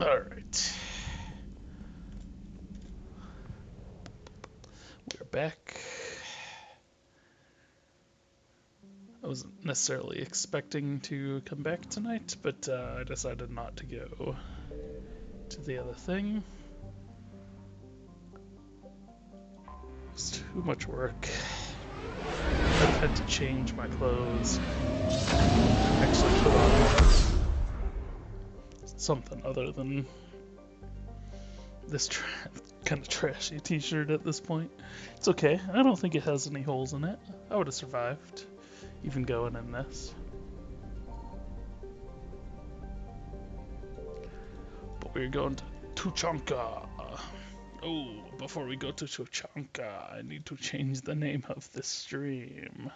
Alright. We're back. I wasn't necessarily expecting to come back tonight, but I decided not to go to the other thing. It's too much work. I've had to change my clothes. Actually put on something other than this kind of trashy t-shirt at this point. It's okay. I don't think it has any holes in it. I would have survived, even going in this. But we're going to Tuchanka. Oh, before we go to Tuchanka, I need to change the name of this stream.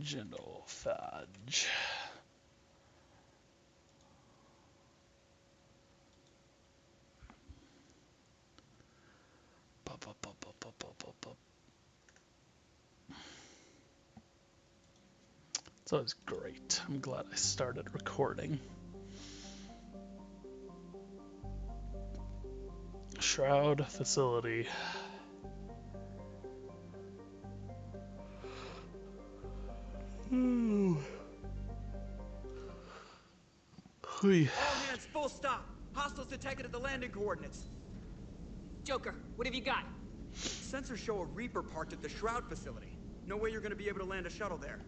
Gentle Fudge. It's always great. I'm glad I started recording. Shroud facility. Ooh. All hands, full stop. Hostiles detected at the landing coordinates. Joker, what have you got? Sensors show a Reaper parked at the Shroud facility. No way you're gonna be able to land a shuttle there.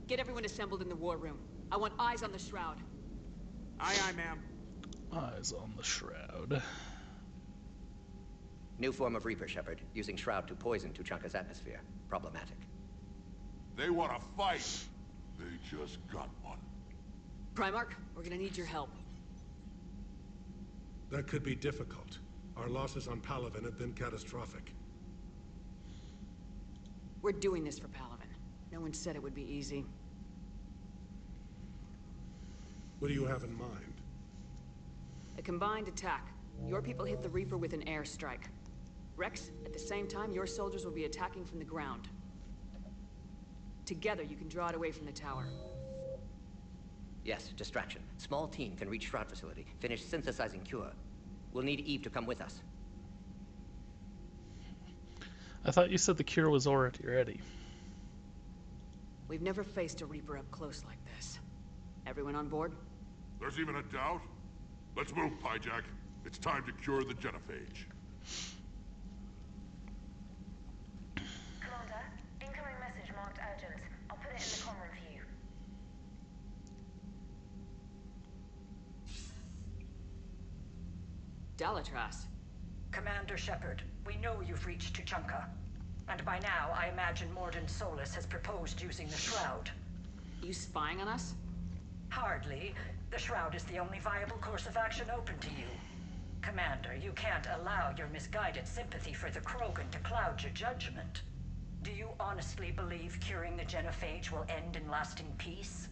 Get everyone assembled in the war room. I want eyes on the Shroud. Aye, aye, ma'am. Eyes on the Shroud. New form of Reaper, Shepard, using Shroud to poison Tuchanka's atmosphere. Problematic. They want to fight. They just got one. Primarch, we're gonna need your help. That could be difficult. Our losses on Palaven have been catastrophic. We're doing this for Palaven. No one said it would be easy. What do you have in mind? A combined attack. Your people hit the Reaper with an airstrike. Rex, at the same time, your soldiers will be attacking from the ground. Together, you can draw it away from the tower. Yes, distraction. Small team can reach Shroud facility. Finish synthesizing cure. We'll need Eve to come with us. I thought you said the cure was already ready. We've never faced a Reaper up close like this. Everyone on board? There's even a doubt? Let's move, Pyjack. It's time to cure the genophage. Commander, incoming message marked urgent. I'll put it in the comm room for you. Dalatras. Commander Shepard, we know you've reached Tuchanka. And by now, I imagine Morden Solus has proposed using the Shroud. You spying on us? Hardly. The Shroud is the only viable course of action open to you. Commander, you can't allow your misguided sympathy for the Krogan to cloud your judgment. Do you honestly believe curing the genophage will end in lasting peace?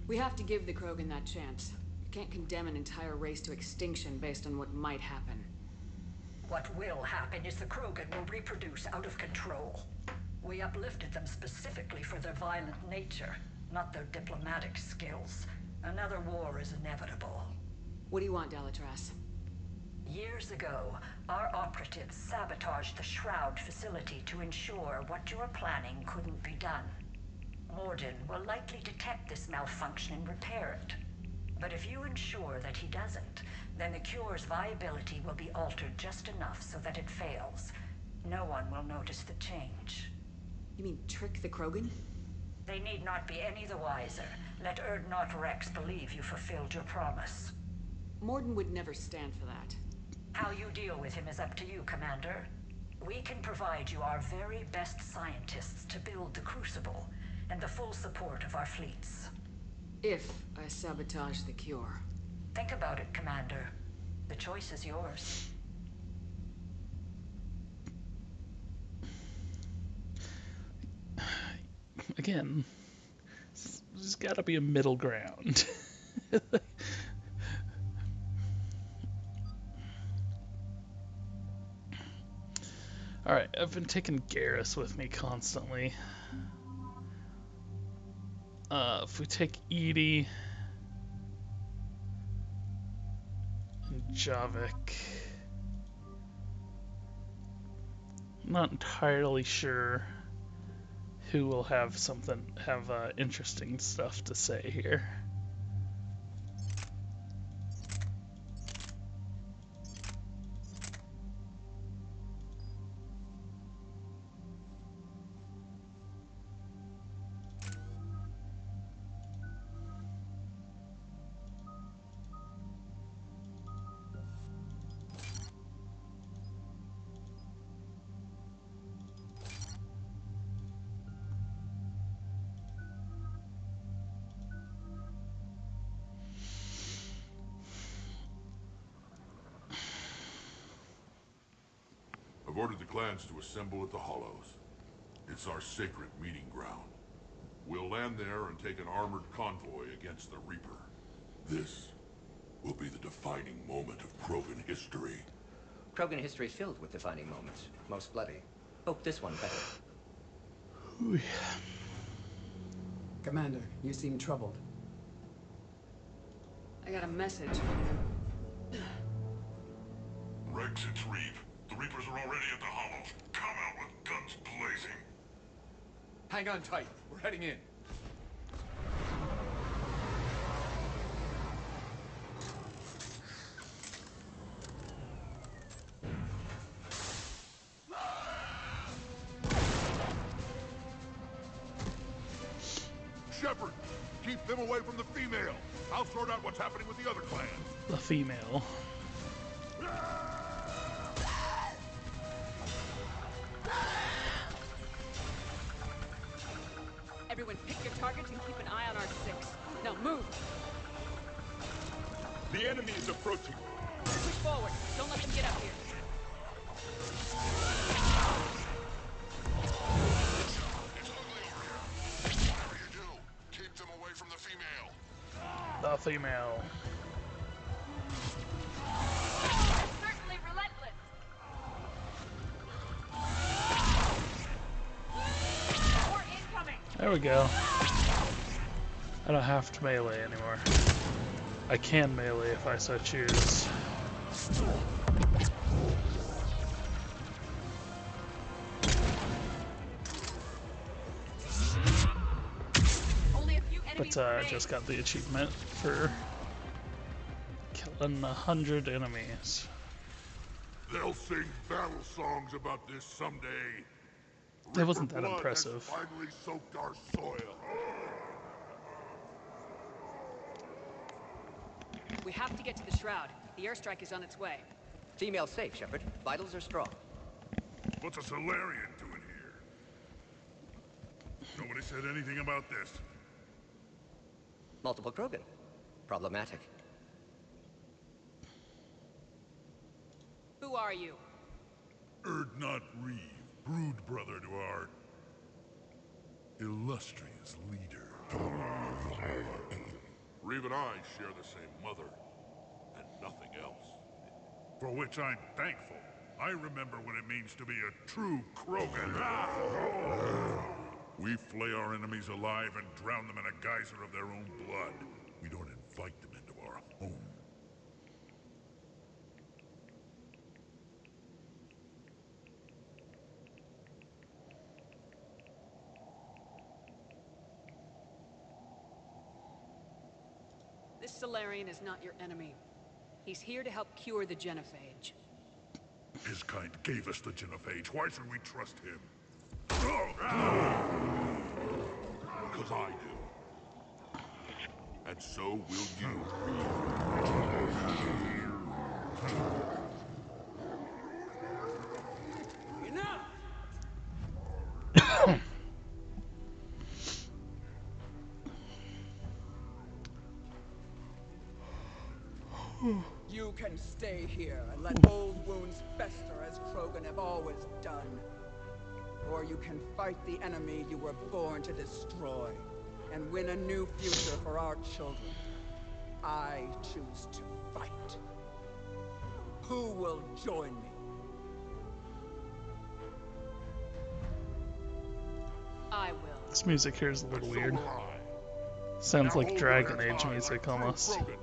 We have to give the Krogan that chance. You can't condemn an entire race to extinction based on what might happen. What will happen is the Krogan will reproduce out of control. We uplifted them specifically for their violent nature, not their diplomatic skills. Another war is inevitable. What do you want, Dalatras? Years ago, our operatives sabotaged the Shroud facility to ensure what you were planning couldn't be done. Morden will likely detect this malfunction and repair it. But if you ensure that he doesn't, then the cure's viability will be altered just enough so that it fails. No one will notice the change. You mean trick the Krogan? They need not be any the wiser. Let Urdnot Rex believe you fulfilled your promise. Morden would never stand for that. How you deal with him is up to you, Commander. We can provide you our very best scientists to build the Crucible, and the full support of our fleets. If I sabotage the cure. Think about it, Commander. The choice is yours. Again, there's gotta be a middle ground. Alright, I've been taking Garrus with me constantly. If we take Edie and Javik, I'm not entirely sure who will have interesting stuff to say here. I've ordered the clans to assemble at the Hollows. It's our sacred meeting ground. We'll land there and take an armored convoy against the Reaper. This will be the defining moment of Krogan history. Krogan history is filled with defining moments. Most bloody. Hope this one better. Ooh. Commander, you seem troubled. I got a message from you. Rex, it's Reeve. The Reapers are already at the Hollows. Come out with guns blazing. Hang on tight. We're heading in. Shepard, keep them away from the female. I'll sort out what's happening with the other clans. The female. Everyone pick your targets and keep an eye on our six. Now move! The enemy is approaching. Push forward. Don't let them get up here. It's ugly over here. Whatever you do, keep them away from the female. The female. Certainly relentless. More incoming. There we go. I don't have to melee anymore. I can melee if I so choose. Only a few enemies But I remain. just got the achievement for killing 100 enemies. They'll sing battle songs about this someday. That wasn't that Reaper blood impressive. has finally soaked our soil. We have to get to the Shroud. The airstrike is on its way. Female safe, Shepard. Vitals are strong. What's a Solarian doing here? Nobody said anything about this. Multiple Krogan. Problematic. Who are you? Erdnot Reeve, brood brother to our illustrious leader. Reeve and I share the same mother, and nothing else. For which I'm thankful. I remember what it means to be a true Krogan. We flay our enemies alive and drown them in a geyser of their own blood. We don't invite them into our home. This Solarian is not your enemy. He's here to help cure the genophage. His kind gave us the genophage. Why should we trust him? Because I do. And so will you. Enough! You can stay here and let old wounds fester as Krogan have always done. Or you can fight the enemy you were born to destroy and win a new future for our children. I choose to fight. Who will join me? I will. This music here is a little And so weird. will I. Sounds Now like hold Dragon your heads Age high music like true almost. Krogan.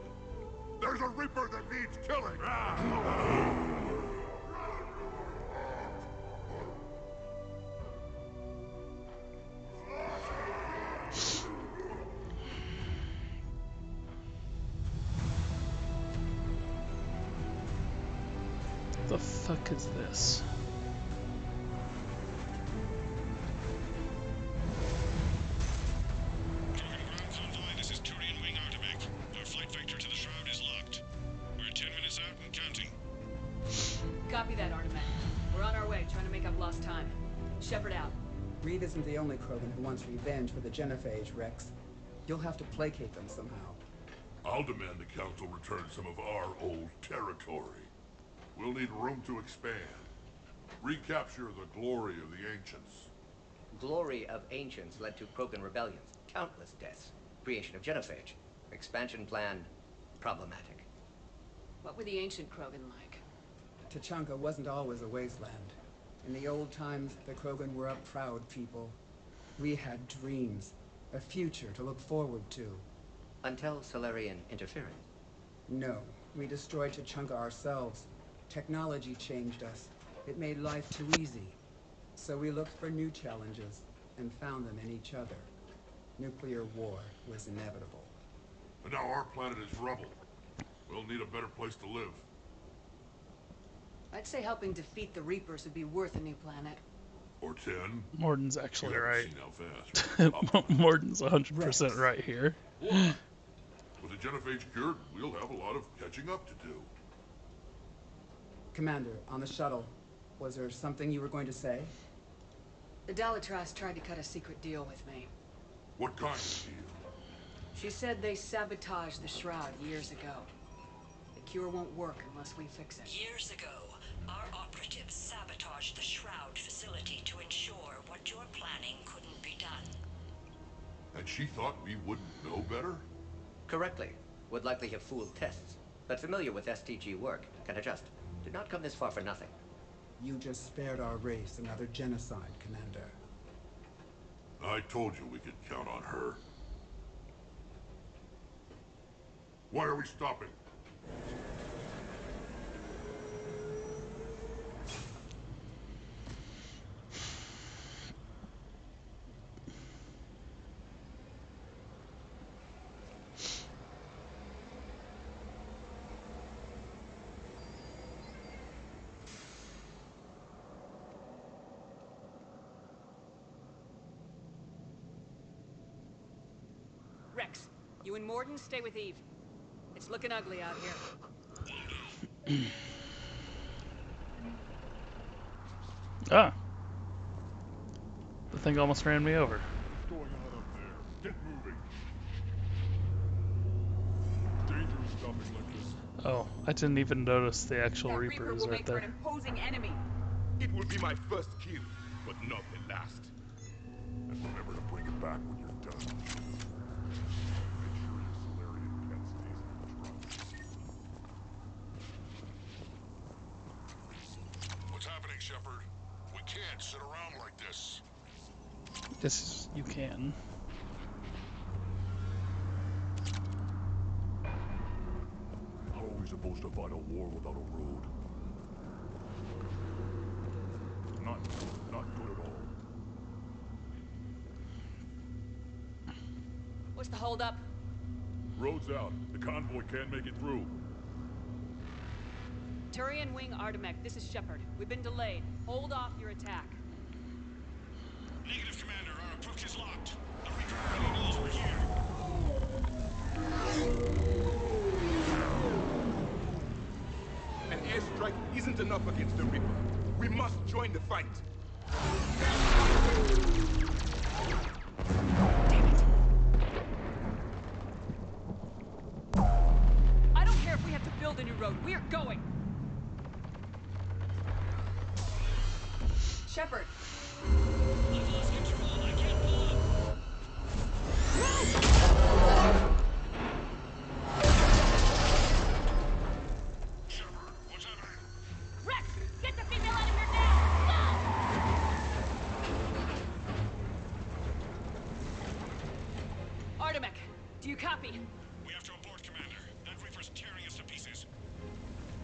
There's a Reaper that needs killing. The fuck is this? This is Turian Wing Artimac. Our flight vector to the Shroud is locked. We're 10 minutes out and counting. Copy that, Artimac. We're on our way, trying to make up lost time. Shepard out. Reed isn't the only Krogan who wants revenge for the Genophage, Rex. You'll have to placate them somehow. I'll demand the Council return some of our old territory. We'll need room to expand. Recapture the glory of the Ancients. Glory of Ancients led to Krogan rebellions, countless deaths, creation of Genophage. Expansion plan, problematic. What were the ancient Krogan like? Tuchanka wasn't always a wasteland. In the old times, the Krogan were a proud people. We had dreams, a future to look forward to. Until Solarian interference. No, we destroyed Tuchanka ourselves. Technology changed us. It made life too easy. So we looked for new challenges and found them in each other. Nuclear war was inevitable. And now our planet is rubble. We'll need a better place to live. I'd say helping defeat the Reapers would be worth a new planet. Or 10. Morden's actually You haven't right. seen how fast. Morden's 100% right here. With the Genophage cured, we'll have a lot of catching up to do. Commander, on the shuttle, was there something you were going to say? The Dalitras tried to cut a secret deal with me. What kind of deal? She said they sabotaged the Shroud years ago. The cure won't work unless we fix it. Years ago, our operatives sabotaged the Shroud facility to ensure what you're planning couldn't be done. And she thought we wouldn't know better? Correctly. Would likely have fooled tests. But familiar with STG work, can adjust. Did not come this far for nothing. You just spared our race another genocide, Commander. I told you we could count on her. Why are we stopping? Rex, you and Morden stay with Eve. It's looking ugly out here. Ah. The thing almost ran me over. What's going on up there? Get moving. Dangerous stopping like this. Oh, I didn't even notice the actual That Reaper Reaper is will right make for an there. imposing enemy. It will be my first kill, but not the last. And remember to bring it back when you're done. Make sure your Solarian pet stays in control. What's happening, Shepard? We can't sit around like this. This you can. How are we supposed to fight a war without a road? Not good at all. What's the holdup? Road's out. The convoy can't make it through. Turian Wing Artimac, this is Shepard. We've been delayed. Hold off your attack. Negative, Commander. Our approach is locked. The Reaper already knows we're here. An airstrike isn't enough against the Reaper. We must join the fight. Damn it. I don't care if we have to build a new road. We are going. Shepard. I've lost control. I can't pull up. Do you copy? We have to abort, Commander. That Reaper's tearing us to pieces.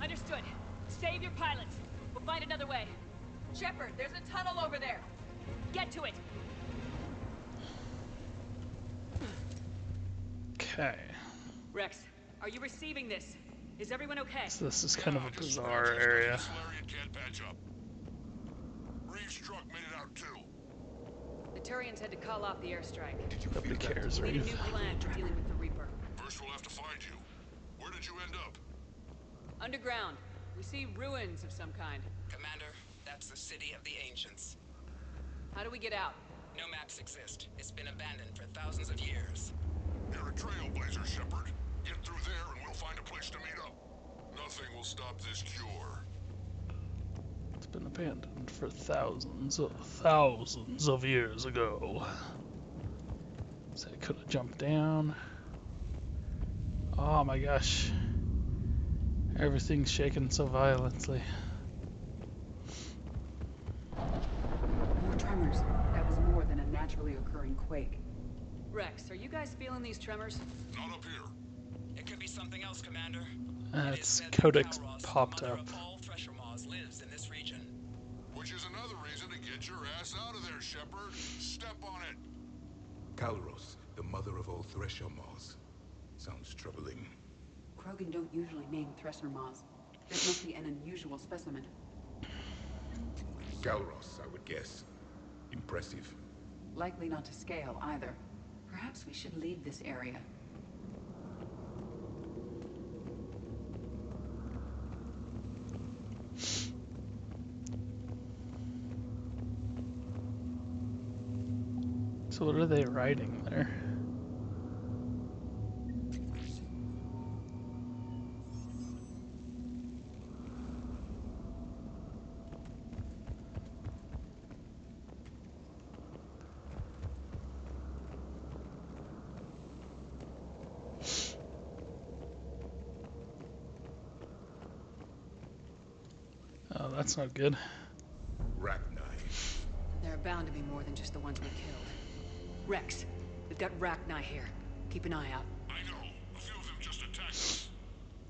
Understood. Save your pilots. We'll find another way. Shepard, there's a tunnel over there. Get to it. Okay. Rex, are you receiving this? Is everyone okay? So this is kind of a bizarre area. Can't patch up. Reeves' truck made it out too. The Turians had to call off the airstrike. Nobody cares, We need a Reeve. new plan for dealing with the Reaper. First we'll have to find you. Where did you end up? Underground. We see ruins of some kind. Commander, that's the city of the ancients. How do we get out? No maps exist. It's been abandoned for thousands of years. You're a trailblazer, Shepard. Get through there and we'll find a place to meet up. Nothing will stop this cure. It's been abandoned for thousands of years ago. So I could have jumped down. Oh my gosh. Everything's shaking so violently. More tremors. That was more than a naturally occurring quake. Rex, are you guys feeling these tremors? Not up here. It could be something else, Commander. It's Codex popped up. All Thresher Maws lives in this region. Which is another reason to get your ass out of there, Shepard. Step on it. Calros, the mother of all Thresher Maws. Sounds troubling. Krogan don't usually name Thresher Maws. This must be an unusual specimen. Calros, I would guess. Impressive. Likely not to scale either. Perhaps we should leave this area. So what are they writing there? Oh, that's not good. Rachni. There are bound to be more than just the ones we killed. Rex, we've got Rachni here. Keep an eye out. I know. A few of them just attacked us.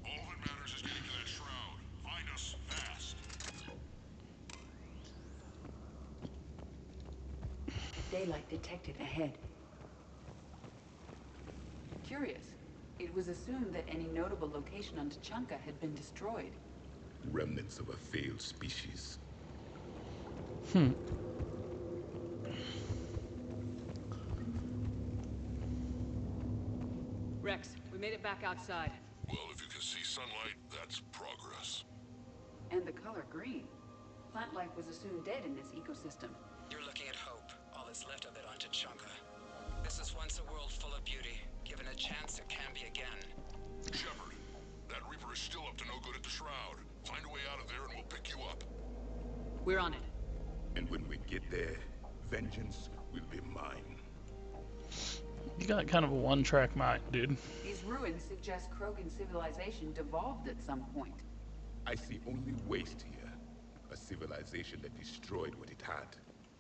All that matters is getting to that shroud. Find us fast. Daylight detected ahead. Curious. It was assumed that any notable location on Tuchanka had been destroyed. Remnants of a failed species. Rex, we made it back outside. Well, if you can see sunlight, that's progress. And the color green. Plant life was assumed dead in this ecosystem. You're looking at hope, all that's left of it on Tuchanka. This is once a world full of beauty. Given a chance, it can be again. Shepard, that Reaper is still up to no good at the shroud. Find a way out of there and we'll pick you up. We're on it. And when we get there, vengeance will be mine. You got kind of a one-track mind, dude. These ruins suggest Krogan civilization devolved at some point. I see only waste here. A civilization that destroyed what it had.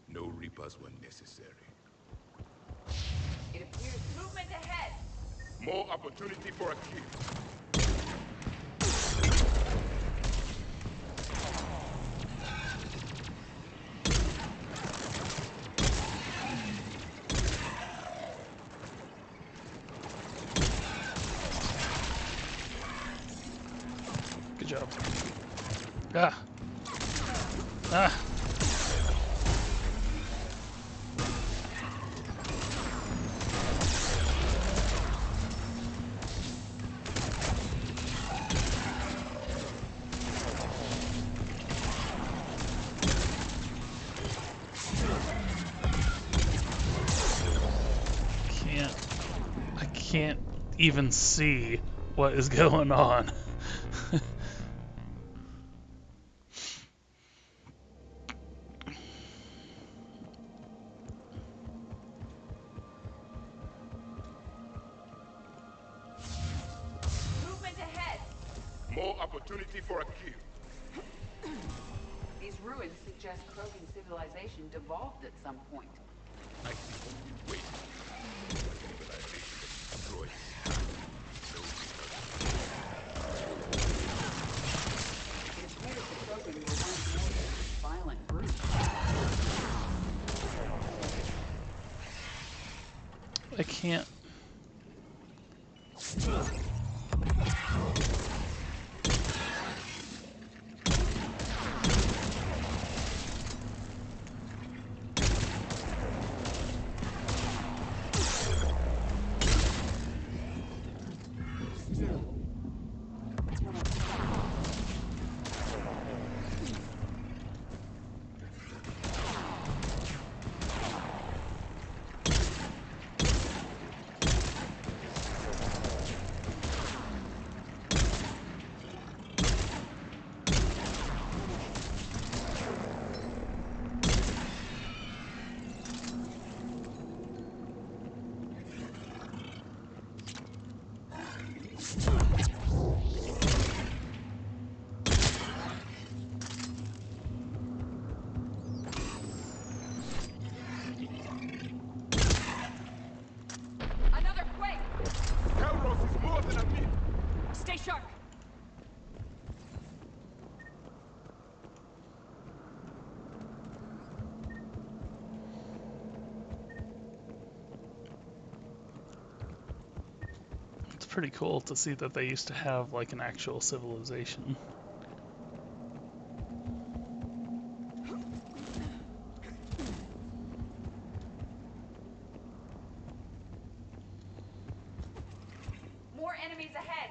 No Reapers were necessary. It appears movement ahead. More opportunity for a kill. Good job. Ah. Ah. I can't even see what is going on. Movement ahead. More opportunity for a kill. These ruins suggest Krogan civilization devolved at some point. I see only waste. A civilization that destroyed can't. Another quake! Kelros is more than a myth. Stay sharp! It's pretty cool to see that they used to have like an actual civilization. More enemies ahead!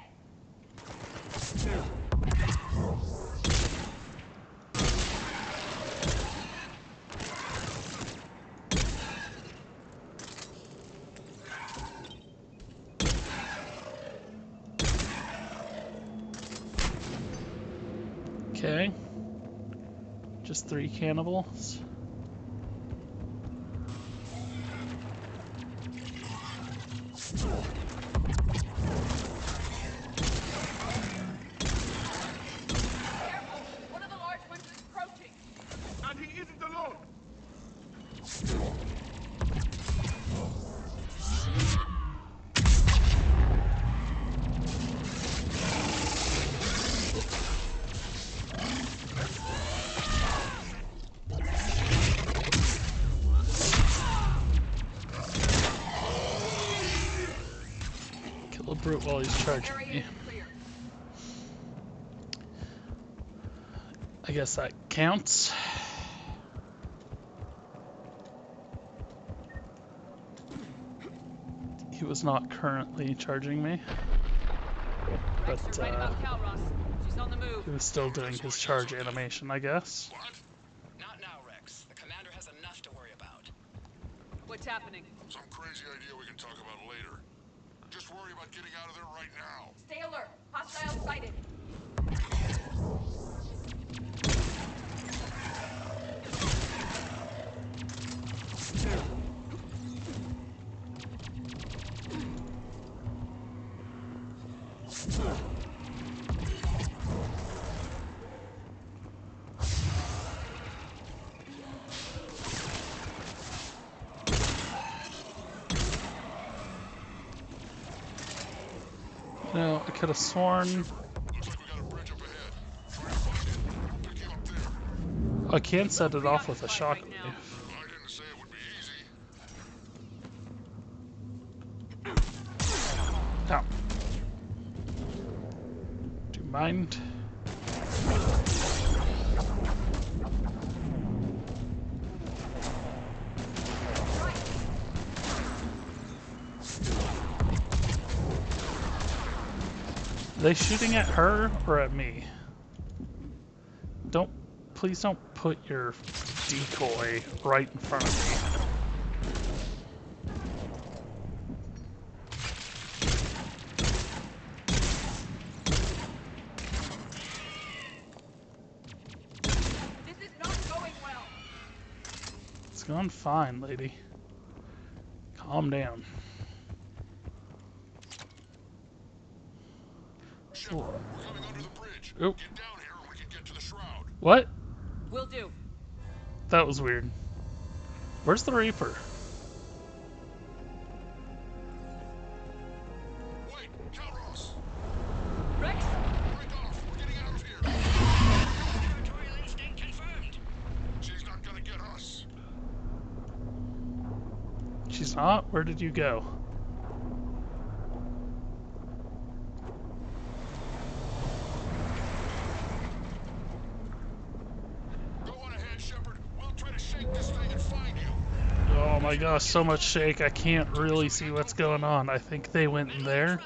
Okay. Just 3 cannibals. Careful! One of the large ones is approaching! And he isn't alone. Kill a brute while he's charging Area me. is clear. I guess that counts. He was not currently charging me, Rex, but you're right about Calros. She's on the move. he was still doing his charge animation, I guess. What? Not now, Rex. The commander has enough to worry about. What's happening? Some crazy idea we can talk about later. Just worry about getting out of there right now. Stay alert! Hostile sighted! No, I could have sworn. Looks like we got a bridge up ahead. Try to find it. Pick you up there. I can set it off with a Preoccupied right shockwave. now. I didn't say it would be easy. Ow. Do you mind? Are they shooting at her or at me? Please don't put your decoy right in front of me. This is not going well! It's going fine, lady. Calm down. Shepard, we're coming under the bridge. Oop. Get down here and we can get to the shroud. What? Will do. That was weird. Where's the Reaper? Wait, Calros! Rex? Break off! We're getting out of here! Territorial instinct confirmed. She's not gonna get us. She's not? Where did you go? my gosh, so much shake, I can't really see what's going on. I think they went in there.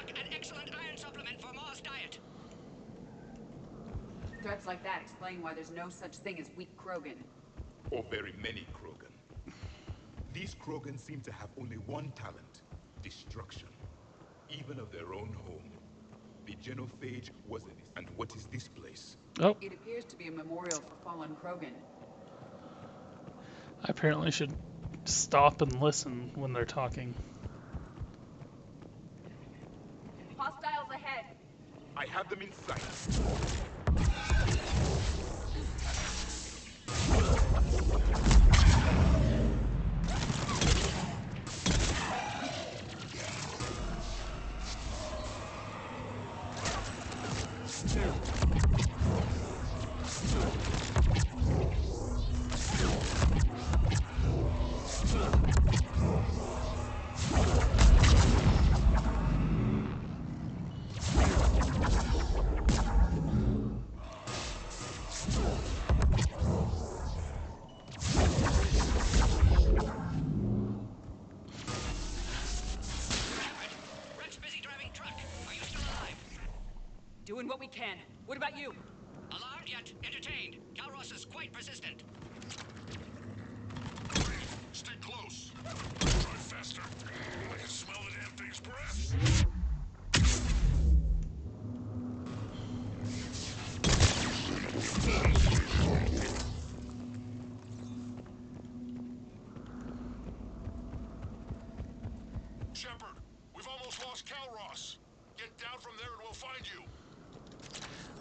Threats like that explain why there's no such thing as weak Krogan. Or very many Krogan. These Krogan seem to have only one talent: destruction. Even of their own home. The genophage was in it. And what is this place? Oh. It appears to be a memorial for fallen Krogan. I apparently should stop and listen when they're talking. Hostiles ahead. I have them in sight. Doing what we can. What about you? Alarmed yet entertained. Calros is quite persistent. Stay close. Drive faster. I can smell the damn thing's breath. Shepard, we've almost lost Calros. Get down from there and we'll find you.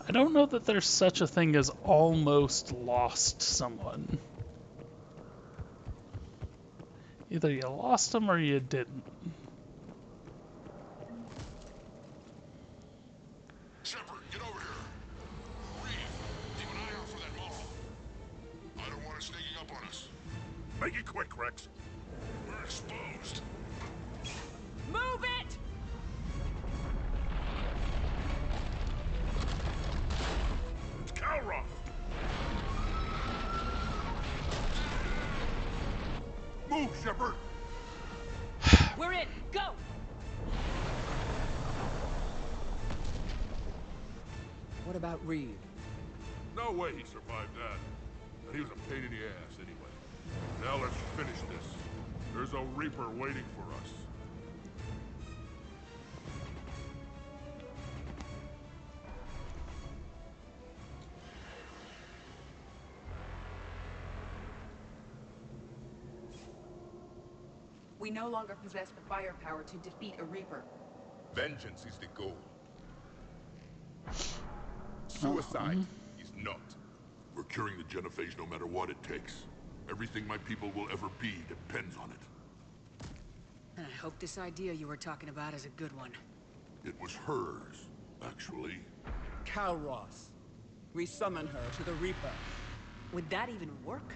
I don't know that there's such a thing as almost lost someone. Either you lost them or you didn't. Shepard, get over here. Reed, keep an eye out for that model. I don't want it sneaking up on us. Make it quick, Rex. We're exposed. Move it! It's Calros. Move, Shepard. We're in! Go! What about Reed? No way he survived that. And he was a pain in the ass anyway. Now let's finish this. There's a Reaper waiting for us. We no longer possess the firepower to defeat a Reaper. Vengeance is the goal. Suicide is not. We're curing the genophage no matter what it takes. Everything my people will ever be depends on it. And I hope this idea you were talking about is a good one. It was hers, actually. Calros. We summon her to the Reaper. Would that even work?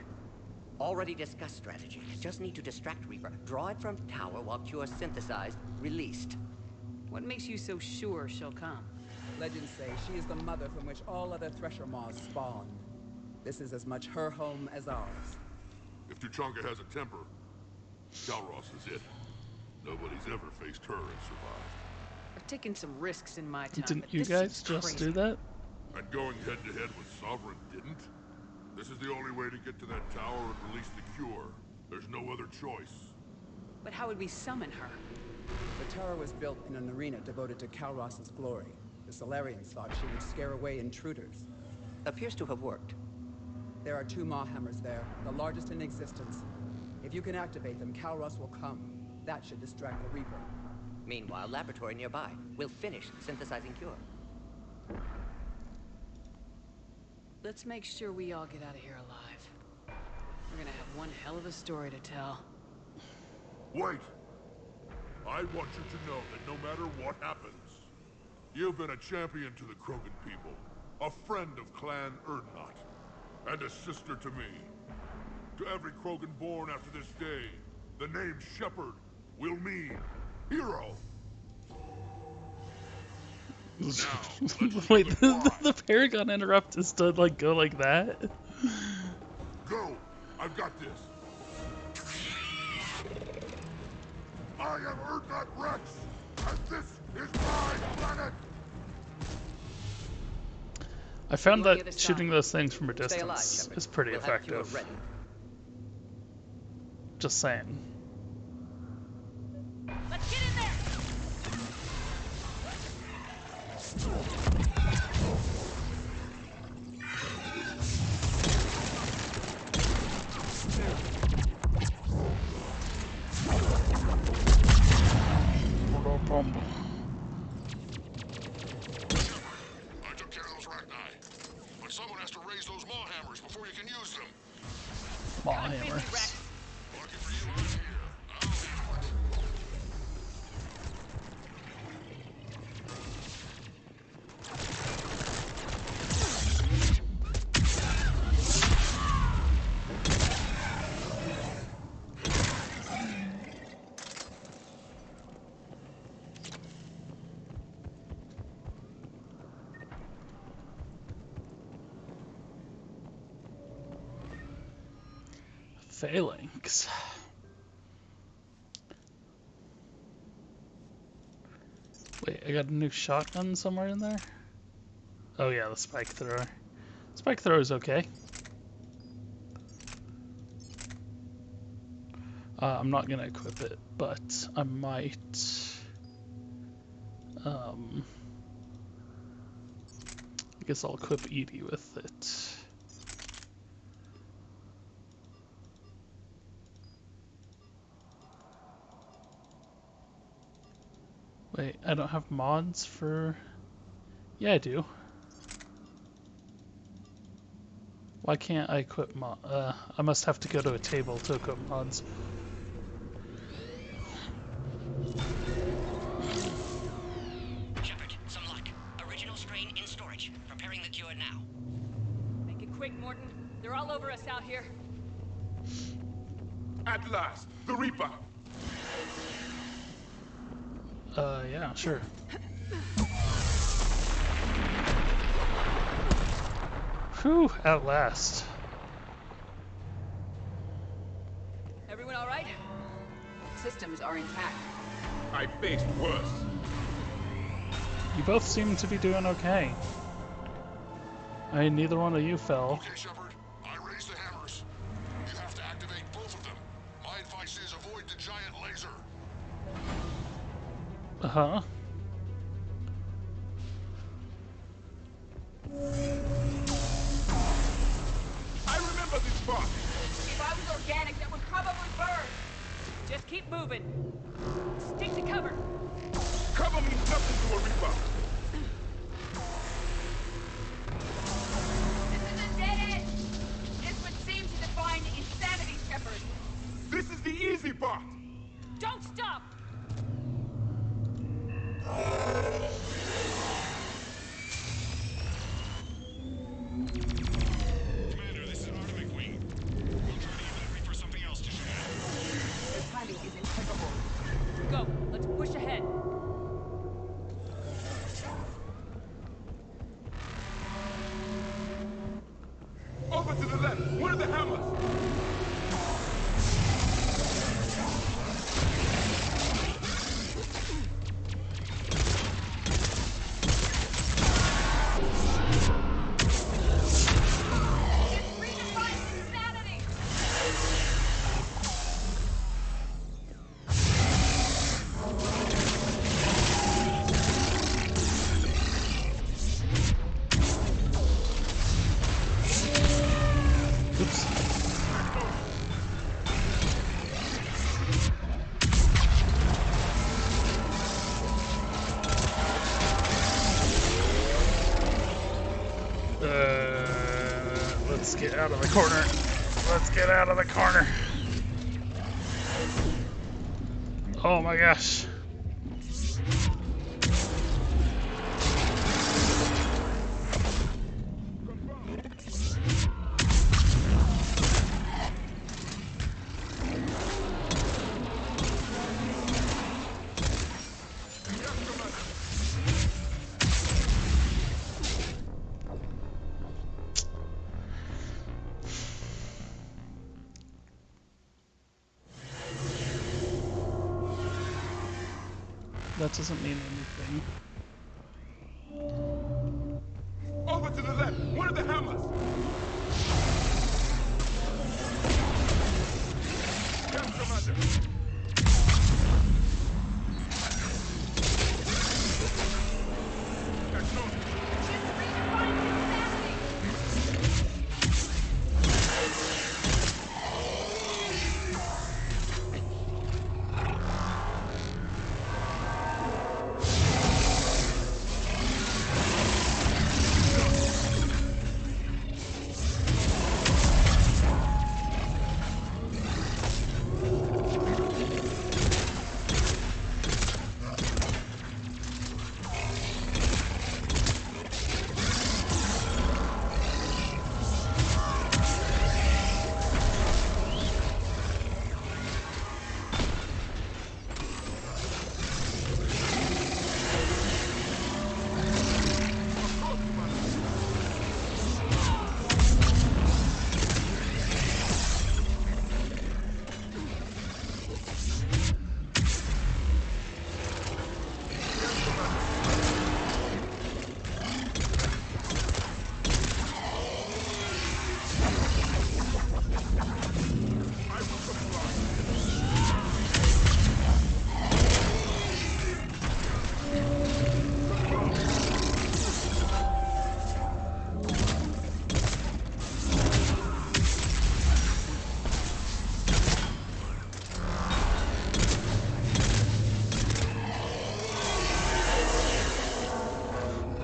Already discussed strategy. Just need to distract Reaper. Draw it from tower while Cure synthesized, released. What makes you so sure she'll come? Legends say she is the mother from which all other Thresher Maws spawned. This is as much her home as ours. If Tuchanka has a temper, Calros is it. Nobody's ever faced her and survived. I've taken some risks in my time, Didn't but you this guys seems just crazy. do that? And going head-to-head with Sovereign didn't? This is the only way to get to that tower and release the Cure. There's no other choice. But how would we summon her? The tower was built in an arena devoted to Calros' glory. The Solarians thought she would scare away intruders. Appears to have worked. There are 2 Maw hammers there, the largest in existence. If you can activate them, Calros will come. That should distract the Reaper. Meanwhile, laboratory nearby. We'll finish synthesizing Cure. Let's make sure we all get out of here alive. We're gonna have one hell of a story to tell. Wait! I want you to know that no matter what happens, you've been a champion to the Krogan people, a friend of Clan Erdnot, and a sister to me. To every Krogan born after this day, the name Shepard will mean hero. Wait, the Paragon interrupt is to like go like that? Go! I've got this. Rex, as this is my planet. I found You on the that other shooting side. those things from a Stay alive, distance Shepard. is pretty We'll have a cure effective. ready. Just saying. Let's get in there! I took care of those Rachni. But someone has to raise those maw hammers before you can use them. Maw I'm busy, hammers. Rex. Lucky for you, I'm here. I'll handle it. Phalanx. Wait, I got a new shotgun somewhere in there? Oh yeah, the spike thrower. Spike thrower is okay. I'm not gonna equip it, but I might. I guess I'll equip Edie with it. Wait, I don't have mods for... Yeah, I do. Why can't I equip mod? I must have to go to a table to equip mods. Shepard, some luck. Original strain in storage. Preparing the cure now. Make it quick, Morton. They're all over us out here. At last, the Reaper. Yeah, sure. Whew, at last. Everyone all right? Systems are intact. I faced worse. You both seem to be doing okay. I mean, neither one of you fell. Okay, Shepard, I raised the hammers. You have to activate both of them. My advice is avoid the giant laser. Uh-huh. I remember this part. If I was organic, that would probably burn. Just keep moving. Stick to cover. Cover means nothing to a Reaper. This is a dead end. This would seem to define insanity, Shepard. This is the easy part. Don't stop! Commander, this is Artemis Wing. We'll try to use that Reaper something else to shoot at. The timing is impeccable. Go. Let's push ahead. Over to the left. Where are the hammers? This redefines insanity! Let's get out of the corner. Let's get out of the corner. Oh my gosh. that doesn't mean anything. Over to the left! One of the hammers! Yes, Commander!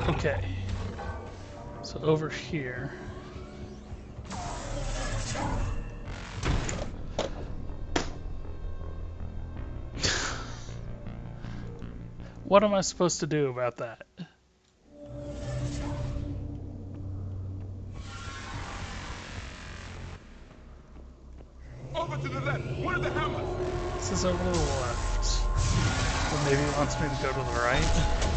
Okay. So over here. What am I supposed to do about that? Over to the left! One of the hammers! This is over to the left. Or maybe it wants me to go to the right.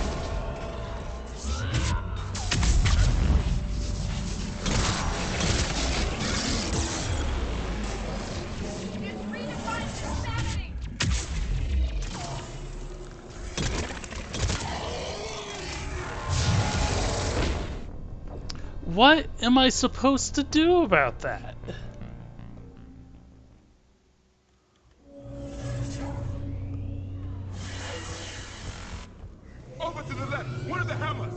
What am I supposed to do about that? Over to the left! One of the hammers!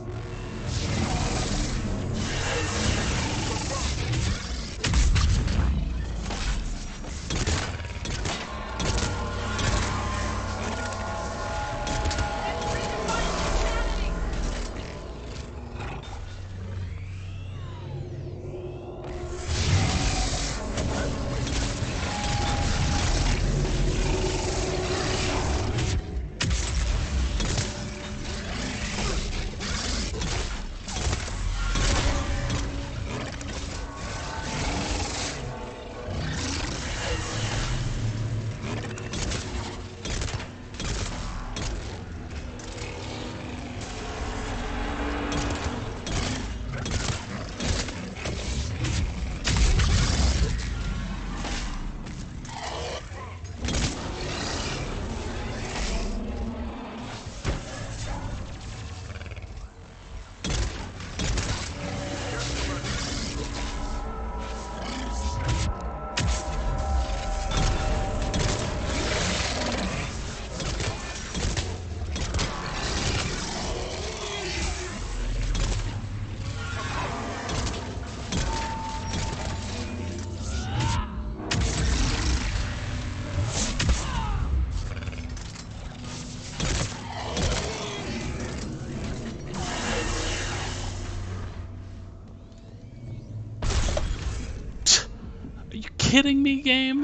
Kidding me, game?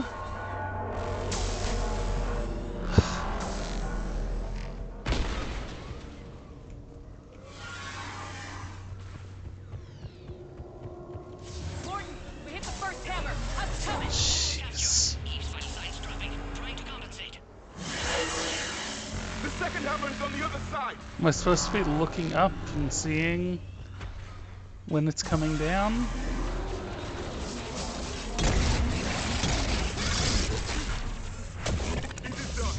Morton, we hit the first hammer. I'm coming. Jeez. Eve's vital signs dropping. Trying to compensate. The second hammer is on the other side! Am I supposed to be looking up and seeing when it's coming down? It is done!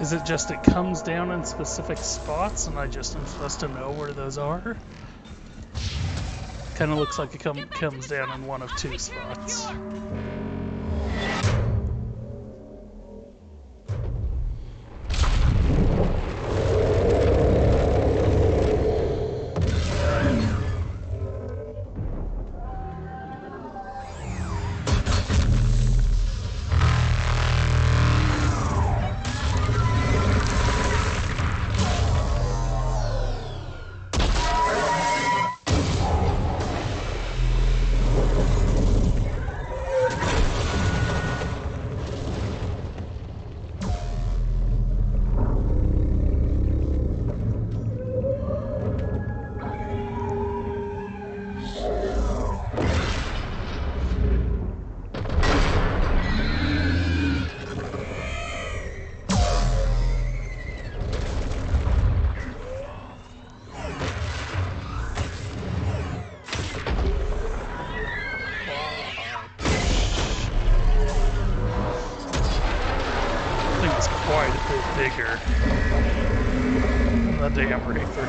Is it just it comes down in specific spots and I just am supposed to know where those are? Kind of looks like it comes down in one of two spots. Bigger than the damn Reaper.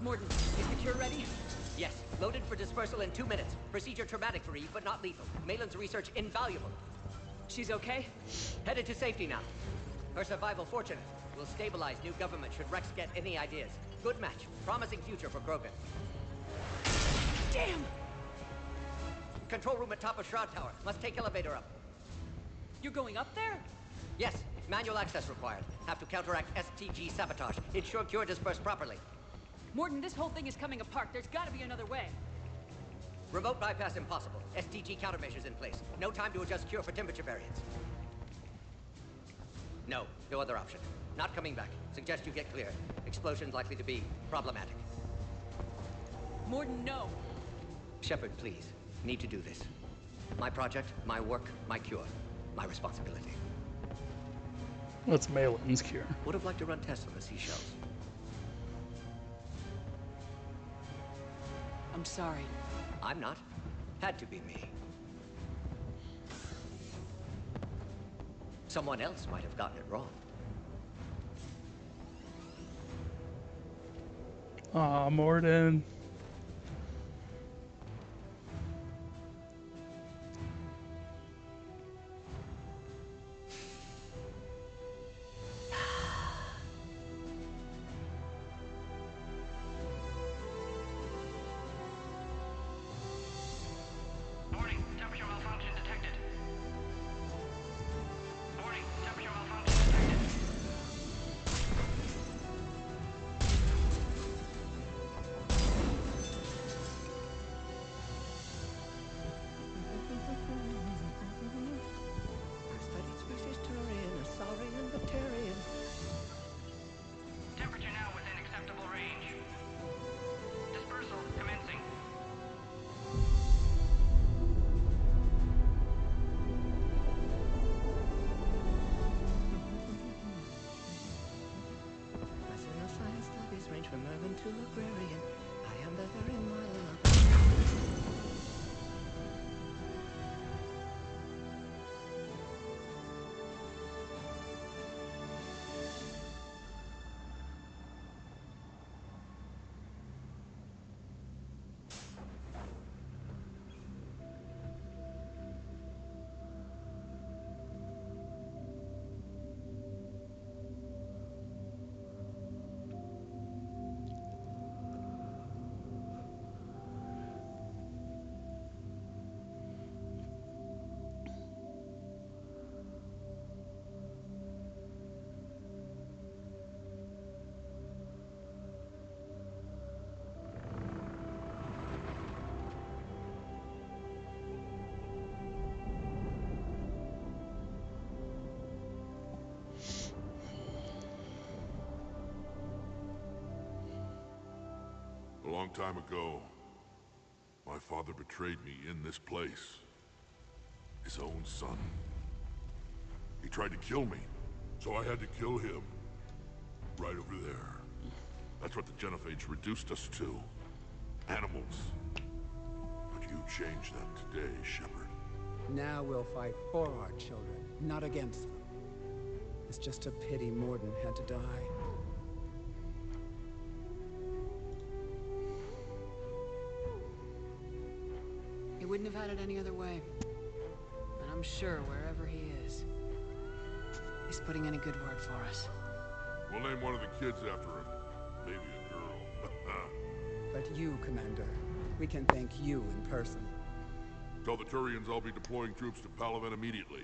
Morden, is the cure ready? Yes. Loaded for dispersal in 2 minutes. Procedure traumatic for Eve, but not lethal. Malin's research invaluable. She's okay? Headed to safety now. Her survival fortunate. Will stabilize new government should Rex get any ideas. Good match. Promising future for Krogan. Damn! Control room at top of Shroud Tower. Must take elevator up. You're going up there? Yes. Manual access required. Have to counteract STG sabotage. Ensure cure dispersed properly. Morden, this whole thing is coming apart. There's gotta be another way. Remote bypass impossible. STG countermeasures in place. No time to adjust cure for temperature variance. No other option. Not coming back. Suggest you get clear. Explosion's likely to be problematic. Morden, no. Shepard, please. Need to do this. My project, my work, my cure. My responsibility. What's Malin's cure? Would have liked to run tests on the seashells. I'm sorry. I'm not. Had to be me. Someone else might have gotten it wrong. Aw, Morden. Warning, temperature malfunction detected. Warning, temperature malfunction detected. Studied species Turian, a saurian, Bacterian. Temperature now within acceptable range. Dispersal commencing. National science studies range from urban to agrarian. I am better in my love. long time ago, my father betrayed me in this place. His own son. He tried to kill me, so I had to kill him. Right over there. That's what the Genophage reduced us to. Animals. But you changed that today, Shepard. Now we'll fight for our children, not against them. It's just a pity Morden had to die. He wouldn't have had it any other way. And I'm sure wherever he is, he's putting in a good word for us. We'll name one of the kids after him. Maybe a girl. But you, Commander, we can thank you in person. Tell the Turians I'll be deploying troops to Palaven immediately.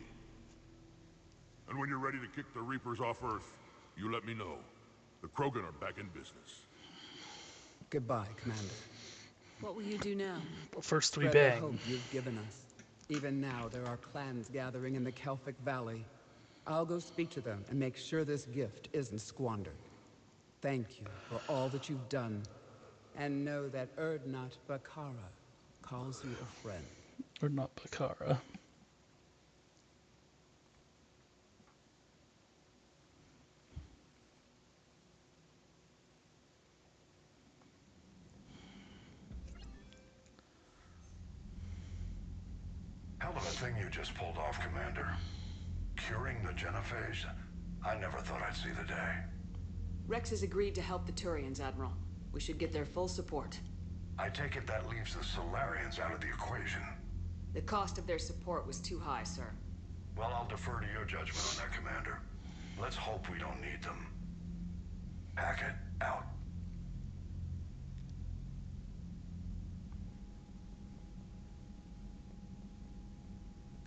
And when you're ready to kick the Reapers off Earth, you let me know. The Krogan are back in business. Goodbye, Commander. What will you do now? But first we Spread the bang. hope you've given us. Even now, there are clans gathering in the Kelphic Valley. I'll go speak to them and make sure this gift isn't squandered. Thank you for all that you've done. And know that Erdnot Bakara calls you a friend. Or not Bakara. Hell of a thing you just pulled off, Commander. Curing the Genophage? I never thought I'd see the day. Rex has agreed to help the Turians, Admiral. We should get their full support. I take it that leaves the Solarians out of the equation. The cost of their support was too high, sir. Well, I'll defer to your judgment on that, Commander. Let's hope we don't need them. Hackett, out.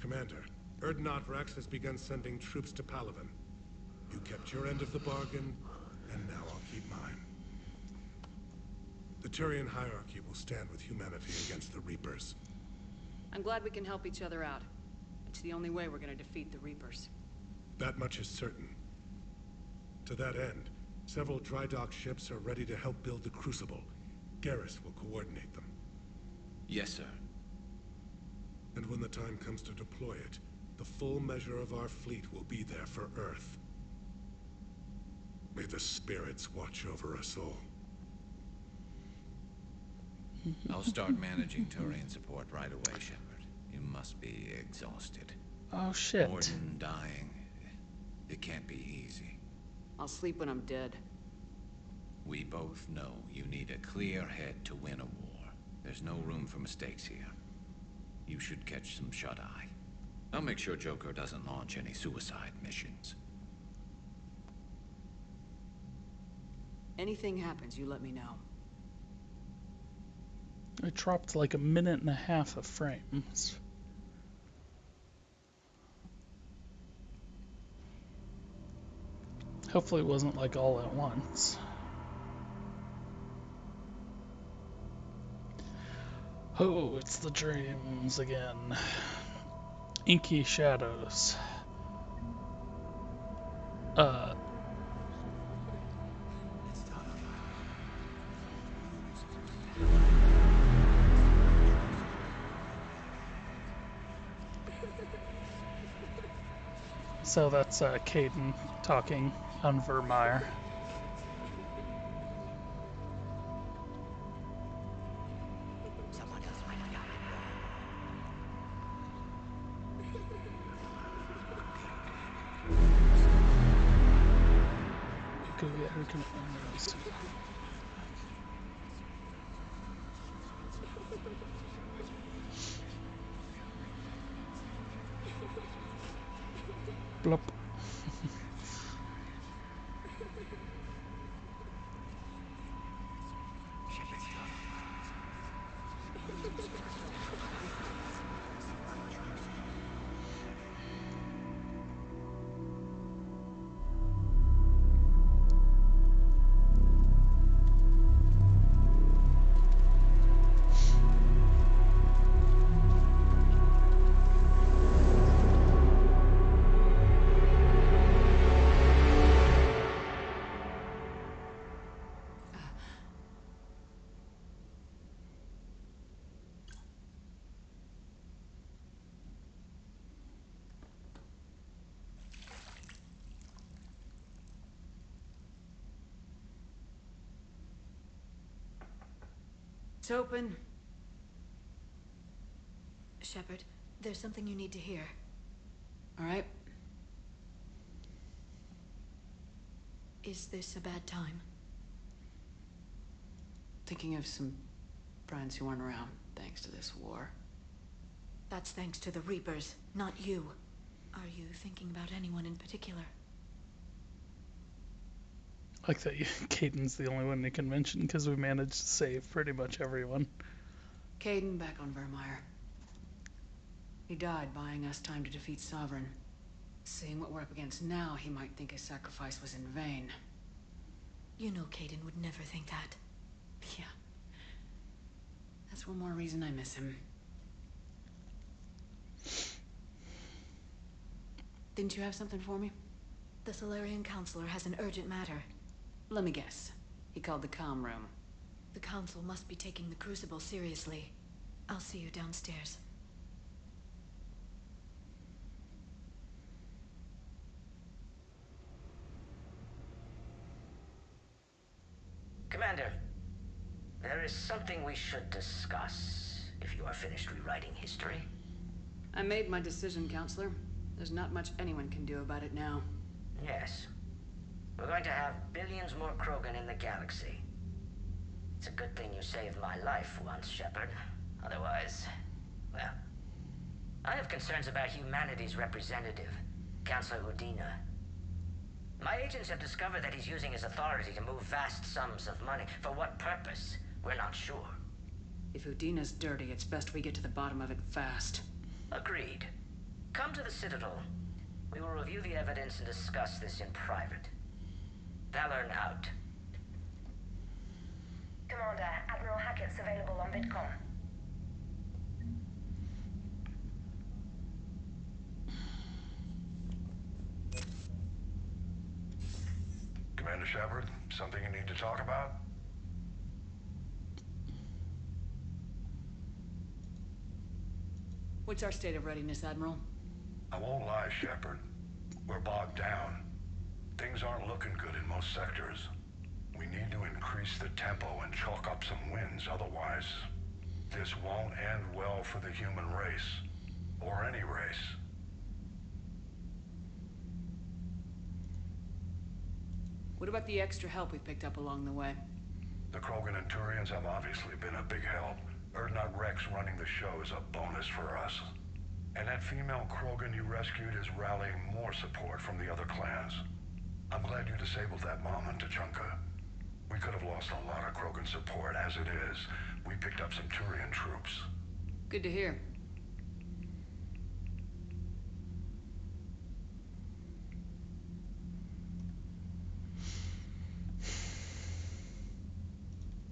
Commander, Erdnot Rex has begun sending troops to Palaven. You kept your end of the bargain, and now I'll keep mine. The Turian hierarchy will stand with humanity against the Reapers. I'm glad we can help each other out. It's the only way we're gonna defeat the Reapers. That much is certain. To that end, several dry dock ships are ready to help build the Crucible. Garrus will coordinate them. Yes, sir. And when the time comes to deploy it, the full measure of our fleet will be there for Earth. May the spirits watch over us all. I'll start managing Turian support right away, Shepard. You must be exhausted. Oh shit. Morden dying. It can't be easy. I'll sleep when I'm dead. We both know you need a clear head to win a war. There's no room for mistakes here. You should catch some shut-eye. I'll make sure Joker doesn't launch any suicide missions. Anything happens, you let me know. I dropped like a minute and a half of frames. Hopefully it wasn't like all at once. Oh, it's the dreams again. Inky shadows. So that's Caden talking on Vermeer. Go get her confirmed. Blop. It's open. Shepard, there's something you need to hear. All right. Is this a bad time? Thinking of some friends who aren't around thanks to this war. That's thanks to the Reapers, not you. Are you thinking about anyone in particular? Like that Caden's the only one you can mention because we managed to save pretty much everyone. Caden back on Vermeer. He died buying us time to defeat Sovereign. Seeing what we're up against now, he might think his sacrifice was in vain. You know Caden would never think that. Yeah. That's one more reason I miss him. Didn't you have something for me? The Solarian Counselor has an urgent matter. Let me guess. He called the comm room. The Council must be taking the Crucible seriously. I'll see you downstairs. Commander, there is something we should discuss, if you are finished rewriting history. I made my decision, Counselor. There's not much anyone can do about it now. Yes. We're going to have billions more Krogan in the galaxy. It's a good thing you saved my life once, Shepard. Otherwise, well... I have concerns about humanity's representative, Counselor Udina. My agents have discovered that he's using his authority to move vast sums of money. For what purpose? We're not sure. If Udina's dirty, it's best we get to the bottom of it fast. Agreed. Come to the Citadel. We will review the evidence and discuss this in private. Valorn out. Commander, Admiral Hackett's available on VidCom. Commander Shepard, something you need to talk about? What's our state of readiness, Admiral? I won't lie, Shepard. We're bogged down. Things aren't looking good in most sectors. We need to increase the tempo and chalk up some wins, otherwise this won't end well for the human race. Or any race. What about the extra help we picked up along the way? The Krogan and Turians have obviously been a big help. Urdnot Rex running the show is a bonus for us. And that female Krogan you rescued is rallying more support from the other clans. I'm glad you disabled that bomb on Tuchanka. We could have lost a lot of Krogan support. As it is, we picked up some Turian troops. Good to hear.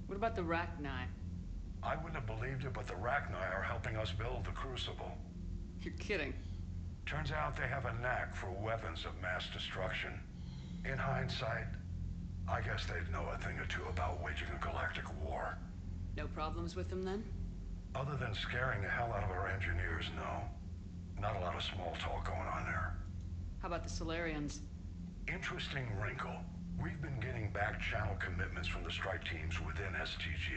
What about the Rachni? I wouldn't have believed it, but the Rachni are helping us build the Crucible. You're kidding. Turns out they have a knack for weapons of mass destruction. In hindsight, I guess they'd know a thing or two about waging a galactic war. No problems with them then? Other than scaring the hell out of our engineers, no. Not a lot of small talk going on there. How about the Solarians? Interesting wrinkle. We've been getting back-channel commitments from the strike teams within STG.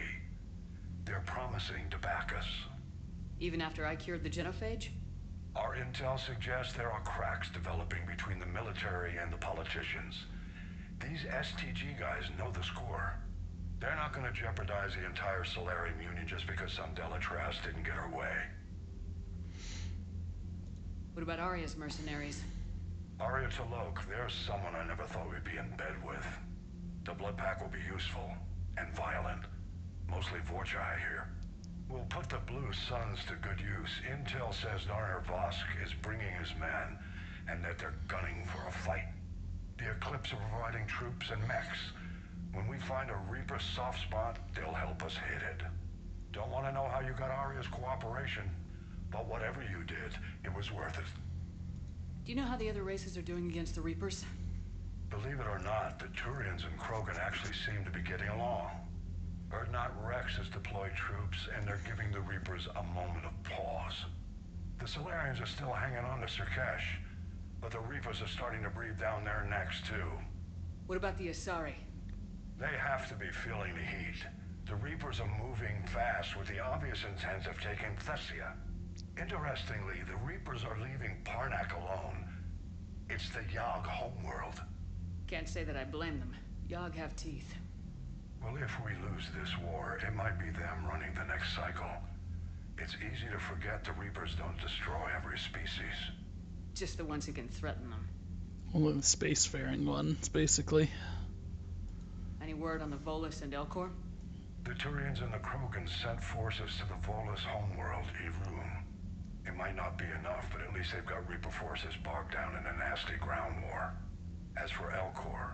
They're promising to back us. Even after I cured the genophage? Our intel suggests there are cracks developing between the military and the politicians. These STG guys know the score. They're not going to jeopardize the entire Solarian Union just because some Delatras didn't get her way. What about Arya's mercenaries? Arya T'Loak, there's someone I never thought we'd be in bed with. The blood pack will be useful and violent. Mostly Vorcha here. We'll put the Blue Suns to good use. Intel says Narner Vosk is bringing his men, and that they're gunning for a fight. The Eclipse are providing troops and mechs. When we find a Reaper soft spot, they'll help us hit it. Don't want to know how you got Arya's cooperation, but whatever you did, it was worth it. Do you know how the other races are doing against the Reapers? Believe it or not, the Turians and Krogan actually seem to be getting along. Urdnot Rex has deployed troops, and they're giving the Reapers a moment of pause. The Solarians are still hanging on to Sirkesh, but the Reapers are starting to breathe down their necks, too. What about the Asari? They have to be feeling the heat. The Reapers are moving fast with the obvious intent of taking Thessia. Interestingly, the Reapers are leaving Parnak alone. It's the Yogg homeworld. Can't say that I blame them. Yogg have teeth. Well, if we lose this war, it might be them running the next cycle. It's easy to forget the Reapers don't destroy every species. Just the ones who can threaten them. Only the spacefaring ones, basically. Any word on the Volus and Elcor? The Turians and the Krogan sent forces to the Volus homeworld, Irun. It might not be enough, but at least they've got Reaper forces bogged down in a nasty ground war. As for Elcor,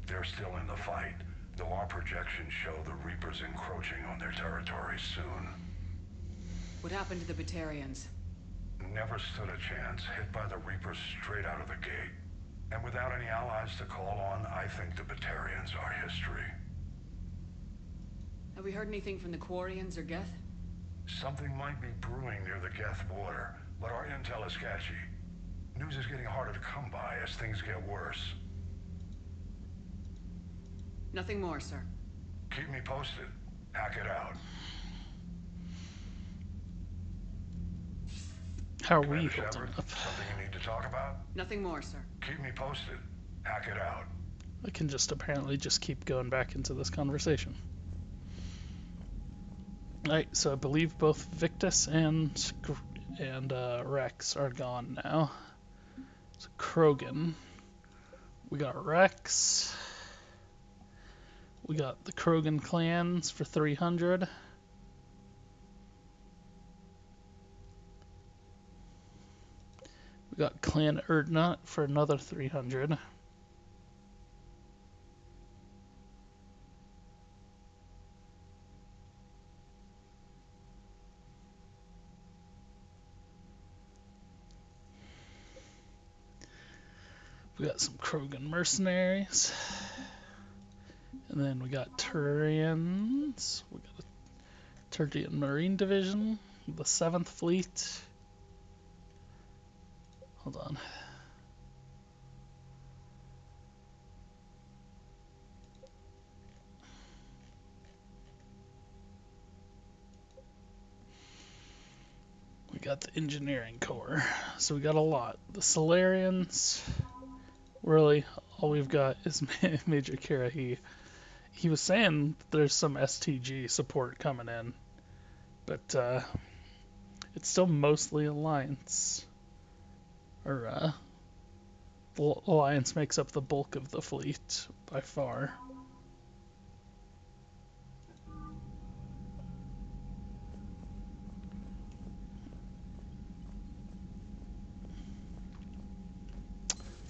they're still in the fight, though our projections show the Reapers encroaching on their territory soon. What happened to the Batarians? Never stood a chance, hit by the Reapers straight out of the gate. And without any allies to call on, I think the Batarians are history. Have we heard anything from the Quarians or Geth? Something might be brewing near the Geth border, but our intel is sketchy. News is getting harder to come by as things get worse. Nothing more, sir. Keep me posted. Hack it out. How are Commander we holding Shepard, up? something you need to talk about? Nothing more, sir. Keep me posted. Hack it out. I can just apparently just keep going back into this conversation. Alright, so I believe both Victus and Rex are gone now. So Krogan. We got Rex. We got the Krogan clans for 300. We got Clan Erdnot for another 300. We got some Krogan mercenaries. And then we got Turians. We got a Turian Marine Division. The 7th Fleet. Hold on. We got the Engineering Corps. So we got a lot. The Solarians. Really, all we've got is Major Kira. He was saying there's some STG support coming in. But it's still mostly Alliance. Or the Alliance makes up the bulk of the fleet by far.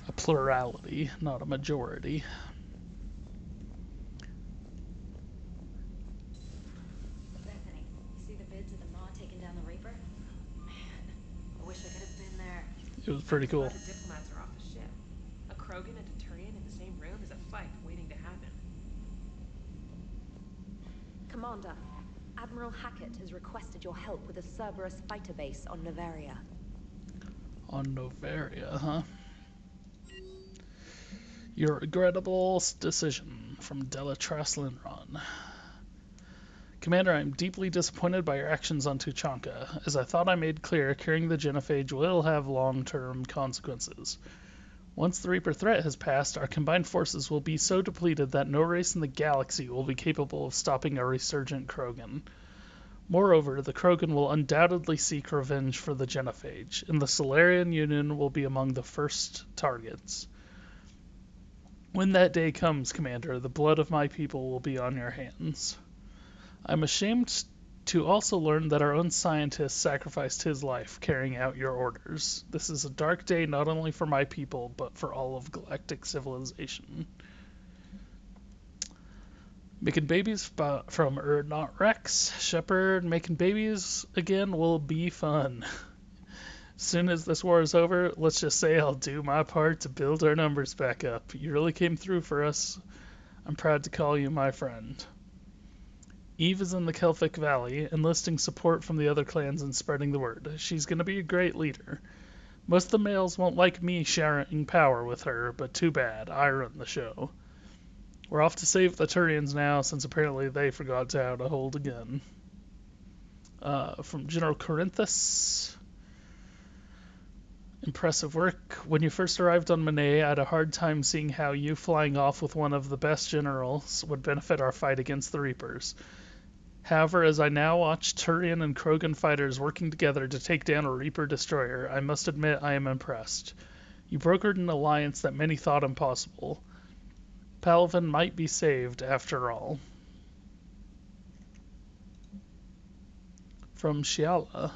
A plurality, not a majority. Bethany, you see the bids of the Maw taking down the Reaper? Man, I wish I could have been there. It was pretty cool. The diplomats are off the ship. A Krogan and a Turian in the same room is a fight waiting to happen. Commander, Admiral Hackett has requested your help with a Cerberus fighter base on Novaria. On Novaria, huh? Your regrettable decision from Delatras Linron. Commander, I am deeply disappointed by your actions on Tuchanka. As I thought I made clear, curing the genophage will have long-term consequences. Once the Reaper threat has passed, our combined forces will be so depleted that no race in the galaxy will be capable of stopping a resurgent Krogan. Moreover, the Krogan will undoubtedly seek revenge for the genophage, and the Solarian Union will be among the first targets. When that day comes, Commander, the blood of my people will be on your hands. I'm ashamed to also learn that our own scientist sacrificed his life carrying out your orders. This is a dark day not only for my people, but for all of galactic civilization. Making babies from Erdnot Rex. Shepard, making babies again will be fun. As soon as this war is over, let's just say I'll do my part to build our numbers back up. You really came through for us. I'm proud to call you my friend. Eve is in the Kelphic Valley, enlisting support from the other clans and spreading the word. She's going to be a great leader. Most of the males won't like me sharing power with her, but too bad. I run the show. We're off to save the Turians now, since apparently they forgot to add a hold again. From General Corinthus. Impressive work. When you first arrived on Monet, I had a hard time seeing how you flying off with one of the best generals would benefit our fight against the Reapers. However, as I now watch Turian and Krogan fighters working together to take down a Reaper destroyer, I must admit I am impressed. You brokered an alliance that many thought impossible. Palaven might be saved after all. From Shiala.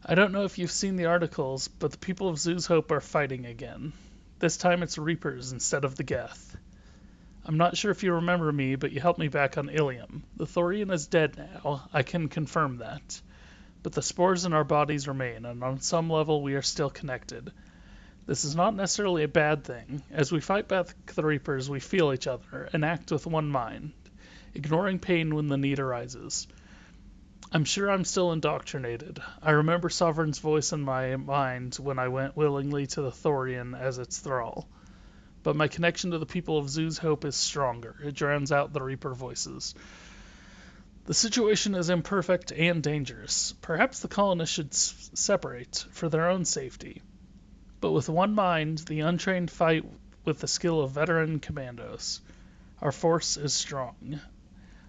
I don't know if you've seen the articles, but the people of Zoo's Hope are fighting again. This time it's Reapers instead of the Geth. I'm not sure if you remember me, but you helped me back on Ilium. The Thorian is dead now, I can confirm that. But the spores in our bodies remain, and on some level we are still connected. This is not necessarily a bad thing. As we fight back the Reapers, we feel each other, and act with one mind, ignoring pain when the need arises. I'm sure I'm still indoctrinated. I remember Sovereign's voice in my mind when I went willingly to the Thorian as its thrall. But my connection to the people of Zoo's Hope is stronger. It drowns out the Reaper voices. The situation is imperfect and dangerous. Perhaps the colonists should separate, for their own safety. But with one mind, the untrained fight with the skill of veteran commandos. Our force is strong.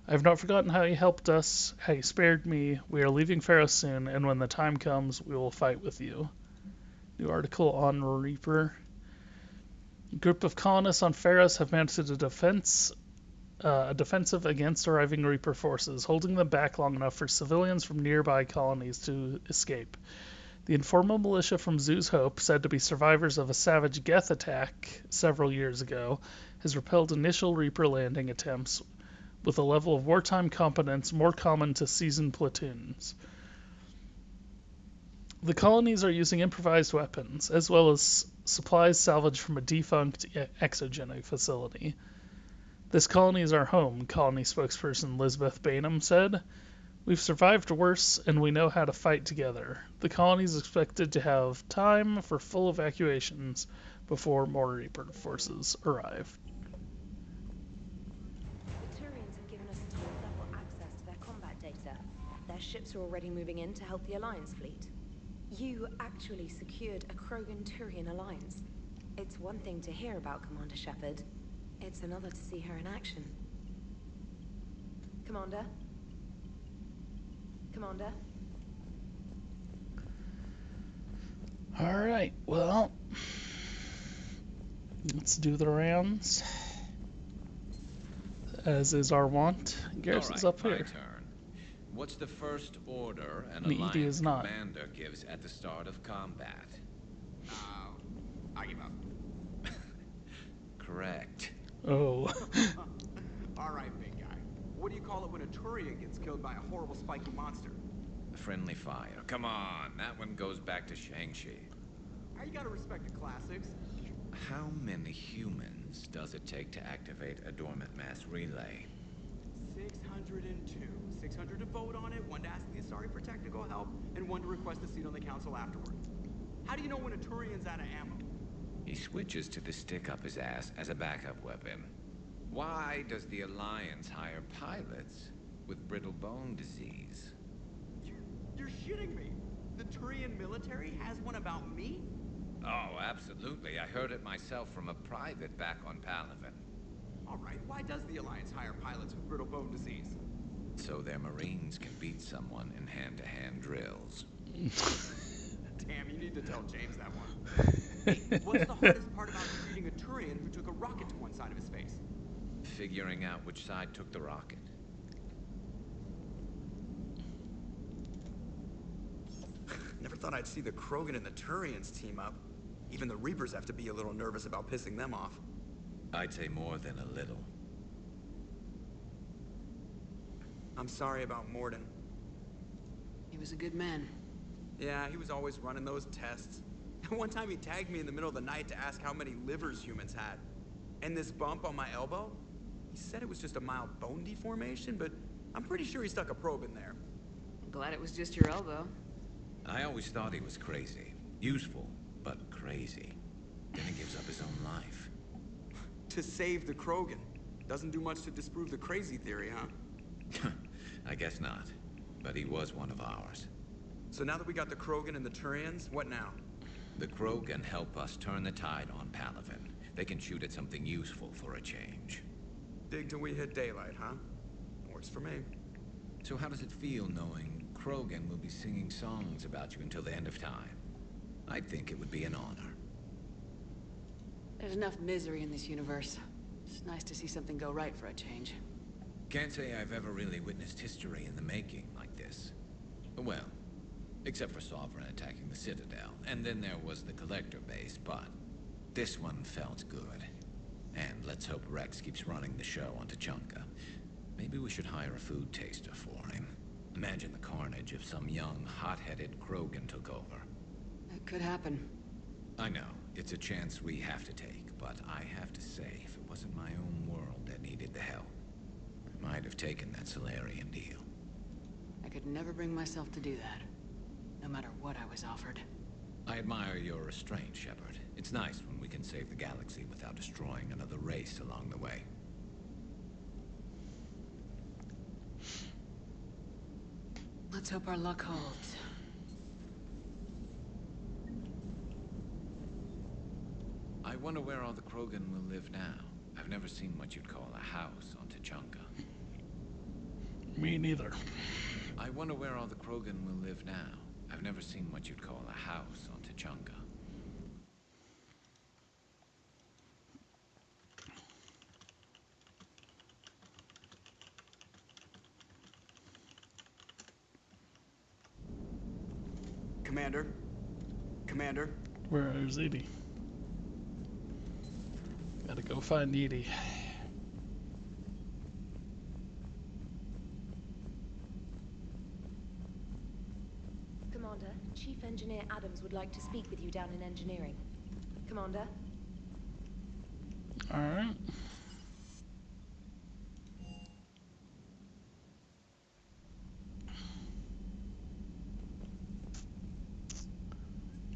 I have not forgotten how you helped us, how you spared me. We are leaving Pharos soon, and when the time comes, we will fight with you. New article on Reaper. A group of colonists on Pharos have mounted a defensive against arriving Reaper forces, holding them back long enough for civilians from nearby colonies to escape. The informal militia from Zoo's Hope, said to be survivors of a savage Geth attack several years ago, has repelled initial Reaper landing attempts with a level of wartime competence more common to seasoned platoons. The colonies are using improvised weapons, as well as supplies salvaged from a defunct exogenic facility. This colony is our home, colony spokesperson Lisbeth Bainham said. We've survived worse, and we know how to fight together. The colony is expected to have time for full evacuations before more Reaper forces arrive. The Turians have given us top-level access to their combat data. Their ships are already moving in to help the Alliance fleet. You actually secured a Krogan-Turian alliance. It's one thing to hear about Commander Shepard. It's another to see her in action. Commander? Commander? Alright, well, let's do the rounds. As is our wont. Garrison's up here. Turn. What's the first order an The ED Alliance is not. commander gives at the start of combat? I give up. Correct. Oh. All right, big guy. What do you call it when a Turian gets killed by a horrible spiky monster? Friendly fire. Come on, that one goes back to Shang-Chi. You gotta respect the classics. How many humans does it take to activate a dormant mass relay? 602. 600 to vote on it, one to ask the Asari for technical help, and one to request a seat on the council afterward. How do you know when a Turian's out of ammo? He switches to the stick up his ass as a backup weapon. Why does the Alliance hire pilots with brittle bone disease? You're shitting me. The Turian military has one about me? Oh, absolutely. I heard it myself from a private back on Palaven. All right, why does the Alliance hire pilots with brittle bone disease? So their Marines can beat someone in hand-to-hand drills. Damn, you need to tell James that one. Hey, what's the hardest part about defeating a Turian who took a rocket to one side of his face? Figuring out which side took the rocket. Never thought I'd see the Krogan and the Turians team up. Even the Reapers have to be a little nervous about pissing them off. I'd say more than a little. I'm sorry about Morden. He was a good man. Yeah, he was always running those tests. One time he tagged me in the middle of the night to ask how many livers humans had. And this bump on my elbow? He said it was just a mild bone deformation, but I'm pretty sure he stuck a probe in there. I'm glad it was just your elbow. I always thought he was crazy. Useful, but crazy. Then he gives up his own life. To save the Krogan. Doesn't do much to disprove the crazy theory, huh? I guess not. But he was one of ours. So now that we got the Krogan and the Turians, what now? The Krogan help us turn the tide on Palaven. They can shoot at something useful for a change. Dig till we hit daylight, huh? Works for me. So how does it feel knowing Krogan will be singing songs about you until the end of time? I'd think it would be an honor. There's enough misery in this universe. It's nice to see something go right for a change. Can't say I've ever really witnessed history in the making like this. Well, except for Sovereign attacking the Citadel, and then there was the Collector base, but this one felt good. And let's hope Rex keeps running the show on Tuchanka. Maybe we should hire a food taster for him. Imagine the carnage if some young, hot-headed Krogan took over. It could happen. I know, it's a chance we have to take, but I have to say, if it wasn't my own world that needed the help, I might have taken that Solarian deal. I could never bring myself to do that, no matter what I was offered. I admire your restraint, Shepard. It's nice when we can save the galaxy without destroying another race along the way. Let's hope our luck holds. I wonder where all the Krogan will live now. I've never seen what you'd call a house on Tuchanka. Me neither. I wonder where all the Krogan will live now. I've never seen what you'd call a house on Tuchanka. Commander? Commander? Where is Edie? Gotta go find Edie. Commander, Chief Engineer Adams would like to speak with you down in engineering. Commander? Alright.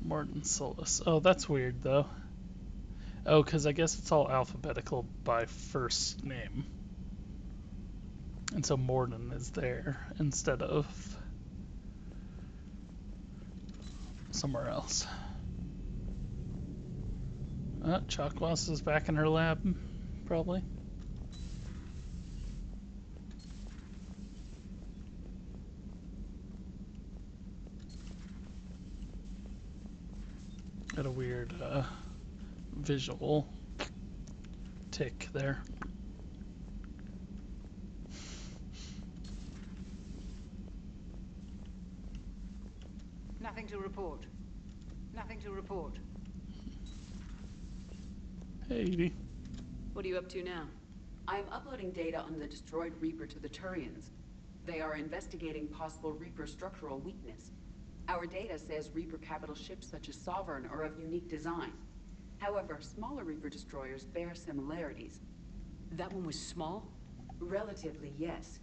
Morton Solus. Oh, that's weird, though. Oh, because I guess it's all alphabetical by first name. And so Morden is there instead of somewhere else. Chakwas is back in her lab, probably. Got a weird visual tick there. Nothing to report. Nothing to report. Hey, Edie. What are you up to now? I am uploading data on the destroyed Reaper to the Turians. They are investigating possible Reaper structural weakness. Our data says Reaper capital ships such as Sovereign are of unique design. However, smaller Reaper destroyers bear similarities. That one was small? Relatively, yes.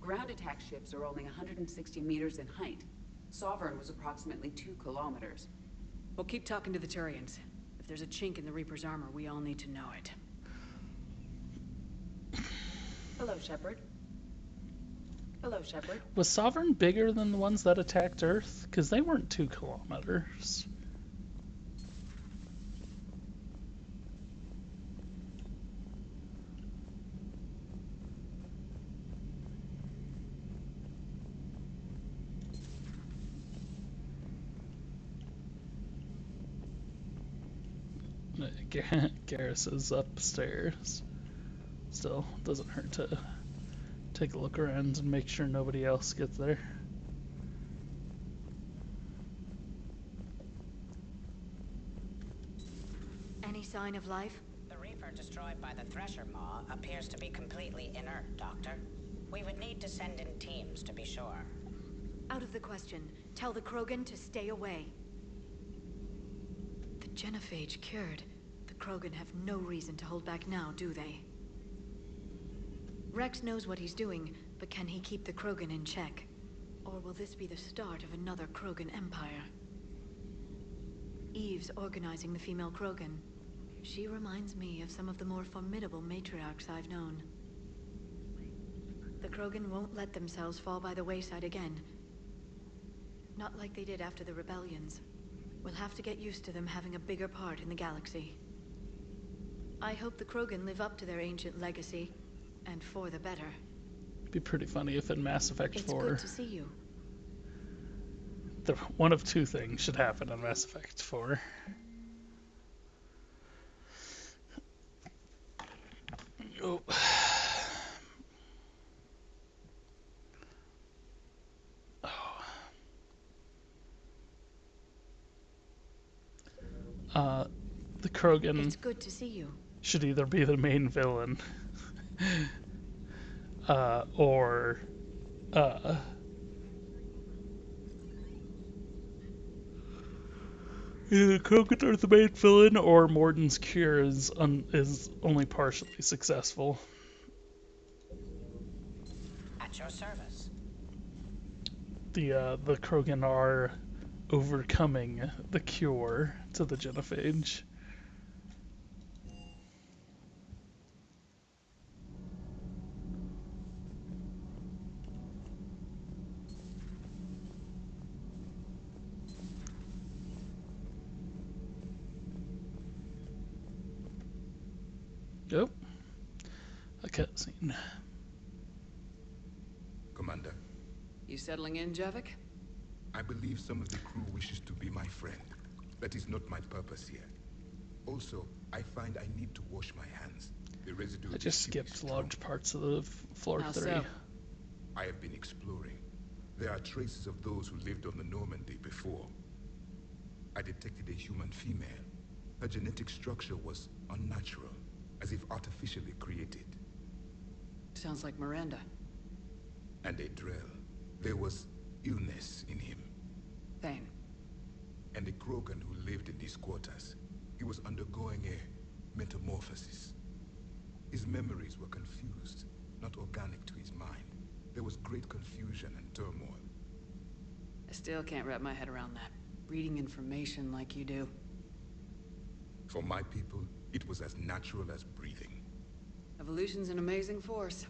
Ground attack ships are only 160 meters in height. Sovereign was approximately 2 kilometers. Well, keep talking to the Turians. If there's a chink in the Reaper's armor, we all need to know it. Hello, Shepard. Hello, Shepard. Was Sovereign bigger than the ones that attacked Earth? Because they weren't 2 kilometers. Garrus is upstairs. Still, doesn't hurt to take a look around and make sure nobody else gets there. Any sign of life? The Reaper destroyed by the Thresher Maw appears to be completely inert, Doctor. We would need to send in teams to be sure. Out of the question. Tell the Krogan to stay away. The genophage cured. The Krogan have no reason to hold back now, do they? Rex knows what he's doing, but can he keep the Krogan in check? Or will this be the start of another Krogan empire? Eve's organizing the female Krogan. She reminds me of some of the more formidable matriarchs I've known. The Krogan won't let themselves fall by the wayside again. Not like they did after the rebellions. We'll have to get used to them having a bigger part in the galaxy. I hope the Krogan live up to their ancient legacy, and for the better. It'd be pretty funny if in Mass Effect 4... It's good to see you. One of two things should happen in Mass Effect 4. Oh. The Krogan it's good to see you. Should either be the main villain or either Krogan are the main villain or Morden's cure is only partially successful. At your service. The Krogan are overcoming the cure to the genophage. Yep. A cutscene. Commander. You settling in, Javik? I believe some of the crew wishes to be my friend. That is not my purpose here. Also, I find I need to wash my hands. The residue I just skipped large parts of the floor 3. So? I have been exploring. There are traces of those who lived on the Normandy before. I detected a human female. Her genetic structure was unnatural, as if artificially created. Sounds like Miranda. And a Drell. There was illness in him. Pain. And a Krogan who lived in these quarters. He was undergoing a metamorphosis. His memories were confused, not organic to his mind. There was great confusion and turmoil. I still can't wrap my head around that. Reading information like you do. For my people, it was as natural as breathing. Evolution's an amazing force.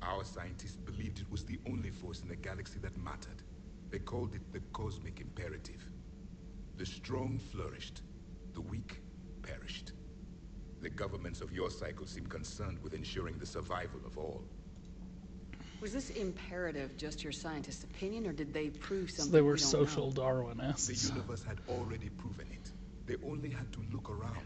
Our scientists believed it was the only force in the galaxy that mattered. They called it the cosmic imperative. The strong flourished, the weak perished. The governments of your cycle seem concerned with ensuring the survival of all. Was this imperative just your scientist's opinion, or did they prove something so they were we don't social know? Darwinists. The universe had already proven it. They only had to look around.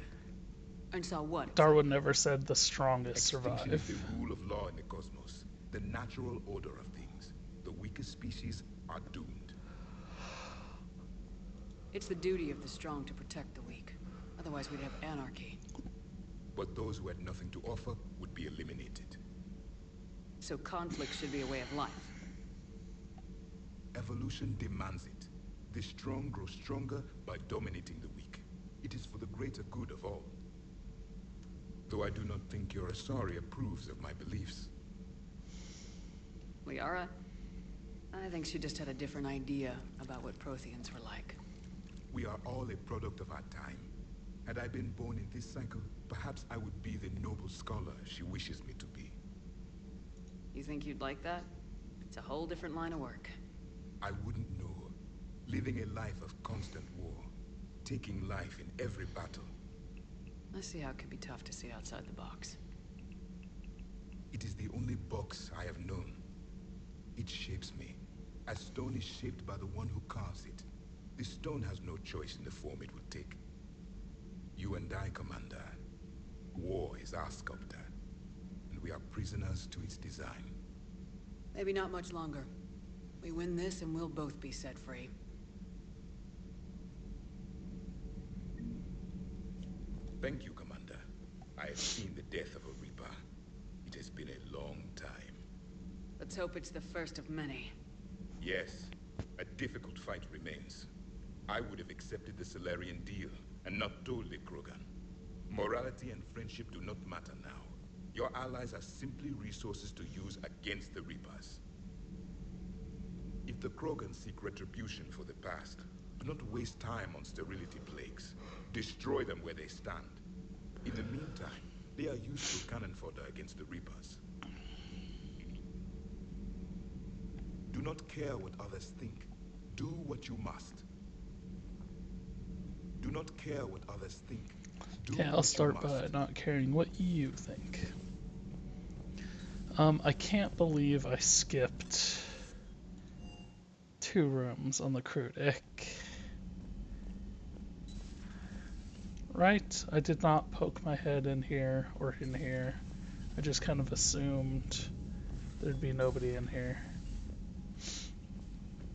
And saw what? Darwin never said the strongest Extinction survive. is the rule of law in the cosmos. The natural order of things. The weakest species are doomed. It's the duty of the strong to protect the weak. Otherwise we'd have anarchy. But those who had nothing to offer would be eliminated. So conflict should be a way of life. Evolution demands it. The strong grow stronger by dominating the weak. It is for the greater good of all. Though I do not think your Asari approves of my beliefs. Liara? I think she just had a different idea about what Protheans were like. We are all a product of our time. Had I been born in this cycle, perhaps I would be the noble scholar she wishes me to be. You think you'd like that? It's a whole different line of work. I wouldn't know. Living a life of constant war. Taking life in every battle. I see how it could be tough to see outside the box. It is the only box I have known. It shapes me, as stone is shaped by the one who carves it. The stone has no choice in the form it will take. You and I, Commander. War is our sculptor, and we are prisoners to its design. Maybe not much longer. We win this and we'll both be set free. Thank you, Commander. I have seen the death of a Reaper. It has been a long time. Let's hope it's the first of many. Yes, a difficult fight remains. I would have accepted the Solarian deal and not told the Krogan. Morality and friendship do not matter now. Your allies are simply resources to use against the Reapers. If the Krogan seek retribution for the past, do not waste time on sterility plagues. Destroy them where they stand. In the meantime, they are useful cannon fodder against the Reapers. Do not care what others think. Do what you must. Do not care what others think. Okay, I'll start by not caring what you think. I can't believe I skipped 2 rooms on the crew deck. Right? I did not poke my head in here or in here. I just kind of assumed there'd be nobody in here.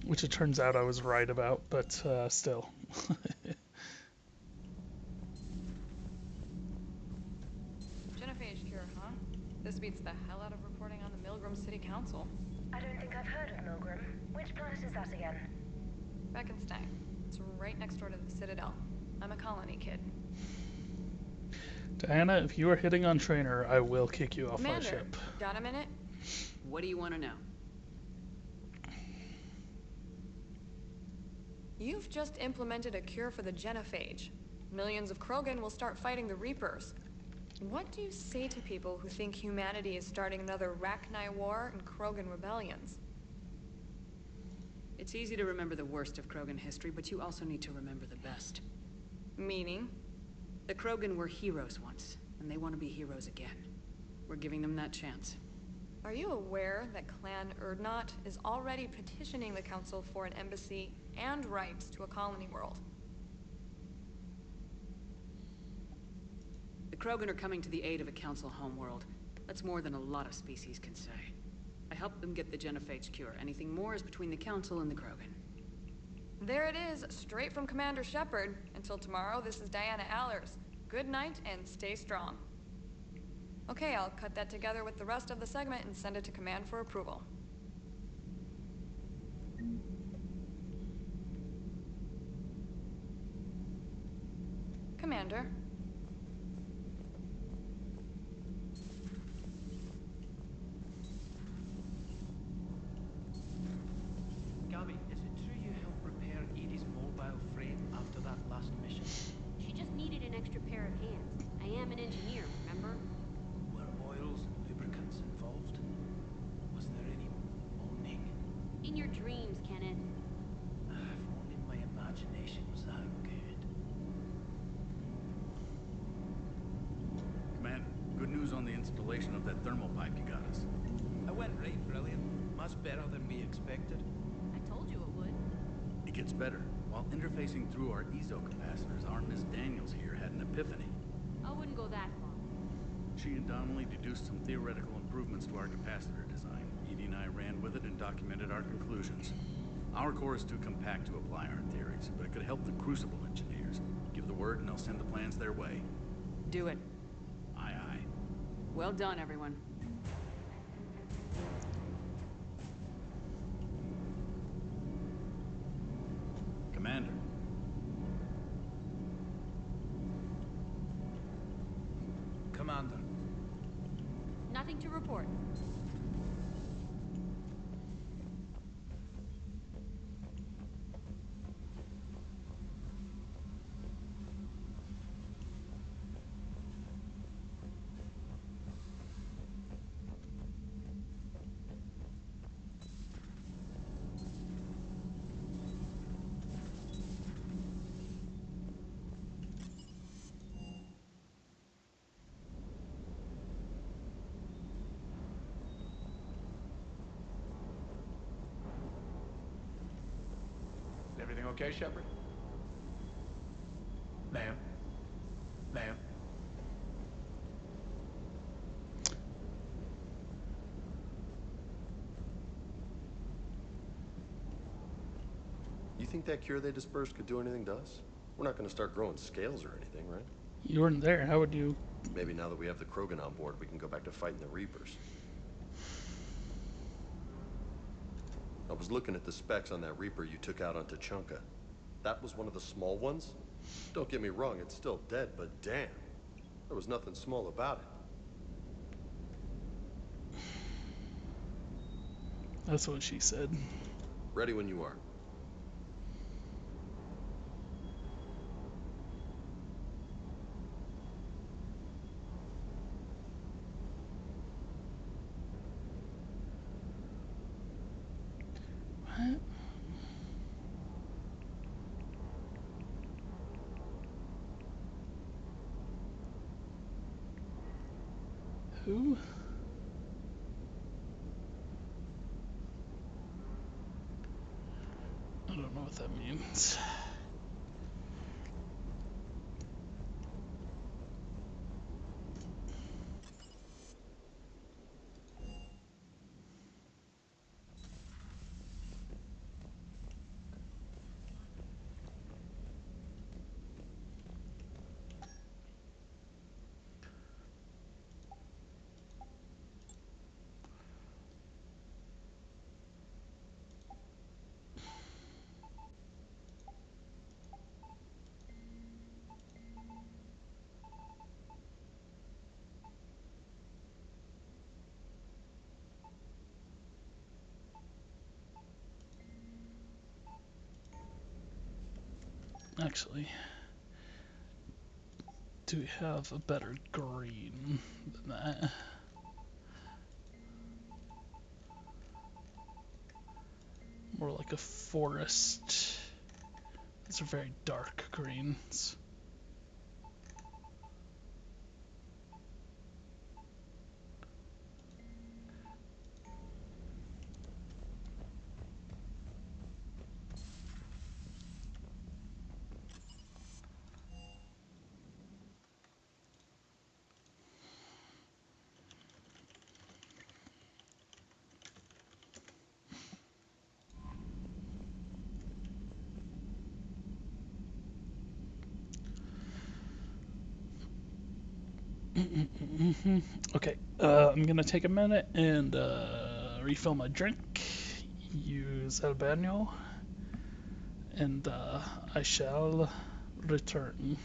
Which it turns out I was right about, but still. Genophage cure, huh? This beats the hell out of reporting on the Milgram City Council. I don't think I've heard of Milgram. Which planet is that again? Beckenstein. It's right next door to the Citadel. I'm a colony kid. Diana, if you are hitting on Trainer, I will kick you off my Commander, ship. got a minute? What do you want to know? You've just implemented a cure for the genophage. Millions of Krogan will start fighting the Reapers. What do you say to people who think humanity is starting another Rachni War and Krogan rebellions? It's easy to remember the worst of Krogan history, but you also need to remember the best. Meaning? The Krogan were heroes once, and they want to be heroes again. We're giving them that chance. Are you aware that Clan Urdnot is already petitioning the Council for an embassy and rights to a colony world? The Krogan are coming to the aid of a Council homeworld. That's more than a lot of species can say. I helped them get the genophage cure. Anything more is between the Council and the Krogan. There it is, straight from Commander Shepard. Until tomorrow, this is Diana Allers. Good night and stay strong. Okay, I'll cut that together with the rest of the segment and send it to Command for approval. Commander. Gabby, is it true you helped repair Edie's mobile frame after that last mission? She just needed an extra pair of hands. I am an engineer, remember? Were oils and lubricants involved? Was there any moaning? In your dreams, Kenneth. If only my imagination was that good. Commander, good news on the installation of that thermal pipe you got us. It went right brilliant. Much better than we expected. I told you it would. It gets better. While interfacing through our ezo capacitors, our Miss Daniels here had an epiphany. I wouldn't go that far. She and Donnelly deduced some theoretical improvements to our capacitor design. Edie and I ran with it and documented our conclusions. Our core is too compact to apply our theories, but it could help the Crucible engineers. Give the word and they'll send the plans their way. Do it. Aye, aye. Well done, everyone. Commander. Commander. Nothing to report. Is everything okay, Shepard? Ma'am? Ma'am? You think that cure they dispersed could do anything to us? We're not going to start growing scales or anything, right? You weren't there. How would you? Maybe now that we have the Krogan on board, we can go back to fighting the Reapers. I was looking at the specs on that Reaper you took out on Tuchanka. That was one of the small ones? Don't get me wrong, it's still dead, but damn. There was nothing small about it. That's what she said. Ready when you are. What? Who? I don't know what that means. Actually, do we have a better green than that? More like a forest. These are very dark greens. Okay, I'm gonna take a minute and refill my drink, use el baño, and I shall return.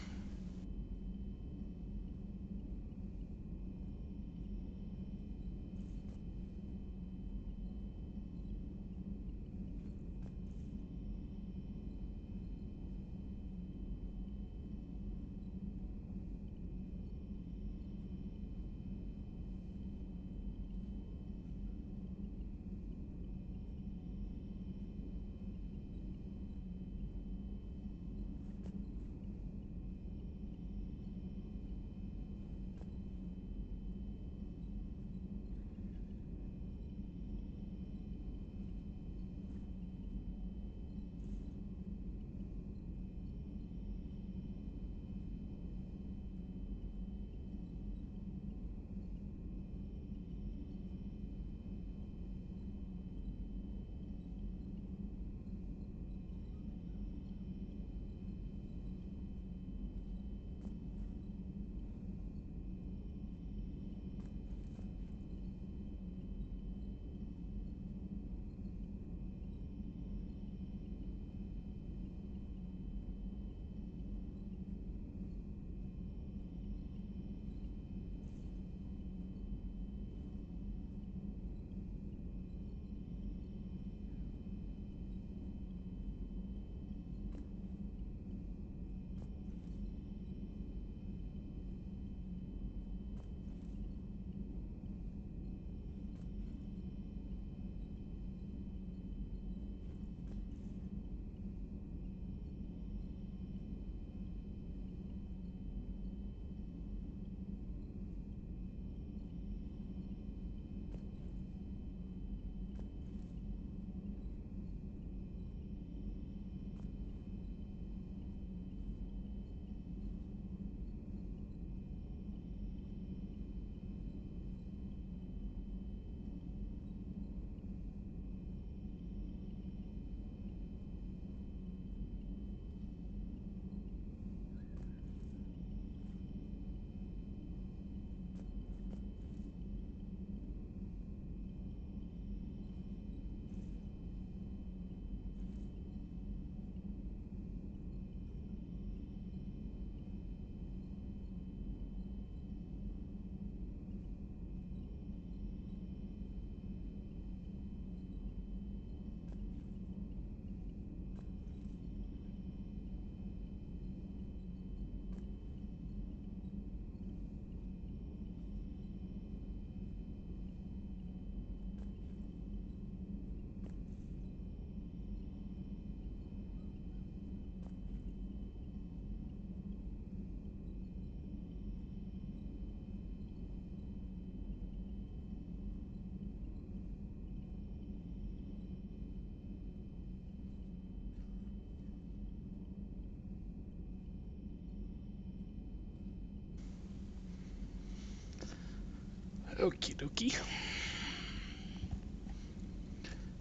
Okie dokie.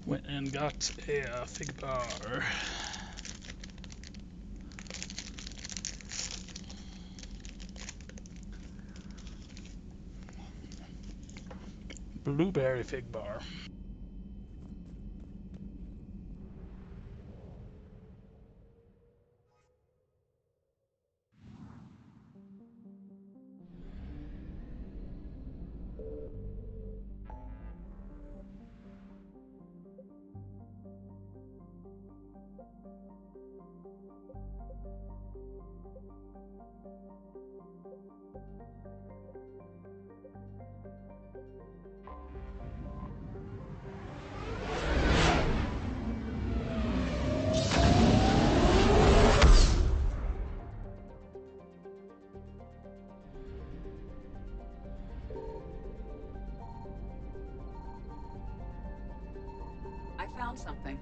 Went and got a fig bar. Blueberry fig bar. I found something.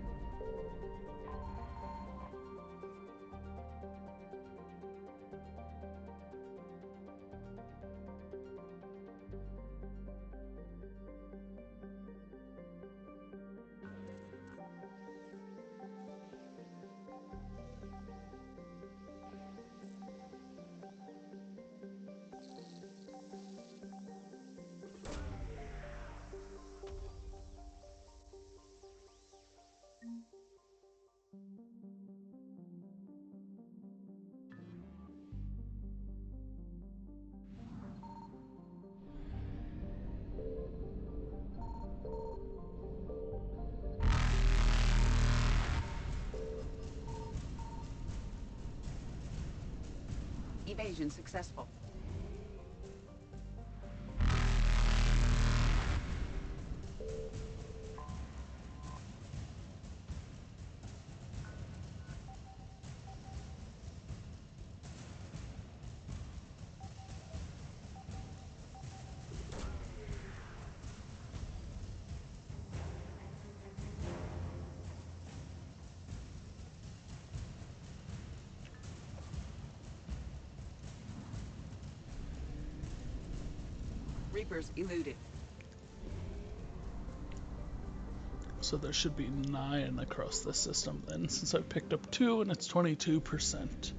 Evasion successful. Reapers eluded. So there should be 9 across the system then, since I picked up 2 and it's 22%.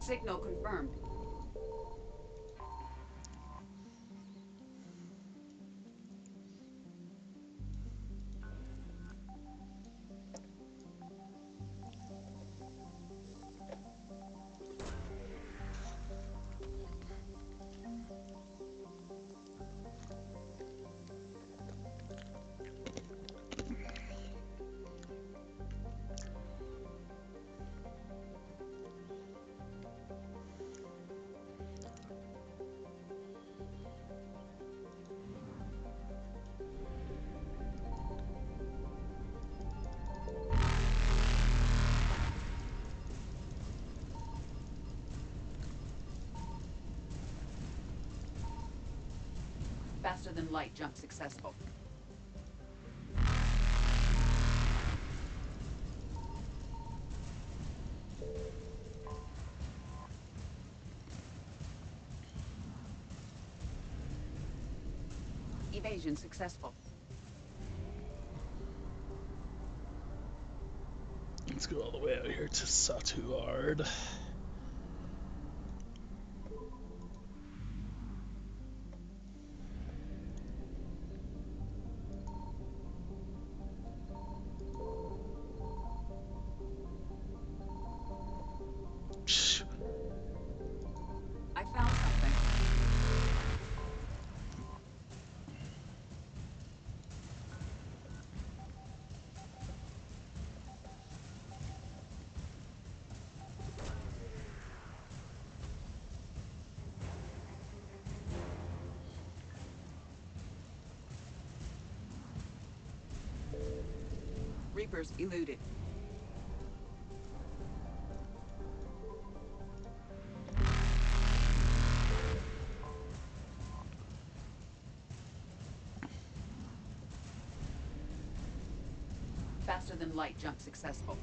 Signal confirmed. Faster than light jump successful. Evasion successful. Let's go all the way out here to Satuard. I found something. Reapers eluded. Faster than light jump successful.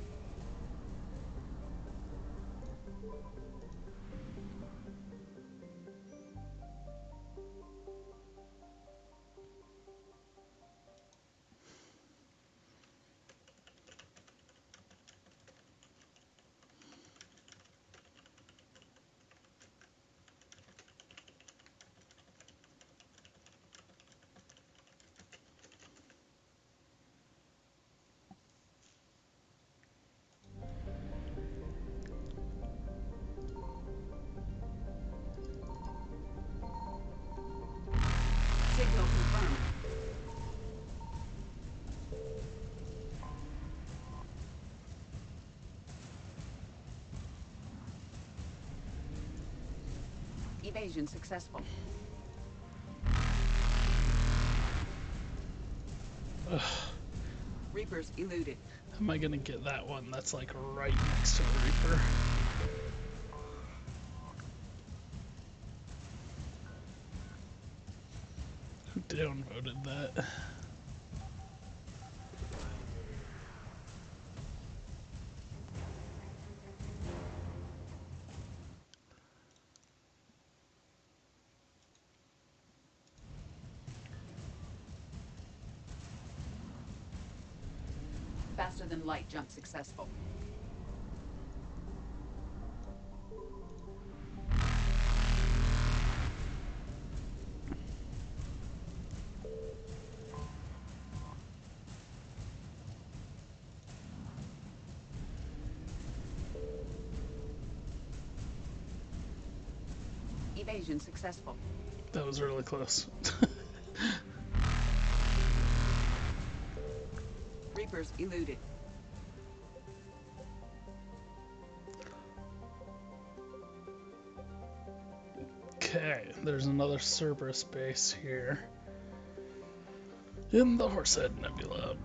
Evasion successful. Ugh. Reapers eluded. How am I gonna get that one that's like right next to the Reaper? Who downvoted that? Faster than light jump successful. Evasion successful. That was really close. Reapers eluded. Okay, there's another Cerberus base here in the Horsehead Nebula.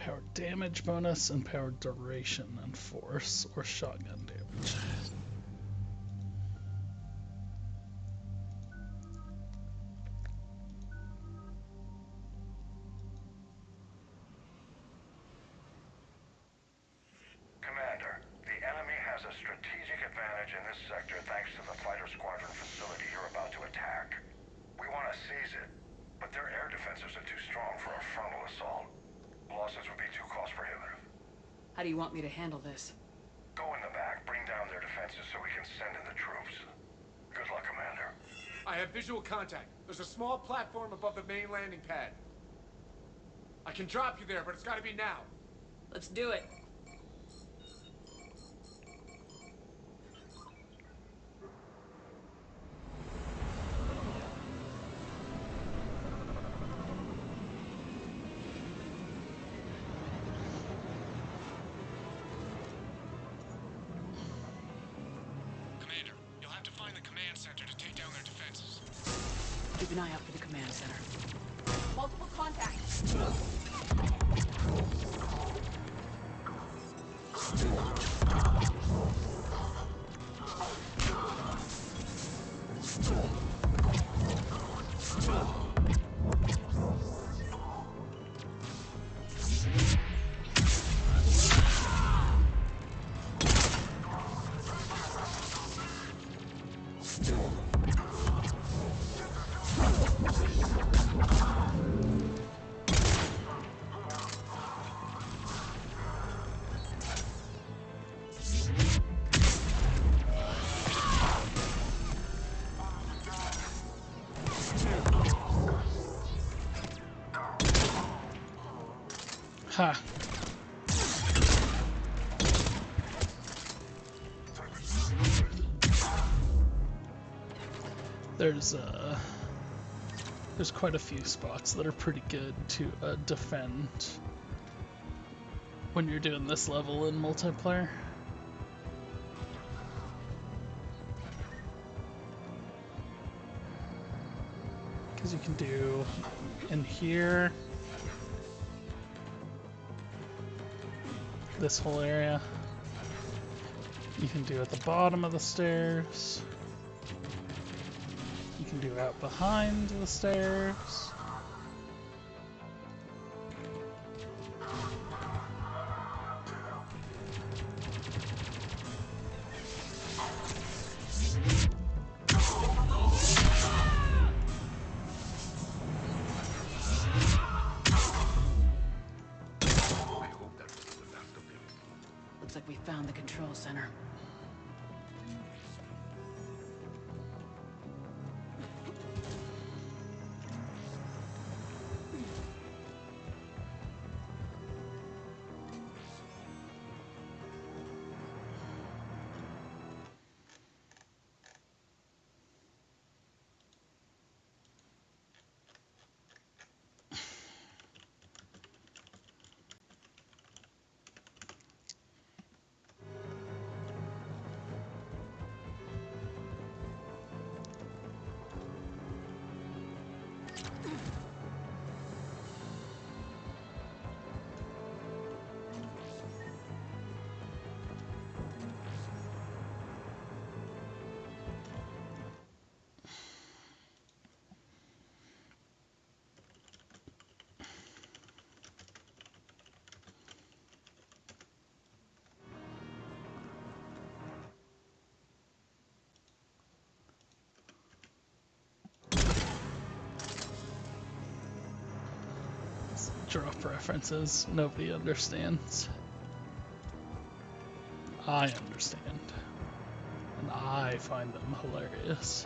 Power damage bonus and power duration and force or shotgun damage. Commander, the enemy has a strategic advantage in this sector thanks to the fighter squadron facility you're about to attack. We want to seize it, but their air defenses are too strong for a frontal assault. Losses would be too cost prohibitive. How do you want me to handle this? Go in the back, bring down their defenses so we can send in the troops. Good luck, Commander. I have visual contact. There's a small platform above the main landing pad. I can drop you there, but it's gotta be now. Let's do it. Commander, you'll have to find the command center to take down their defenses. Keep an eye out for the command center. Multiple contacts. Ha! There's quite a few spots that are pretty good to defend when you're doing this level in multiplayer. Because you can do in here, this whole area. You can do at the bottom of the stairs. You can do out behind the stairs. Looks like we found the control center. Drop references nobody understands. I understand. And I find them hilarious.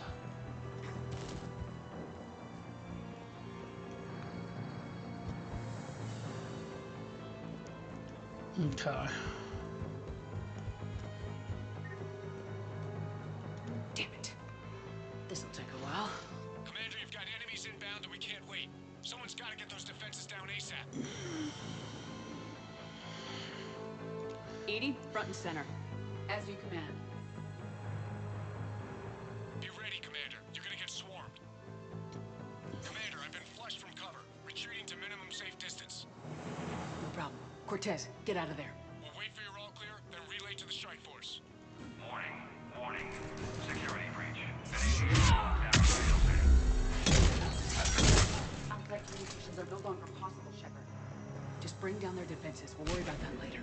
Okay. Damn it. This'll take a while. Commander, you've got enemies inbound and we can't wait. Someone's got to get those defenses down ASAP. EDI, front and center. As you command. Be ready, Commander. You're gonna get swarmed. Commander, I've been flushed from cover. Retreating to minimum safe distance. No problem. Cortez, get out of there. We'll wait for your all clear, then relay to the strike force. Warning, warning. Security breach. Initiate lockdown failsafe. Outside communications are no longer possible, Shepard. Just bring down their defenses. We'll worry about that later.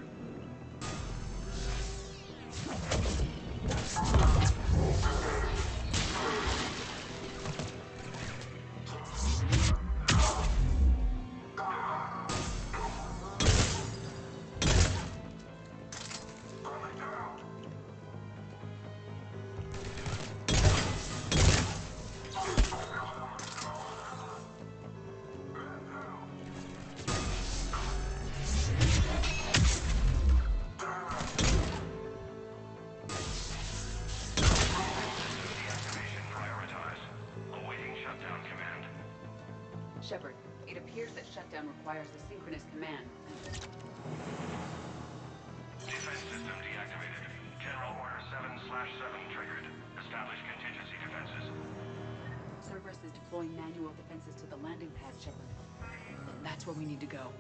Shepard, it appears that shutdown requires a synchronous command. Defense system deactivated. General Order 7/7 triggered. Establish contingency defenses. Cerberus is deploying manual defenses to the landing pad, Shepard. And that's where we need to go.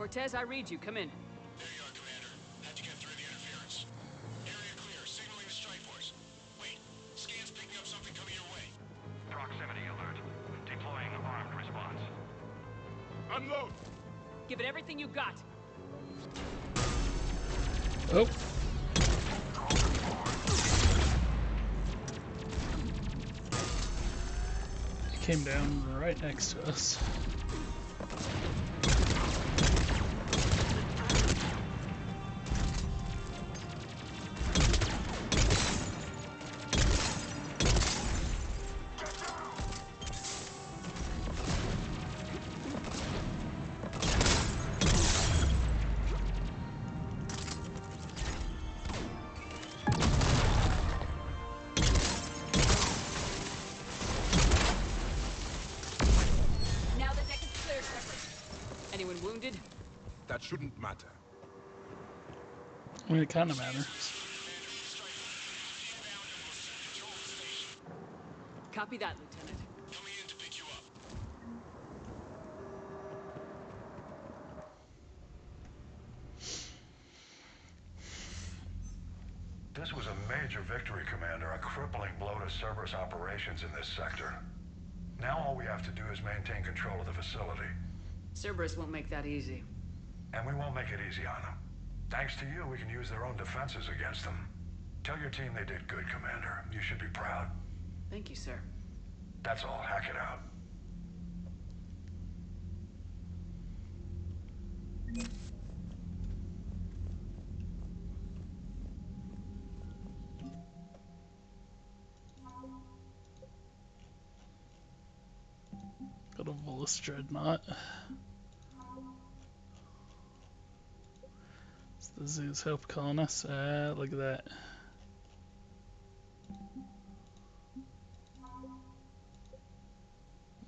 Cortez, I read you. Come in. There you are, Commander. Had to get through the interference. Area clear, signaling the strike force. Wait, scan's picking up something coming your way. Proximity alert. Deploying armed response. Unload! Give it everything you got. Oh. It came down right next to us. Now the deck is clear, Shepard. Anyone wounded? That shouldn't matter. I mean, it kind of matters. Copy that, Lieutenant. Coming in to pick you up. This was a major victory, Commander. A crippling blow to Cerberus operations in this sector. Now all we have to do is maintain control of the facility. Cerberus won't make that easy. And we won't make it easy on them. Thanks to you, we can use their own defenses against them. Tell your team they did good, Commander. You should be proud. Thank you, sir. That's all. Hack it out. Got a Volus Dreadnought. It's the Zoo's Hope calling us. Look at that.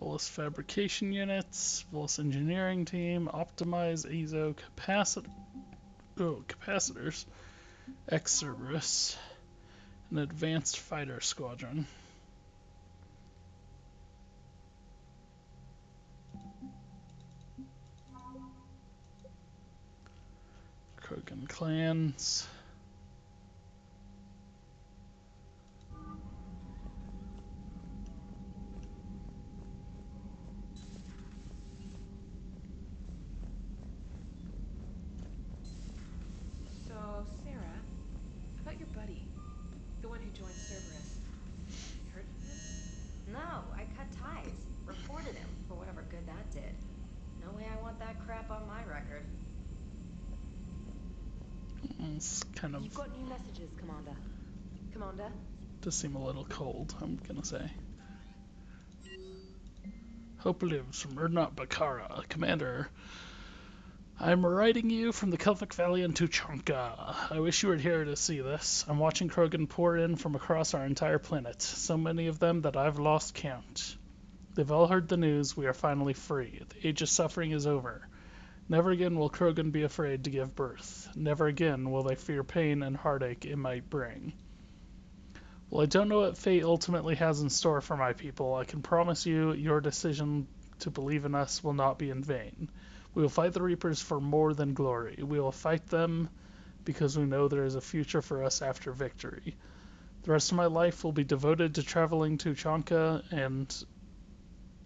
Volus Fabrication Units, Volus Engineering Team, Optimize Azo Capacitors, X-Cerberus, an Advanced Fighter Squadron. Krogan clans. So, Sarah, about your buddy, the one who joined Cerberus. You heard from him? No, I cut ties. Reported him for whatever good that did. No way I want that crap on my record. It's kind of You've got new messages, Commander. Commander? does seem a little cold, I'm gonna say. Hope lives from Erdnot Bakara. Commander, I'm writing you from the Kelvic Valley in Tuchanka. I wish you were here to see this. I'm watching Krogan pour in from across our entire planet. So many of them that I've lost count. They've all heard the news. We are finally free. The age of suffering is over. Never again will Krogan be afraid to give birth. Never again will they fear pain and heartache it might bring. Well, I don't know what fate ultimately has in store for my people. I can promise you your decision to believe in us will not be in vain. We will fight the Reapers for more than glory. We will fight them because we know there is a future for us after victory. The rest of my life will be devoted to traveling to Tuchanka and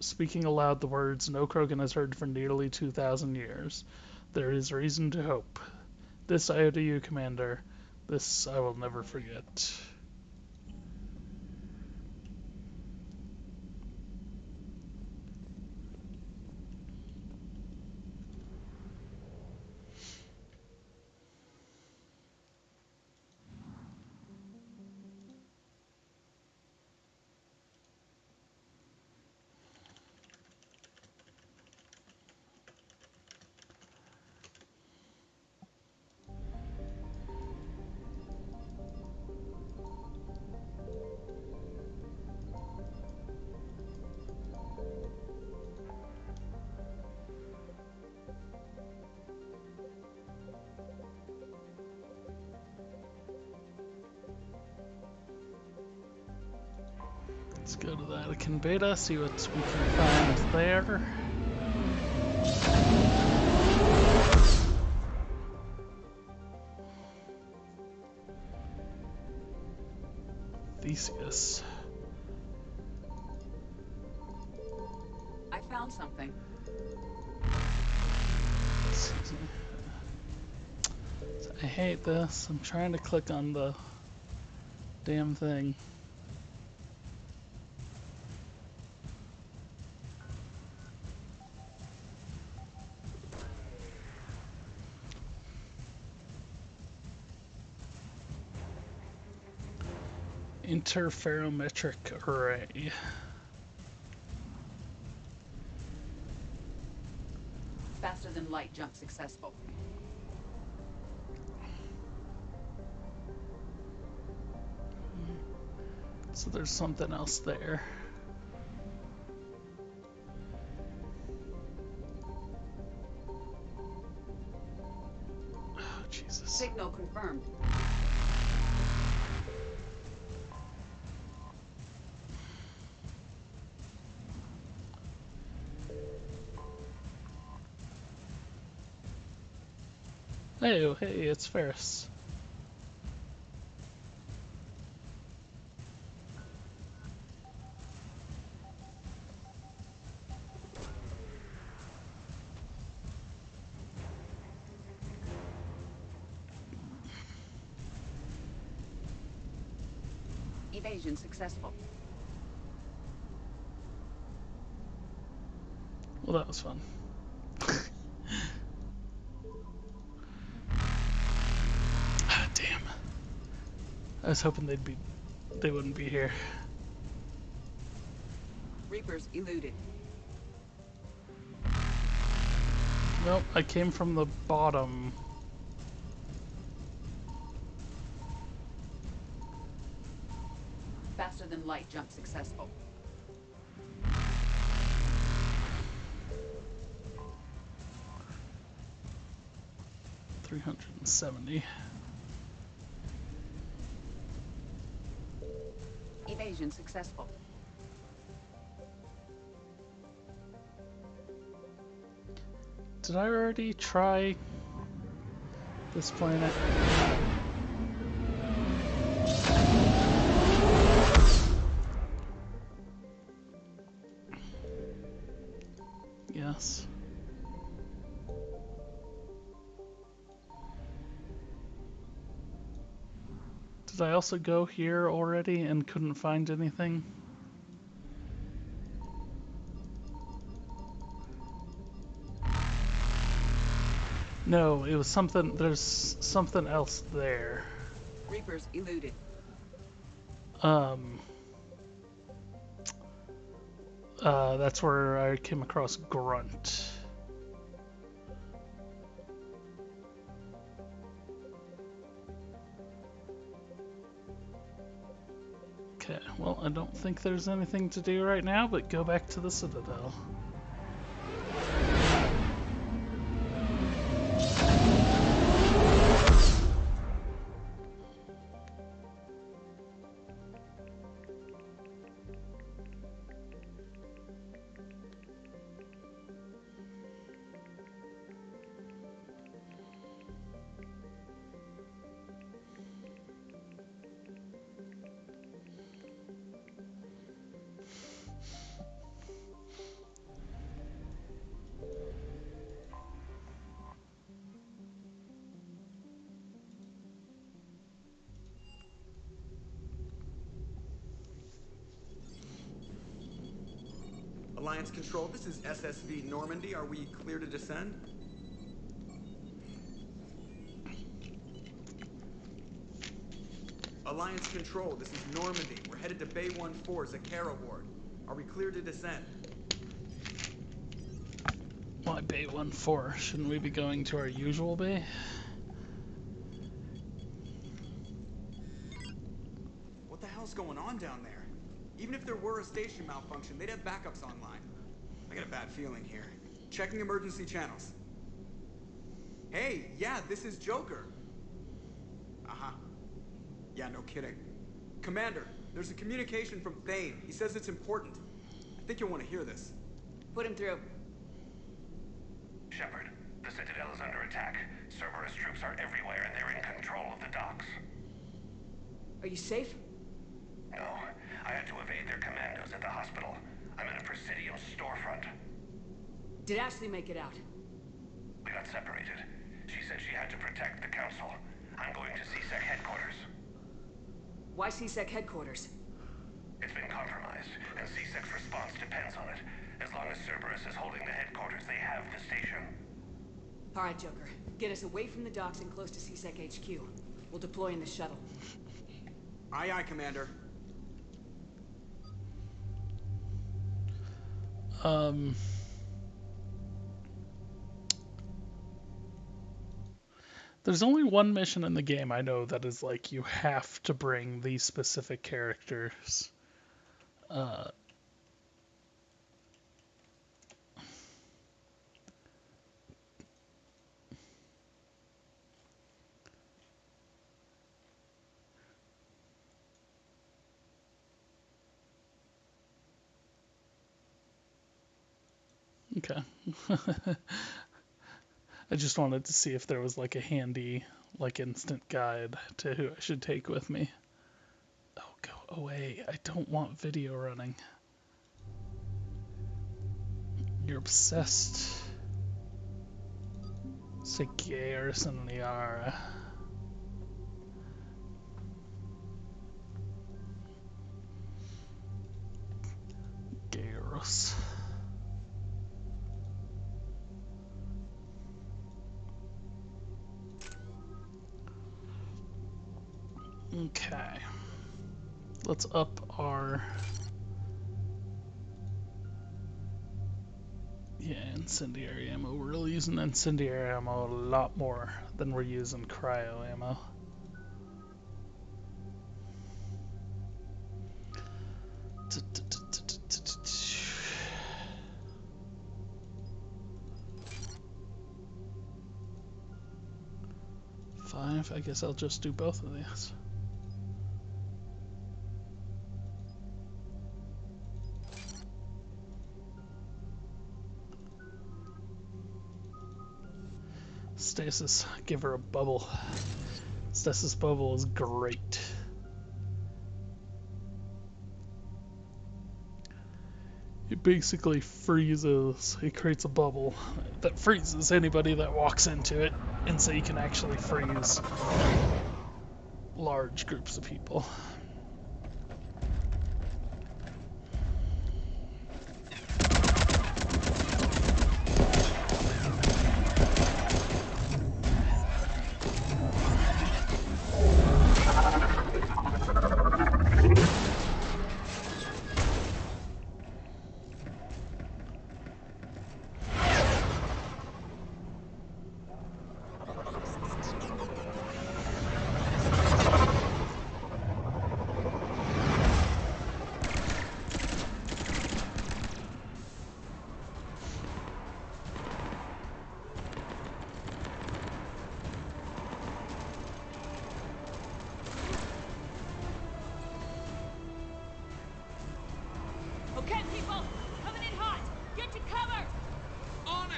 speaking aloud the words no Krogan has heard for nearly 2,000 years. There is reason to hope. This I owe to you, Commander. This I will never forget. Let's go to the Anakin beta, see what we can find there. Theseus. I found something. Excuse me. I hate this. I'm trying to click on the damn thing. Interferometric array. Faster than light jump successful. So there's something else there. Oh, Jesus. Signal confirmed. Hey, oh, hey, it's Ferris. Evasion successful. Well, that was fun. Ah, damn. I was hoping they wouldn't be here. Reapers eluded. Nope, I came from the bottom. Faster than light jump successful. $370. Evasion successful. Did I already try this planet? Yes. Did I also go here already and couldn't find anything? No, it was something, there's something else there. Reapers eluded. That's where I came across Grunt. Okay, well, I don't think there's anything to do right now, but go back to the Citadel. Alliance Control, this is SSV Normandy. Are we clear to descend? Alliance Control, this is Normandy. We're headed to Bay 1-4, Zakara Ward. Are we clear to descend? Why Bay 1-4? Shouldn't we be going to our usual bay? What the hell's going on down there? Even if there were a station malfunction, they'd have backups online. I got a bad feeling here. Checking emergency channels. Hey, yeah, this is Joker. Uh-huh. Yeah, no kidding. Commander, there's a communication from Thane. He says it's important. I think you'll want to hear this. Put him through. Shepard, the Citadel is under attack. Cerberus troops are everywhere and they're in control of the docks. Are you safe? No, I had to evade their commandos at the hospital. I'm in a Presidium storefront. Did Ashley make it out? We got separated. She said she had to protect the council. I'm going to CSEC headquarters. Why CSEC headquarters? It's been compromised, and CSEC's response depends on it. As long as Cerberus is holding the headquarters, they have the station. All right, Joker. Get us away from the docks and close to CSEC HQ. We'll deploy in the shuttle. Aye, aye, Commander. There's only one mission in the game I know that is like you have to bring these specific characters. Okay. I just wanted to see if there was like a handy, like instant guide to who I should take with me. Oh, go away. I don't want video running. You're obsessed. Say Garrison Liara. Garrus. Okay. Let's up our... Yeah, incendiary ammo. We're really using incendiary ammo a lot more than we're using cryo ammo. Five. I guess I'll just do both of these. Stasis, give her a bubble. Stasis bubble is great. It basically freezes, it creates a bubble that freezes anybody that walks into it, and so you can actually freeze large groups of people. Okay, people! Coming in hot! Get to cover! On it!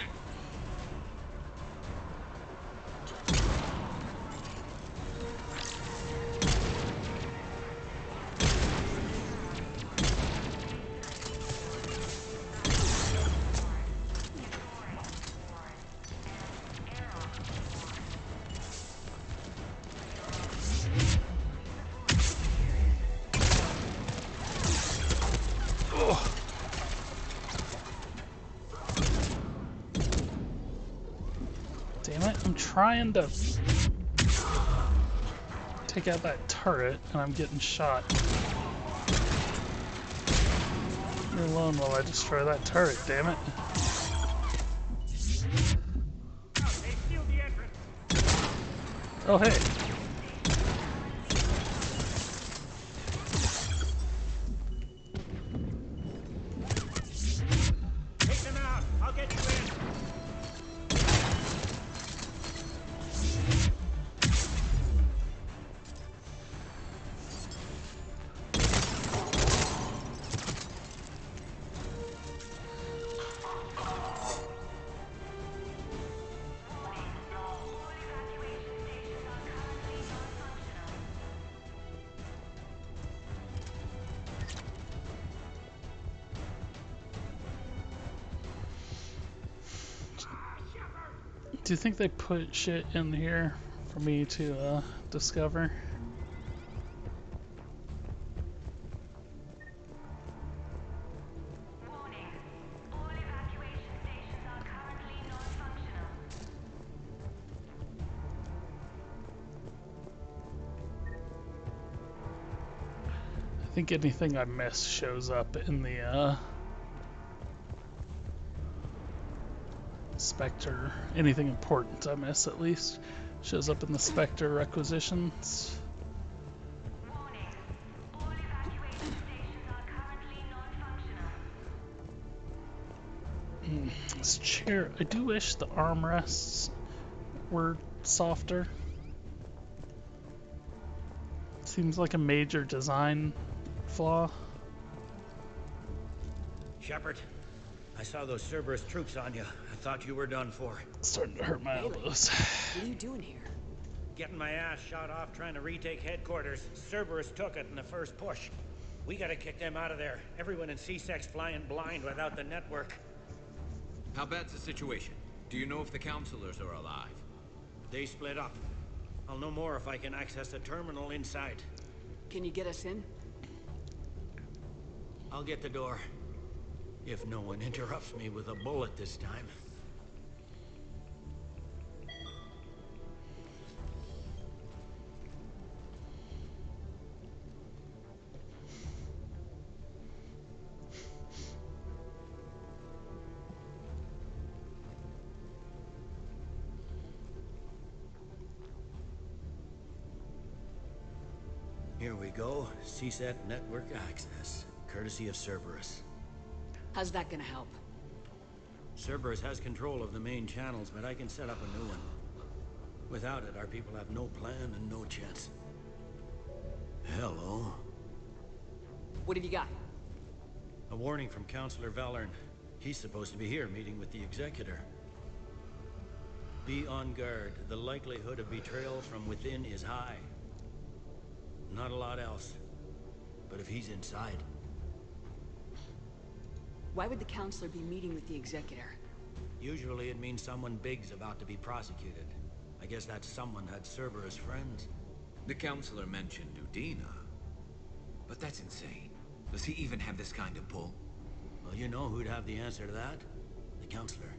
Damn it, I'm trying to take out that turret and I'm getting shot. Leave me alone while I destroy that turret, damn it. Oh hey. Take them out. I'll get you in. Do you think they put shit in here for me to discover? I think anything I miss shows up in the Spectre. Anything important I miss, at least, shows up in the Spectre requisitions. This chair, I do wish the armrests were softer. Seems like a major design flaw. Shepard, I saw those Cerberus troops on you. I thought you were done for. It's starting to hurt my elbows. What are you doing here? Getting my ass shot off trying to retake headquarters. Cerberus took it in the first push. We gotta kick them out of there. Everyone in C-Sec's flying blind without the network. How bad's the situation? Do you know if the counselors are alive? They split up. I'll know more if I can access the terminal inside. Can you get us in? I'll get the door. If no one interrupts me with a bullet this time. Here we go. CSAT network access, courtesy of Cerberus. How's that gonna help? Cerberus has control of the main channels, but I can set up a new one. Without it, our people have no plan and no chance. Hello? What have you got? A warning from Counselor Valern. He's supposed to be here meeting with the Executor. Be on guard. The likelihood of betrayal from within is high. Not a lot else. But if he's inside... Why would the Counselor be meeting with the Executor? Usually it means someone big's about to be prosecuted. I guess that someone had Cerberus friends. The counselor mentioned Udina. But that's insane. Does he even have this kind of pull? Well, you know who'd have the answer to that? The Counselor.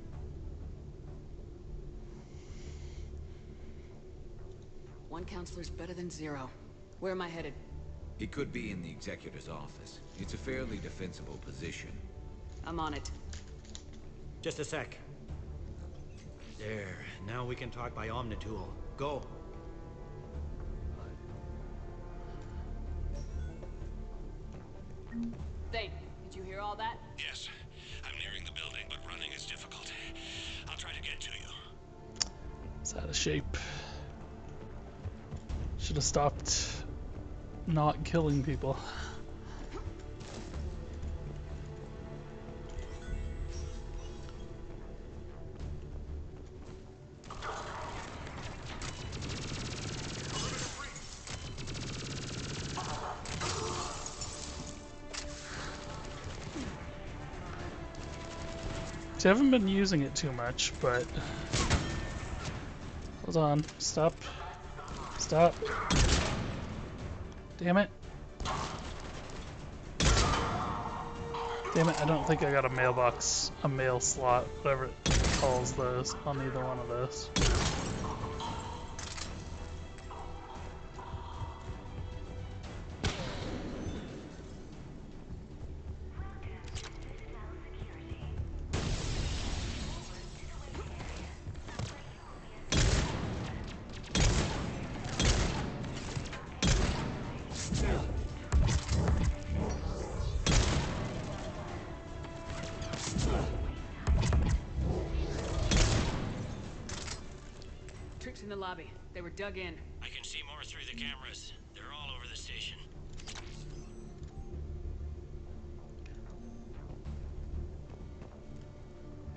One Counselor's better than zero. Where am I headed? He could be in the Executor's office. It's a fairly defensible position. I'm on it. Just a sec. There. Now we can talk by Omnitool. Go. Thane, did you hear all that? Yes. I'm nearing the building, but running is difficult. I'll try to get to you. It's out of shape. Should have stopped not killing people. See, I haven't been using it too much, but... Hold on. Stop. Stop. Damn it. Damn it, I don't think I got a mailbox, a mail slot, whatever it calls those, on either one of those. Tricks in the lobby. They were dug in. I can see more through the cameras. They're all over the station.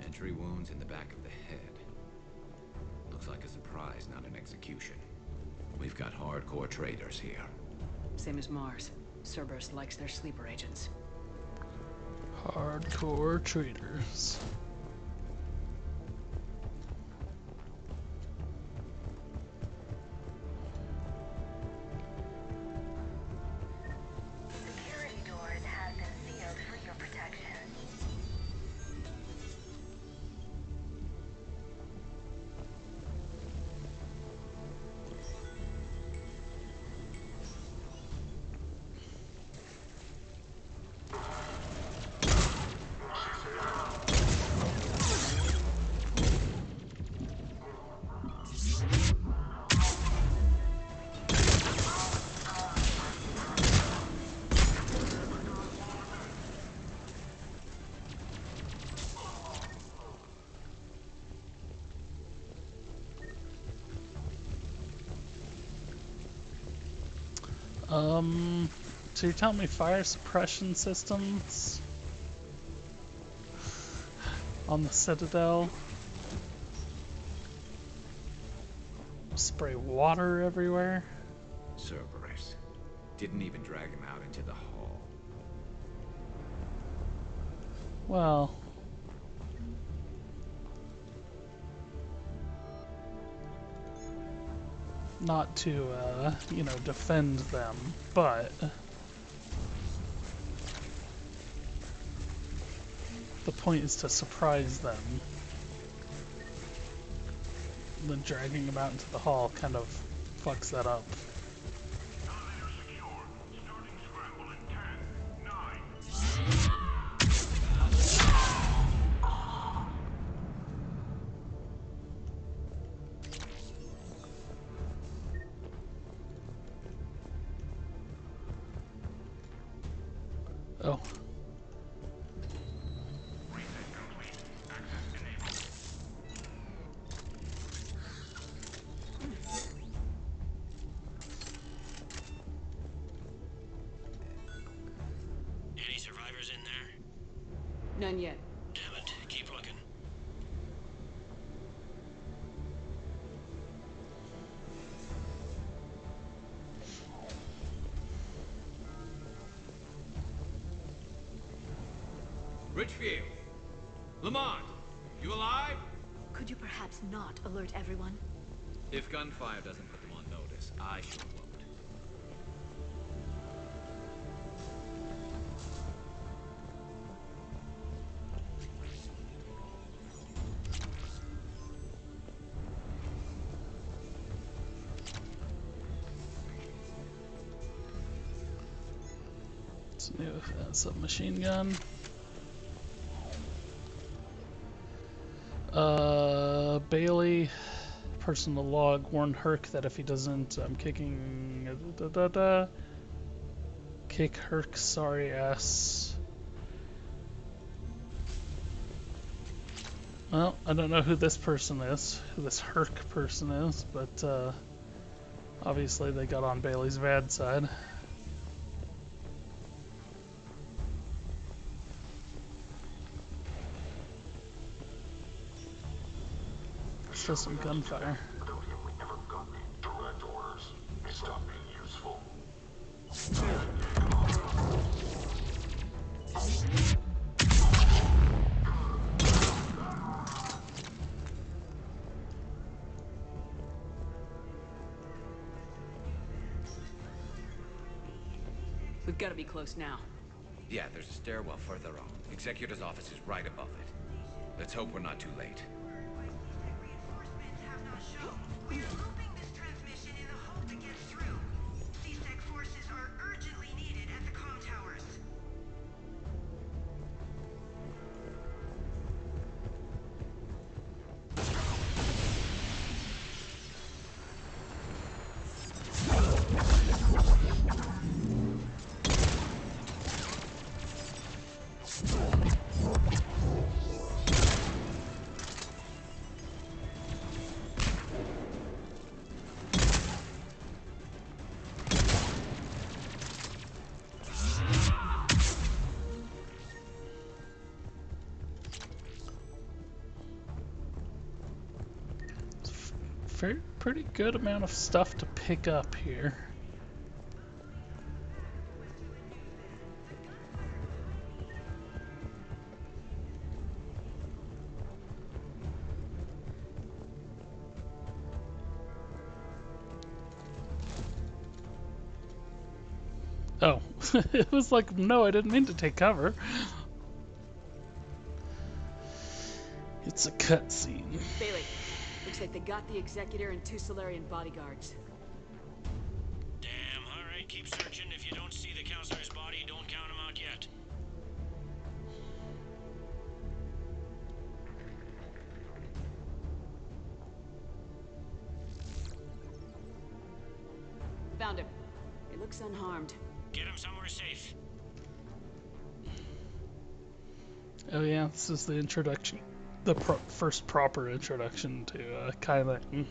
Entry wounds in the back of the head. Looks like a surprise, not an execution. We've got hardcore traitors here. Same as Mars. Cerberus likes their sleeper agents. Hardcore traitors. So you're telling me fire suppression systems on the Citadel? Spray water everywhere? Cerberus. Didn't even drag him out into the hall. Well... not to, you know, defend them, but... the point is to surprise them. Then dragging them out into the hall kind of fucks that up. Oh. Any survivors in there? None yet. Damn it. Keep looking. Richfield! Lamont! You alive? Could you perhaps not alert everyone? If gunfire doesn't put them on notice, I sure won't. It's new submachine gun. Bailey, personal log, warned Herc that if he doesn't, I'm kicking... Kick Herc's sorry ass. Well, I don't know who this person is, who this Herc person is, but obviously they got on Bailey's bad side. Still some gunfire. Without him, we never got direct orders. He stopped being useful. We've got to be close now. Yeah, there's a stairwell further on. Executor's office is right above it. Let's hope we're not too late. We are looping this transmission in the hope to get through. C-Sec forces are urgently needed at the comm towers. Pretty good amount of stuff to pick up here. Oh, it was like, no, I didn't mean to take cover. It's a cutscene. Bailey, looks like they got the Executor and 2 Solarian bodyguards. Damn, alright, keep searching. If you don't see the counselor's body, don't count him out yet. Found him. He looks unharmed. Get him somewhere safe. Oh yeah, this is the introduction. The first proper introduction to Kylan.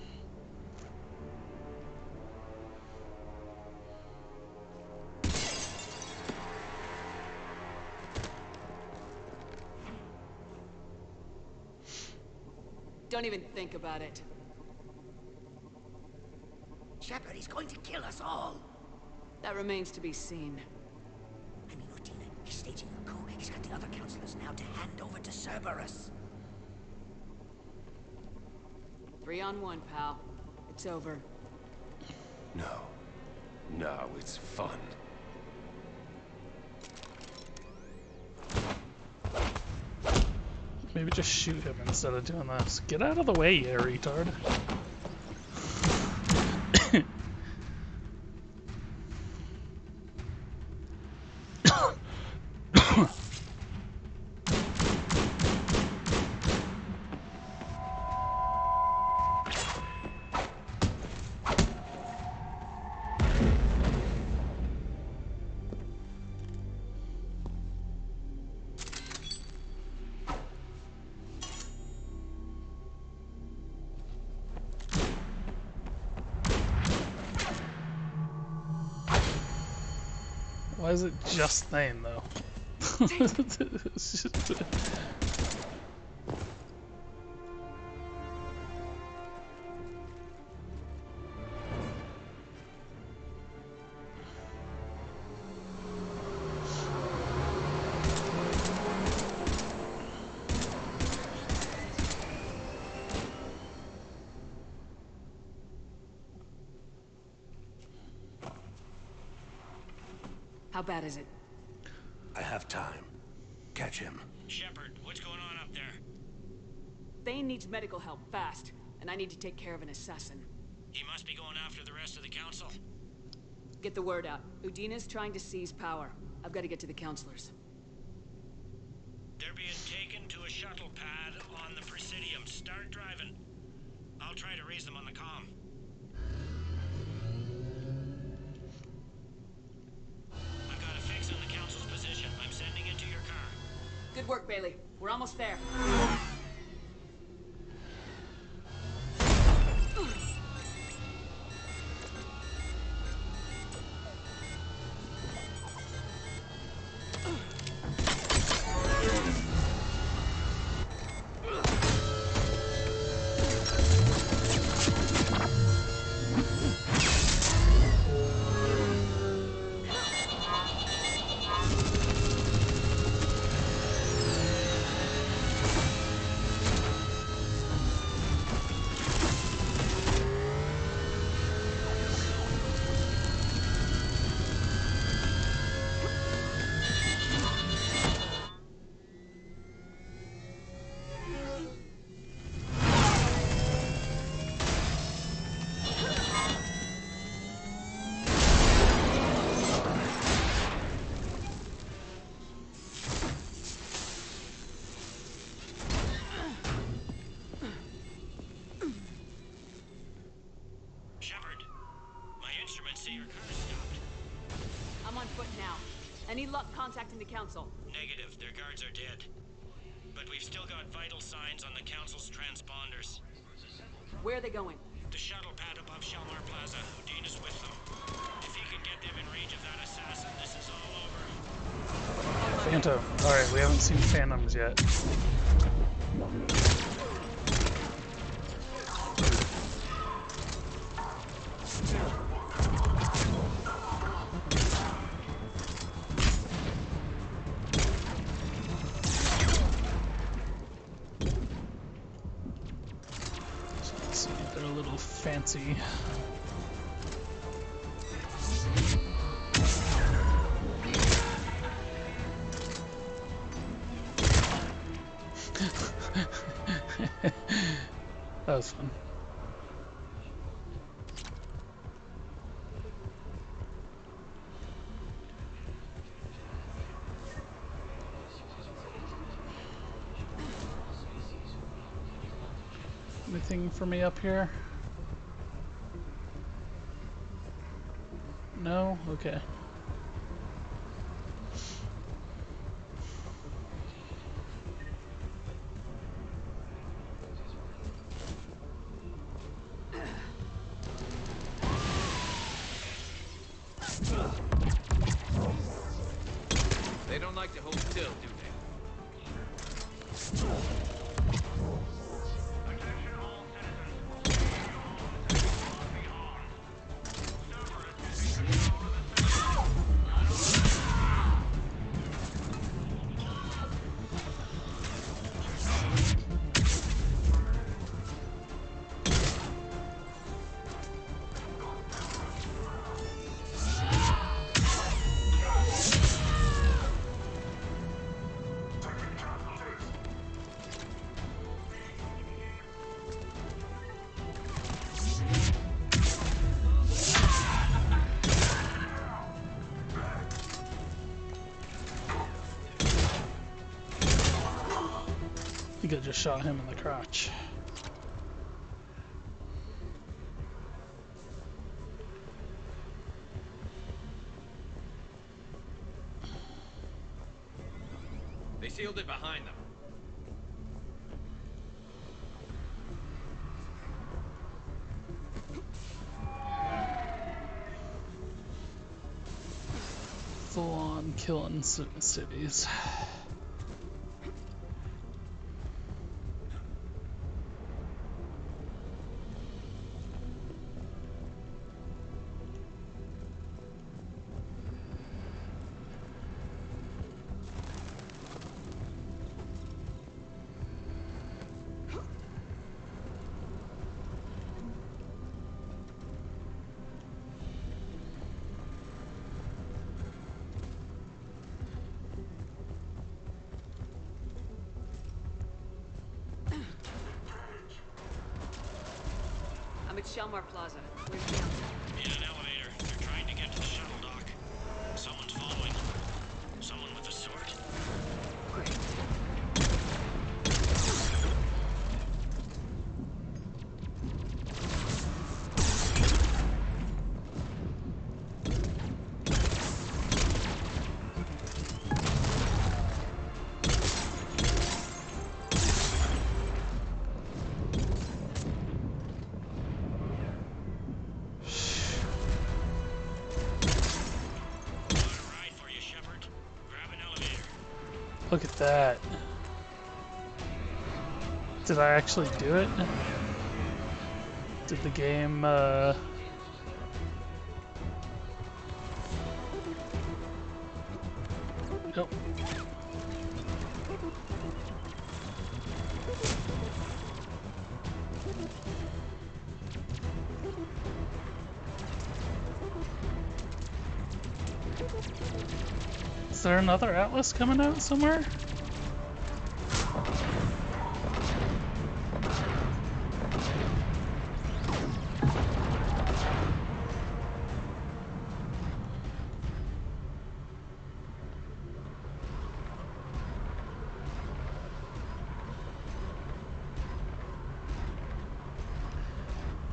Don't even think about it. Shepard, he's going to kill us all. That remains to be seen. I mean, Udina, he's staging a coup. He's got the other councillors now to hand over to Cerberus. 3-on-1, pal. It's over. No. No, it's fun. Maybe just shoot him instead of doing this. Get out of the way, you retard. Why is it just Thane, though? How bad is it? I have time. Catch him. Shepard, what's going on up there? Thane needs medical help, fast. And I need to take care of an assassin. He must be going after the rest of the council. Get the word out. Udina's trying to seize power. I've got to get to the councilors. They're being taken to a shuttle pad on the Presidium. Start driving. I'll try to raise them on the comm. I've got a fix on the council's position. I'm sending it to your car. Good work, Bailey. We're almost there. Any luck contacting the council? Negative. Their guards are dead. But we've still got vital signs on the council's transponders. Where are they going? The shuttle pad above Shalmar Plaza. Udina's with them. If he can get them in range of that assassin, this is all over. Phantom. Alright, we haven't seen Phantoms yet. They're a little fancy. That was fun. Anything for me up here? No? Okay. They don't like to hold still, do they? Attention think I just shot him in the crotch. They sealed it behind them. Full on killing cities. I'm at Shelmar Plaza. Where's the council? In an elevator. They're trying to get to the shuttle dock. Someone's following them. Someone with a sword. Great. Look at that. Did I actually do it? Did the game, Nope. Is there another Atlas coming out somewhere?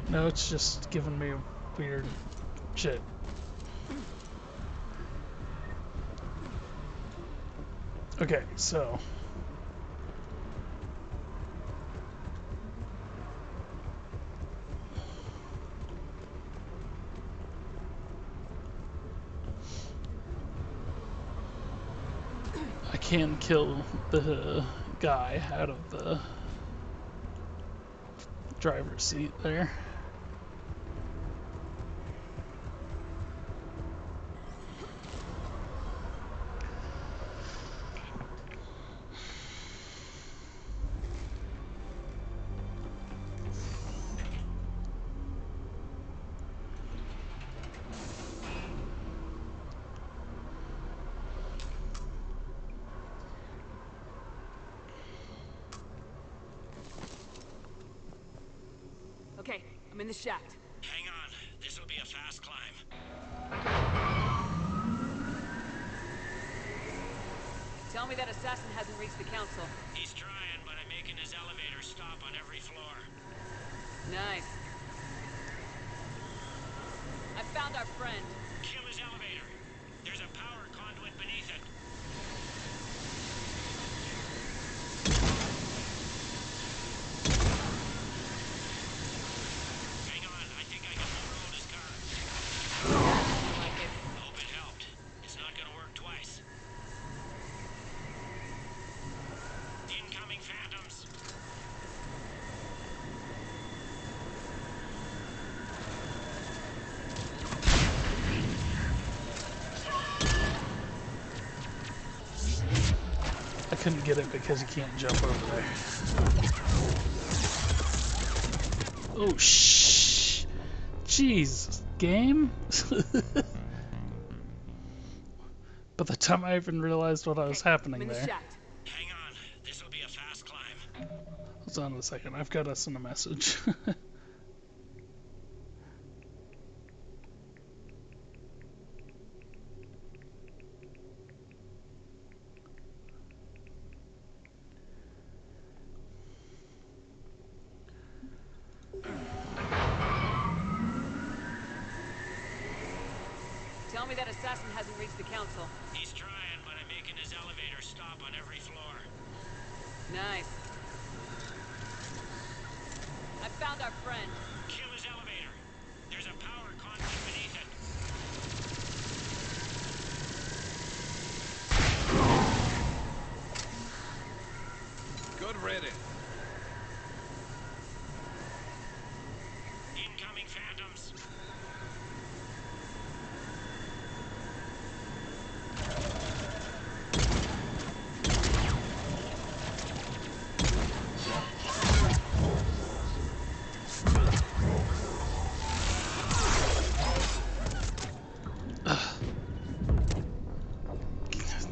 No, it's just giving me weird shit. Okay, so I can kill the guy out of the driver's seat there. Okay, I'm in the shaft. Hang on. This'll be a fast climb. Tell me that assassin hasn't reached the council. He's trying, but I'm making his elevator stop on every floor. Nice. I found our friend. Kill his elevator. There's a power conduit beneath it. Hang on, I think I can overload his car. Like it. Hope it helped. It's not gonna work twice. Incoming phantoms. I couldn't get it because you can't jump over there. Oh, shh. Jeez, game? By the time I even realized what was happening there. Hang on, this'll be a fast climb. Hold on a second, I've got us in a message. Tell me that assassin hasn't reached the council. He's trying, but I'm making his elevator stop on every floor. Nice. I found our friend. Kill his elevator. There's a power conduit beneath it. Good riddance. Incoming phantoms.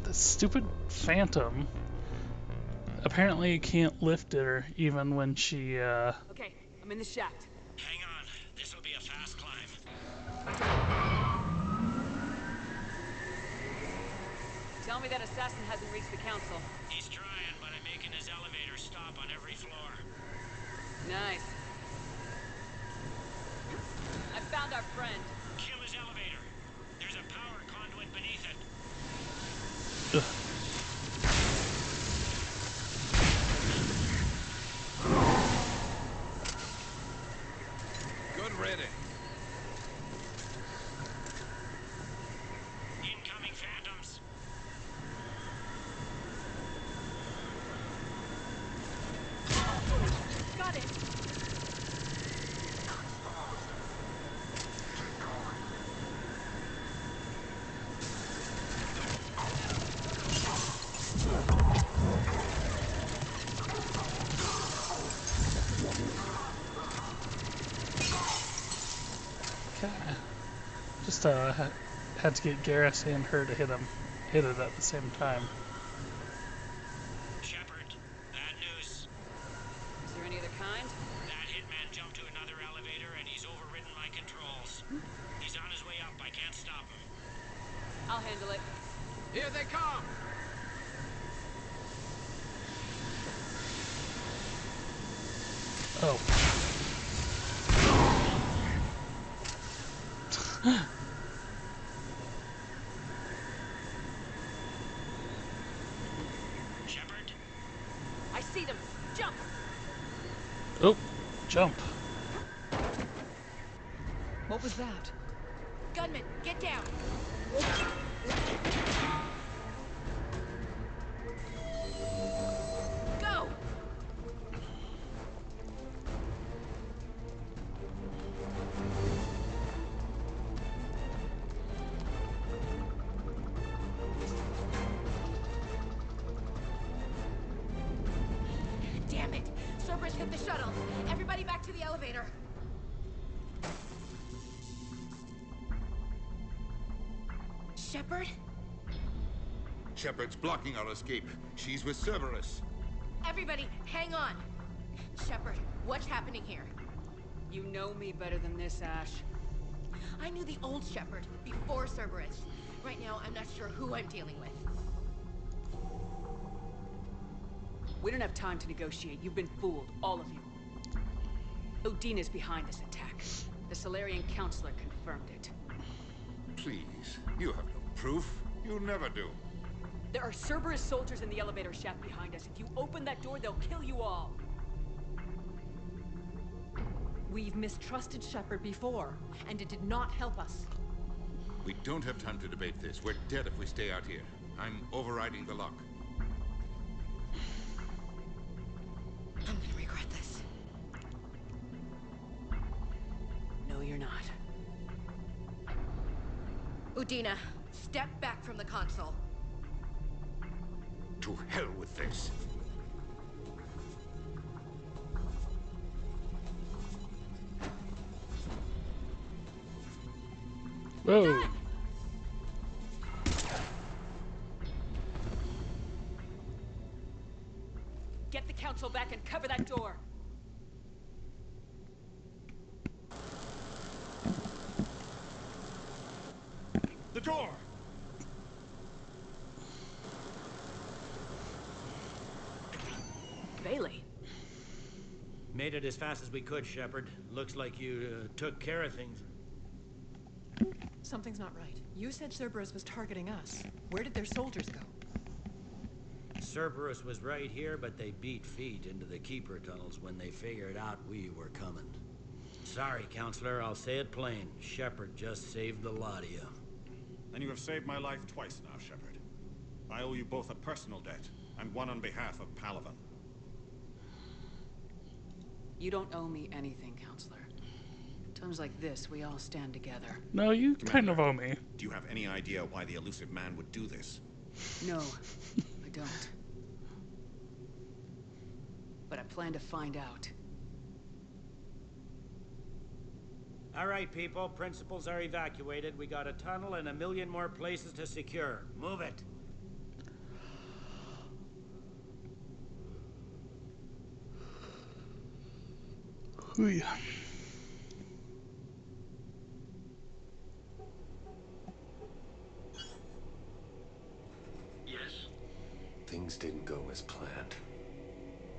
The stupid phantom. Apparently you can't lift her even when she Okay, I'm in the shaft. Hang on. This'll be a fast climb. Tell me that assassin hasn't reached the council. He's trying, but I'm making his elevator stop on every floor. Nice. I found our friend. Kill his elevator. There's a power conduit beneath it. Good riddance. Incoming phantoms. Got it. okay. Just had to get Garrus and her to hit it at the same time. Shepard, bad news. Is there any other kind? That hitman jumped to another elevator and he's overridden my controls. He's on his way up. I can't stop him. I'll handle it. Here they come! Oh. Shepard? I see them. Jump! Oh, jump. What was that? Gunman, get down! Go! Damn it! Cerberus hit the shuttle. Everybody back to the elevator. Shepard? Shepard's blocking our escape. She's with Cerberus. Everybody, hang on. Shepard, what's happening here? You know me better than this, Ash. I knew the old Shepard before Cerberus. Right now, I'm not sure who I'm dealing with. We don't have time to negotiate. You've been fooled, all of you. Udina's behind this attack. The Solarian Counselor confirmed it. Please, you have no proof. You'll never do. There are Cerberus soldiers in the elevator shaft behind us. If you open that door, they'll kill you all. We've mistrusted Shepard before, and it did not help us. We don't have time to debate this. We're dead if we stay out here. I'm overriding the lock. I'm gonna regret this. No, you're not. Udina, step back from the console. To hell with this. Whoa. Get the council back and cover that door. The door! Bailey. Made it as fast as we could, Shepard. Looks like you took care of things. Something's not right. You said Cerberus was targeting us. Where did their soldiers go? Cerberus was right here, but they beat feet into the Keeper tunnels when they figured out we were coming. Sorry, Counselor, I'll say it plain. Shepard just saved the lot of you. And you have saved my life twice now, Shepard. I owe you both a personal debt, and one on behalf of Palaven. You don't owe me anything, Counselor. Times like this, we all stand together. No, you kind of owe me. Do you have any idea why the elusive man would do this? No, I don't. But I plan to find out. All right, people. Principals are evacuated. We got a tunnel and 1 million more places to secure. Move it. Hooey. Yes? Things didn't go as planned.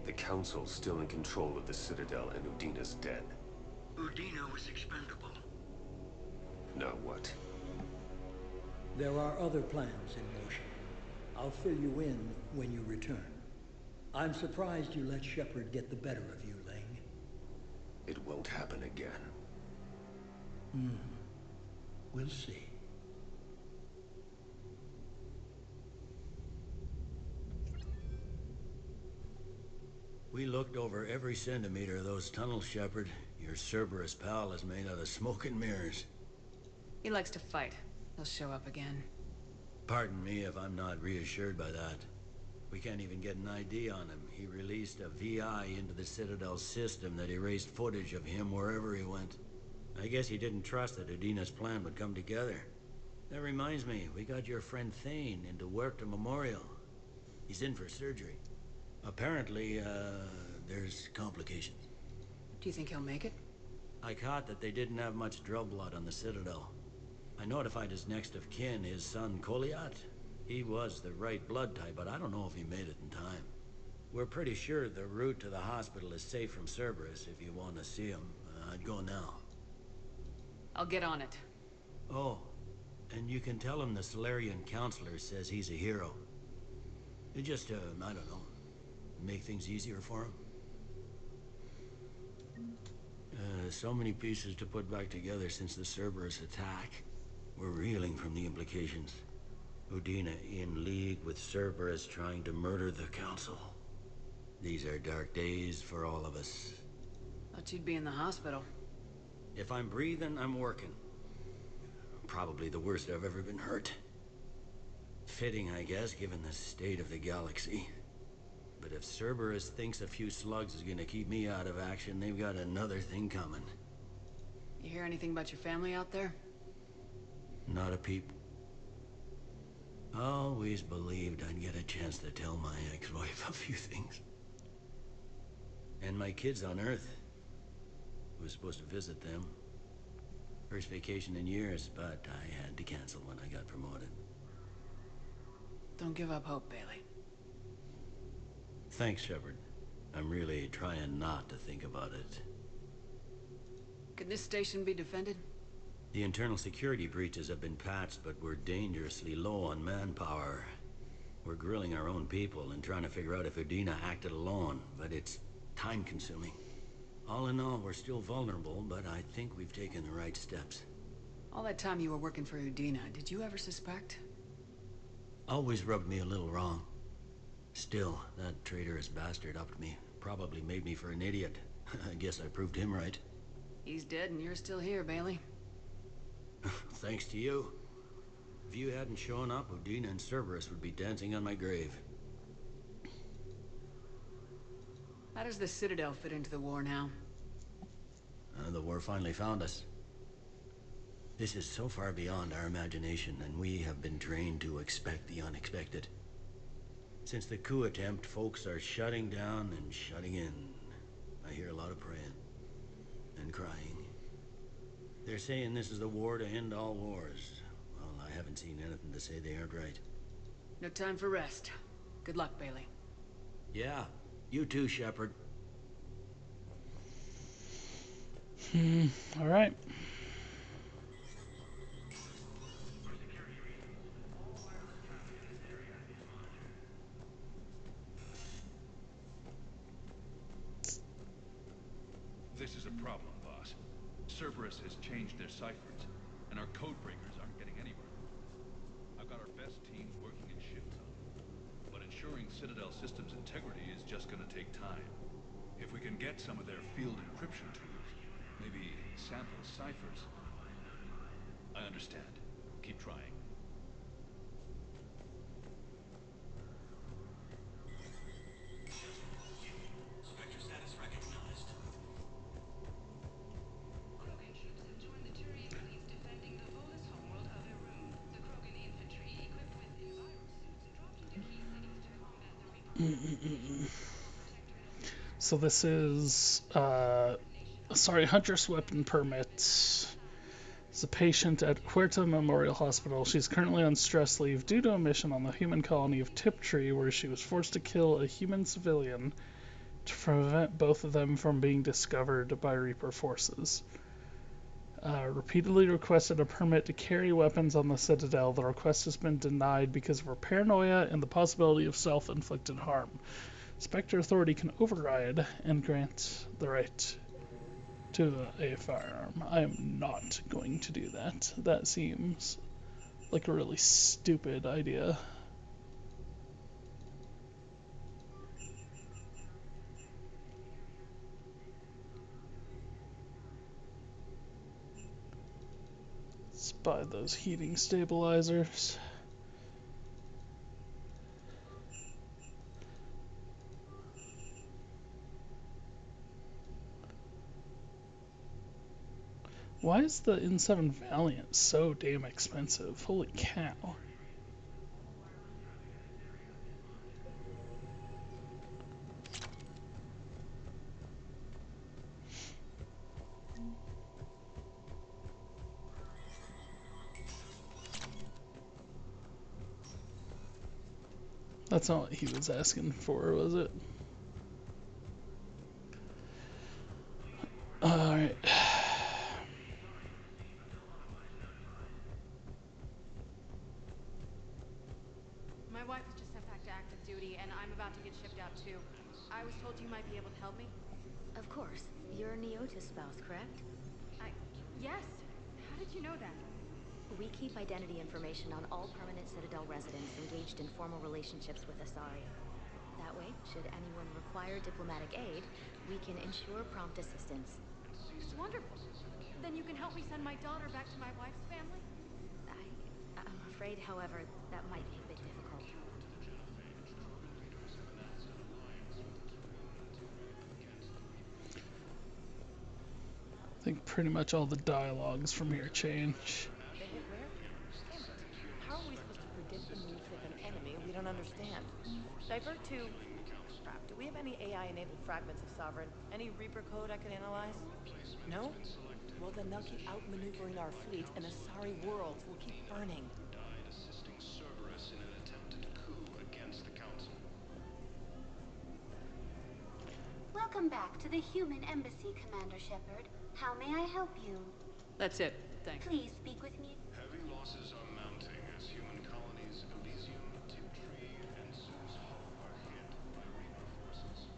The Council's still in control of the Citadel and Udina's dead. Udina was expendable. Now what? There are other plans in motion. I'll fill you in when you return. I'm surprised you let Shepard get the better of you, Ling. It won't happen again. We'll see. We looked over every centimeter of those tunnels, Shepard. Your Cerberus pal is made out of smoke and mirrors. He likes to fight. He'll show up again. Pardon me if I'm not reassured by that. We can't even get an ID on him. He released a VI into the Citadel system that erased footage of him wherever he went. I guess he didn't trust that Udina's plan would come together. That reminds me, we got your friend Thane into Huerta Memorial. He's in for surgery. Apparently, there's complications. Do you think he'll make it? I caught that they didn't have much drill blood on the Citadel. I notified his next of kin, his son Koliat. He was the right blood type, but I don't know if he made it in time. We're pretty sure the route to the hospital is safe from Cerberus. If you want to see him, I'd go now. I'll get on it. Oh, and you can tell him the Solarian counselor says he's a hero. It just, I don't know, make things easier for him. So many pieces to put back together since the Cerberus attack. We're reeling from the implications. Udina in league with Cerberus trying to murder the Council. These are dark days for all of us. Thought you'd be in the hospital. If I'm breathing, I'm working. Probably the worst I've ever been hurt. Fitting, I guess, given the state of the galaxy. But if Cerberus thinks a few slugs is gonna keep me out of action, they've got another thing coming. You hear anything about your family out there? Not a peep. Always believed I'd get a chance to tell my ex-wife a few things. And my kids on Earth. Was supposed to visit them. First vacation in years, but I had to cancel when I got promoted. Don't give up hope, Bailey. Thanks, Shepard. I'm really trying not to think about it. Can this station be defended? The internal security breaches have been patched, but we're dangerously low on manpower. We're grilling our own people and trying to figure out if Udina acted alone, but it's time-consuming. All in all, we're still vulnerable, but I think we've taken the right steps. All that time you were working for Udina, did you ever suspect? Always rubbed me a little wrong. Still, that traitorous bastard upped me. Probably made me for an idiot. I guess I proved him right. He's dead and you're still here, Bailey. Thanks to you. If you hadn't shown up, Udina and Cerberus would be dancing on my grave. How does the Citadel fit into the war now? The war finally found us. This is so far beyond our imagination, and we have been trained to expect the unexpected. Since the coup attempt, folks are shutting down and shutting in. I hear a lot of praying and crying. They're saying this is the war to end all wars. Well, I haven't seen anything to say they aren't right. No time for rest. Good luck, Bailey. Yeah, you too, Shepard. All right. This is a problem, boss. Cerberus has changed their ciphers, and our code breakers aren't getting anywhere. I've got our best teams working in shifts on it, but ensuring Citadel systems integrity is just gonna take time. If we can get some of their field encryption tools, maybe sample ciphers. I understand. Keep trying. Spectre status recognized. Krogan troops have joined the Turian fleets defending the Volus homeworld of Irun. The Krogan infantry, equipped with envirosuits, dropped into key cities to combat the Reaper. So this is, Huntress weapon permit. Is a patient at Huerta Memorial Hospital. She's currently on stress leave due to a mission on the human colony of Tiptree, where she was forced to kill a human civilian to prevent both of them from being discovered by Reaper forces. Repeatedly requested a permit to carry weapons on the Citadel. The request has been denied because of her paranoia and the possibility of self-inflicted harm. Spectre Authority can override and grant the right to a firearm. I am not going to do that. That seems like a really stupid idea. Let's buy those heating stabilizers. Why is the N7 Valiant so damn expensive? Holy cow. That's not what he was asking for, was it? Alright. My wife was just sent back to active duty, and I'm about to get shipped out too. I was told you might be able to help me. Of course. You're a Neotis spouse, correct? Yes. How did you know that? We keep identity information on all permanent Citadel residents engaged in formal relationships with Asari. That way, should anyone require diplomatic aid, we can ensure prompt assistance. Wonderful. Then you can help me send my daughter back to my wife's family? I'm afraid, however, that might be a bit difficult. I think pretty much all the dialogues from here change. They hit rare? Damn it. How are we supposed to predict the moves of an enemy we don't understand? Divert to... Crap, do we have any AI-enabled fragments of Sovereign? Any Reaper code I can analyze? No? Well, then they'll keep outmaneuvering our fleet, and Asari worlds will keep burning. Died assisting Cerberus in an attempted coup against the Council. Welcome back to the Human Embassy, Commander Shepard. How may I help you? That's it. Thanks. Please speak with me. Heavy losses are mounting as human colonies Elysium, Tiptree, and Zeus Hope are hit by Reaper forces.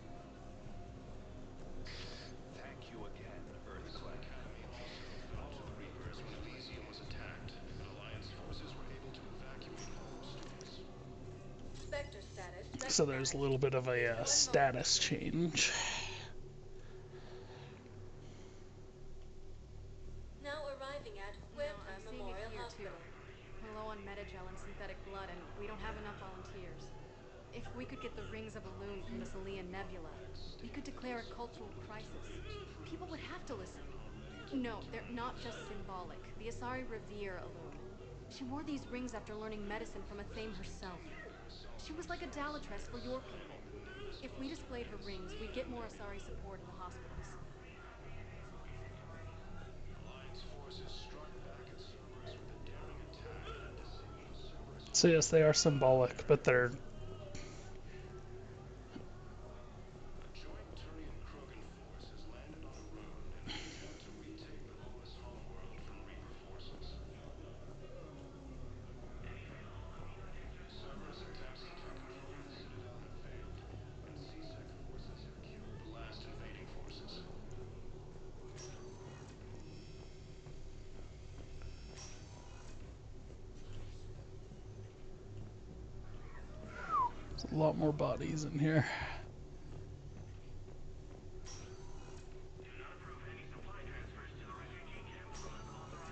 Thank you again, Earthquake. The Academy also fell to the Reapers when Elysium was attacked, but Alliance forces were able to evacuate home students. Spectre status. So there's a little bit of a status change. Now arriving at Huerta I'm seeing it Memorial here too. Hospital. We're low on metagel and synthetic blood, and we don't have enough volunteers. If we could get the rings of Elune from the Salian Nebula, we could declare a cultural crisis. People would have to listen. No, they're not just symbolic. The Asari revere Elune. She wore these rings after learning medicine from a Thame herself. She was like a Dalatress for your people. If we displayed her rings, we'd get more Asari support in the hospitals. Alliance forces struck back at Cerberus with a daring attack that disabled Cerberus. So yes, they are symbolic, but they're... A joint Turian Krogan force has landed on Rune in an attempt to retake the Volus homeworld from Reaper forces. Cerberus attempts to take control of the Citadel have failed, but CSEC forces have killed the last invading forces. a lot more bodies in here.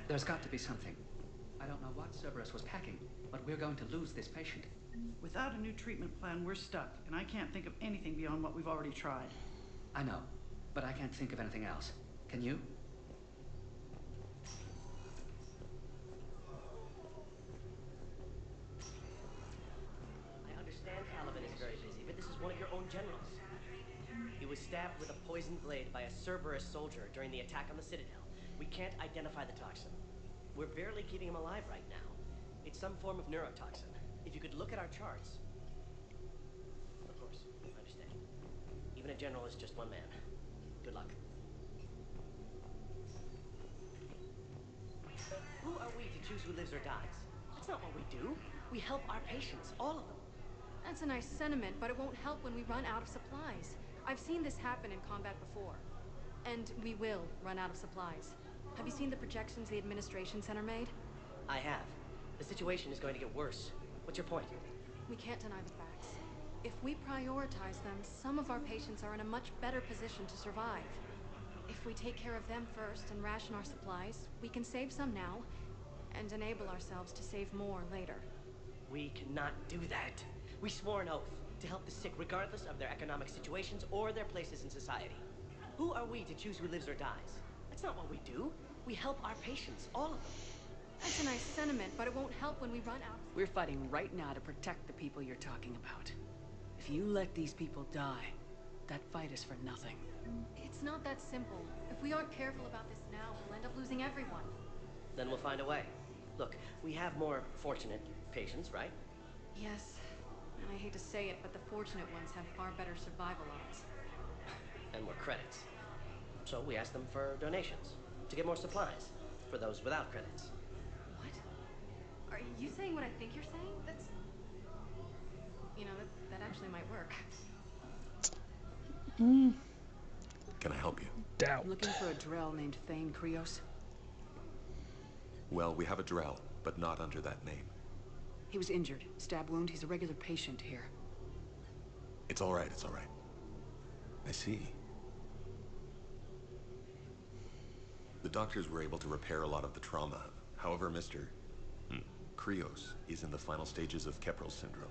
There's got to be something. I don't know what Cerberus was packing, but we're going to lose this patient. Without a new treatment plan, we're stuck, and I can't think of anything beyond what we've already tried. I know, but I can't think of anything else. Can you? I understand Caliban is very busy, but this is one of your own generals. He was stabbed with a poisoned blade by a Cerberus soldier during the attack on the Citadel. We can't identify the toxin. We're barely keeping him alive right now. It's some form of neurotoxin. If you could look at our charts. Of course, I understand. Even a general is just one man. Good luck. Who are we to choose who lives or dies? That's not what we do. We help our patients, all of them. That's a nice sentiment, but it won't help when we run out of supplies. I've seen this happen in combat before. And we will run out of supplies. Have you seen the projections the administration center made? I have. The situation is going to get worse. What's your point? We can't deny the facts. If we prioritize them, some of our patients are in a much better position to survive. If we take care of them first and ration our supplies, we can save some now and enable ourselves to save more later. We cannot do that. We swore an oath to help the sick regardless of their economic situations or their places in society. Who are we to choose who lives or dies? That's not what we do. We help our patients, all of them. That's a nice sentiment, but it won't help when we run out. We're fighting right now to protect the people you're talking about. If you let these people die, that fight is for nothing. It's not that simple. If we aren't careful about this now, we'll end up losing everyone. Then we'll find a way. Look, we have more fortunate patients, right? Yes, and I hate to say it, but the fortunate ones have far better survival odds. And more credits. So we ask them for donations to get more supplies for those without credits. What? Are you saying what I think you're saying? That's... You know, that actually might work. Can I help you? Doubt. I'm looking for a Drell named Thane Krios. Well, we have a Drell, but not under that name. He was injured. Stab wound. He's a regular patient here. It's all right, it's all right. I see. The doctors were able to repair a lot of the trauma. However, Mr. Krios is in the final stages of Keprel's syndrome.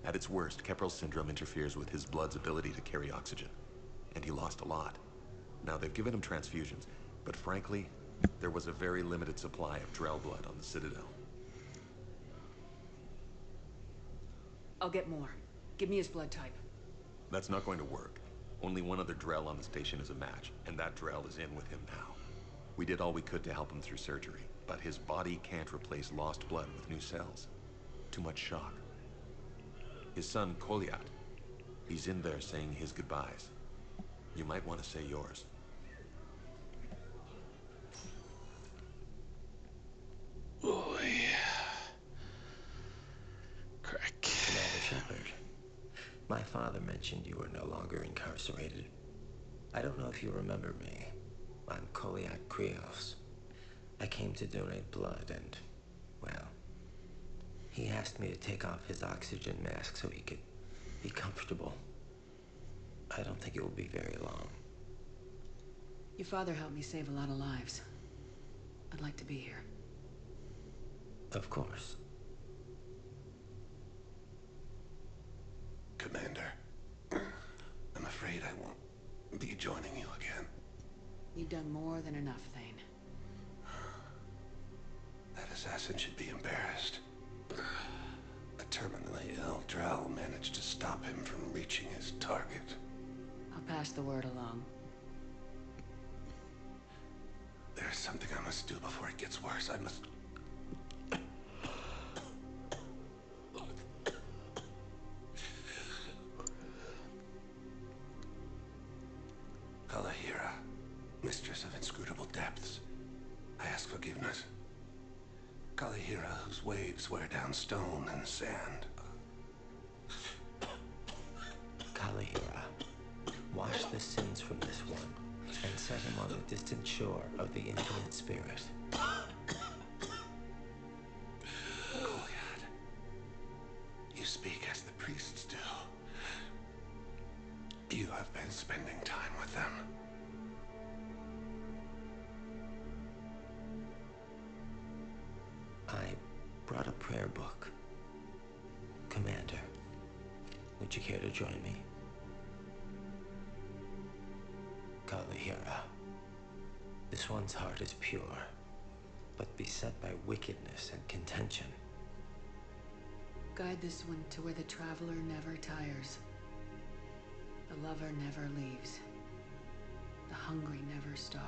At its worst, Keprel's syndrome interferes with his blood's ability to carry oxygen. And he lost a lot. Now, they've given him transfusions, but frankly, there was a very limited supply of Drell blood on the Citadel. I'll get more. Give me his blood type. That's not going to work. Only one other Drell on the station is a match, and that Drell is in with him now. We did all we could to help him through surgery, but his body can't replace lost blood with new cells. Too much shock. His son, Koliat, he's in there saying his goodbyes. You might want to say yours. Oh, yeah. Crack. Commander Shepard, my father mentioned you were no longer incarcerated. I don't know if you remember me. I'm Koliat Krios. I came to donate blood and, well, he asked me to take off his oxygen mask so he could be comfortable. I don't think it will be very long. Your father helped me save a lot of lives. I'd like to be here. Of course. Commander, I'm afraid I won't be joining you again. You've done more than enough, Thane. That assassin should be embarrassed. A terminally ill Drell managed to stop him from reaching his target. I'll pass the word along. There's something I must do before it gets worse. I must... Kalahira, mistress of inscrutable depths, I ask forgiveness. Kalahira, whose waves wear down stone and sand. Kalahira, wash the sins from this one and set him on the distant shore of the infinite spirit. Goliath, you speak as the priests do. brought a prayer book. Commander, would you care to join me? Kalahira. This one's heart is pure, but beset by wickedness and contention. Guide this one to where the traveler never tires. The lover never leaves. The hungry never starve.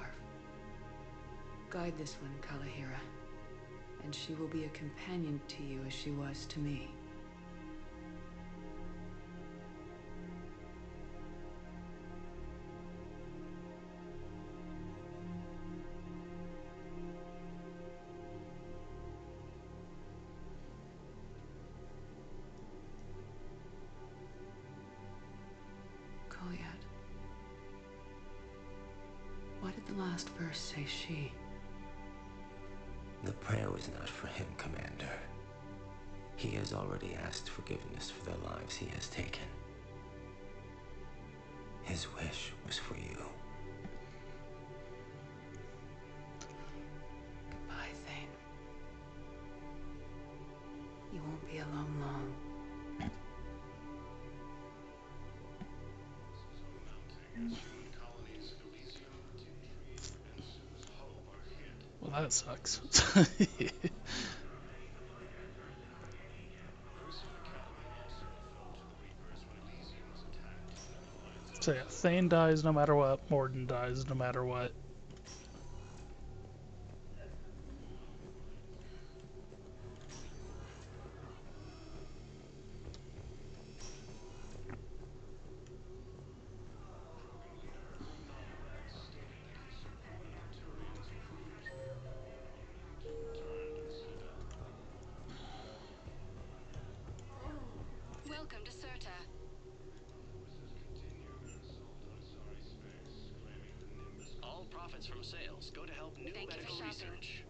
Guide this one, Kalahira, and she will be a companion to you as she was to me. Why did the last verse say she? The prayer was not for him, Commander. He has already asked forgiveness for the lives he has taken. His wish was for you. Goodbye, Thane. You won't be alone long. Well, that sucks. So yeah, Thane dies no matter what, Morden dies no matter what. Welcome to Serta. All profits from sales go to help new Thank you medical for shopping. research.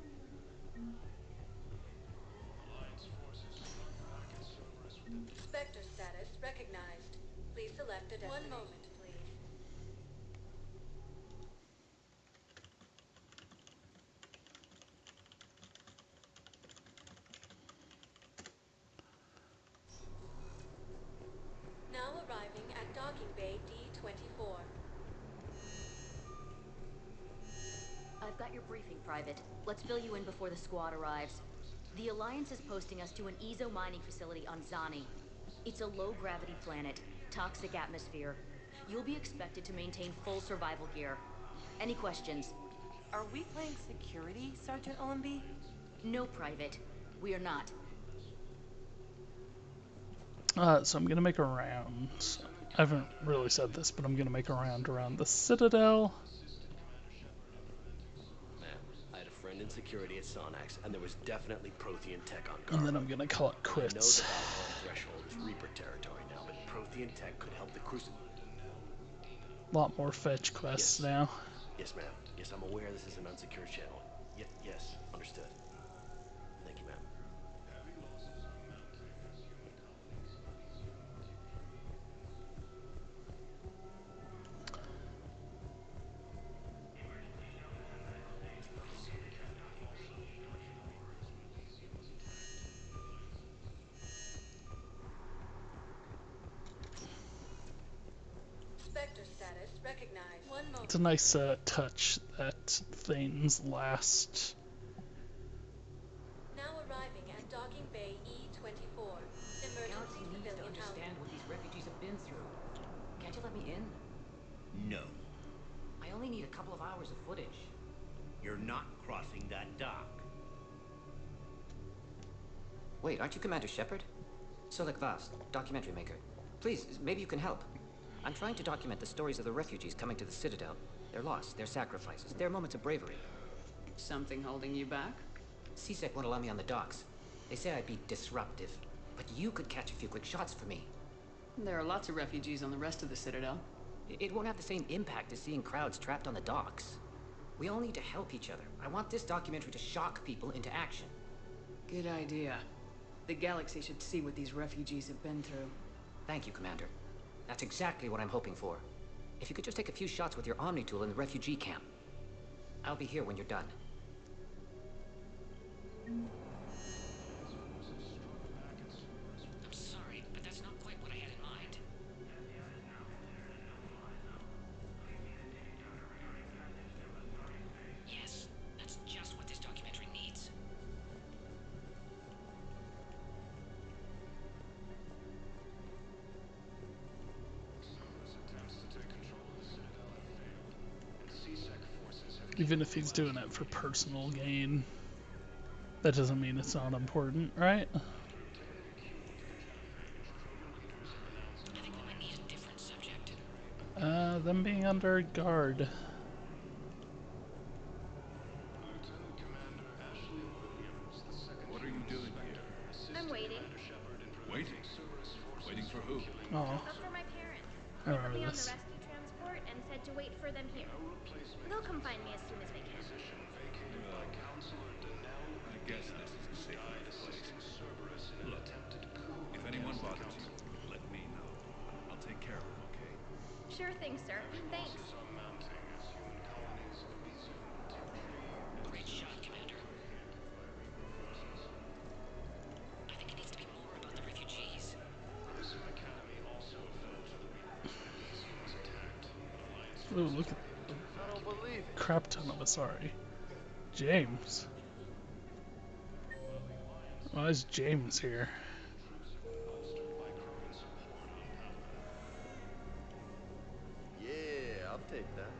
Spectre status recognized. Please select a destination. 1 moment, please. Now arriving at docking bay D24. I've got your briefing, Private. Let's fill you in before the squad arrives. The Alliance is posting us to an Ezo mining facility on Zani. It's a low-gravity planet, toxic atmosphere. You'll be expected to maintain full survival gear. Any questions? Are we playing security, Sergeant Olenby? No, Private. We are not. So I'm gonna make a round. I haven't really said this, but I'm gonna make a round around the Citadel. Ma'am, I had a friend in security at Sonax, and there was definitely Prothean tech on And guard. then I'm gonna call it I know quits. the Valhalla threshold is Reaper territory now, but Prothean tech could help the Crucible. A lot more fetch quests now. Yes, ma'am. Yes, I'm aware this is an unsecured channel. Yes, understood. Thank you, ma'am. Spectre status recognized. 1 moment. It's a nice touch that Thane's last. Now arriving at docking bay E24. Galaxy Emergency needs to civilian understand housing. what these refugees have been through. Can't you let me in? No. I only need a couple of hours of footage. You're not crossing that dock. Wait, aren't you Commander Shepard? Solek Vast, documentary maker. Please, maybe you can help. I'm trying to document the stories of the refugees coming to the Citadel. Their loss, their sacrifices, their moments of bravery. Something holding you back? CSEC won't allow me on the docks. They say I'd be disruptive. But you could catch a few quick shots for me. There are lots of refugees on the rest of the Citadel. It won't have the same impact as seeing crowds trapped on the docks. We all need to help each other. I want this documentary to shock people into action. Good idea. The galaxy should see what these refugees have been through. Thank you, Commander. That's exactly what I'm hoping for. If you could just take a few shots with your Omni tool in the refugee camp. I'll be here when you're done. Even if he's doing it for personal gain, that doesn't mean it's not important, right? I think we might need a different subject. Them being under guard. What are you doing here? I'm waiting. Waiting? Waiting for who? Oh, For my parents. I They put remember me on the this. rescue transport and said to wait for them here. They'll come find me as soon as they can. I guess this is a safe place. Look, if anyone bothers you, let me know. I'll take care of them, okay? Sure thing, sir. Thanks. Great shot, Commander. I think it needs to be more about the refugees. Oh, look at I don't believe it. crap ton of Asari. James. Why is James here? Yeah, I'll take that.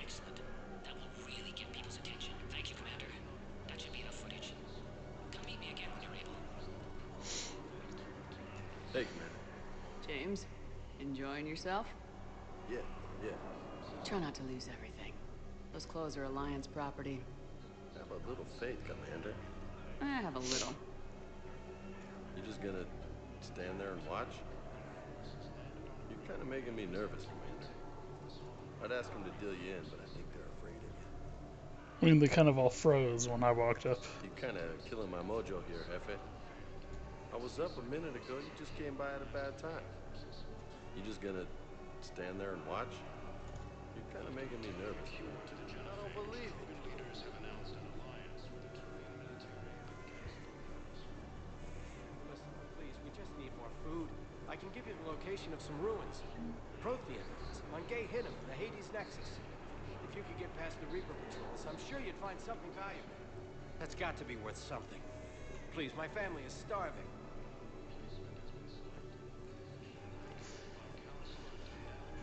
Excellent. That will really get people's attention. Thank you, Commander. That should be enough footage. Come meet me again when you're able. Hey, Commander. James, enjoying yourself? Yeah. Try not to lose everything. Those clothes are Alliance property. Have a little faith, Commander. I have a little. You just gonna stand there and watch? You're kind of making me nervous, Commander. I'd ask them to deal you in, but I think they're afraid of you. I mean, they kind of all froze when I walked up. You're kind of killing my mojo here, Jefe. I was up a minute ago. You just came by at a bad time. You just gonna stand there and watch? You're kind of making me nervous. I don't believe it. Listen, please, we just need more food. I can give you the location of some ruins. Prothean ruins, on Gay Hinnom, the Hades Nexus. If you could get past the Reaper patrols, I'm sure you'd find something valuable. That's got to be worth something. Please, my family is starving.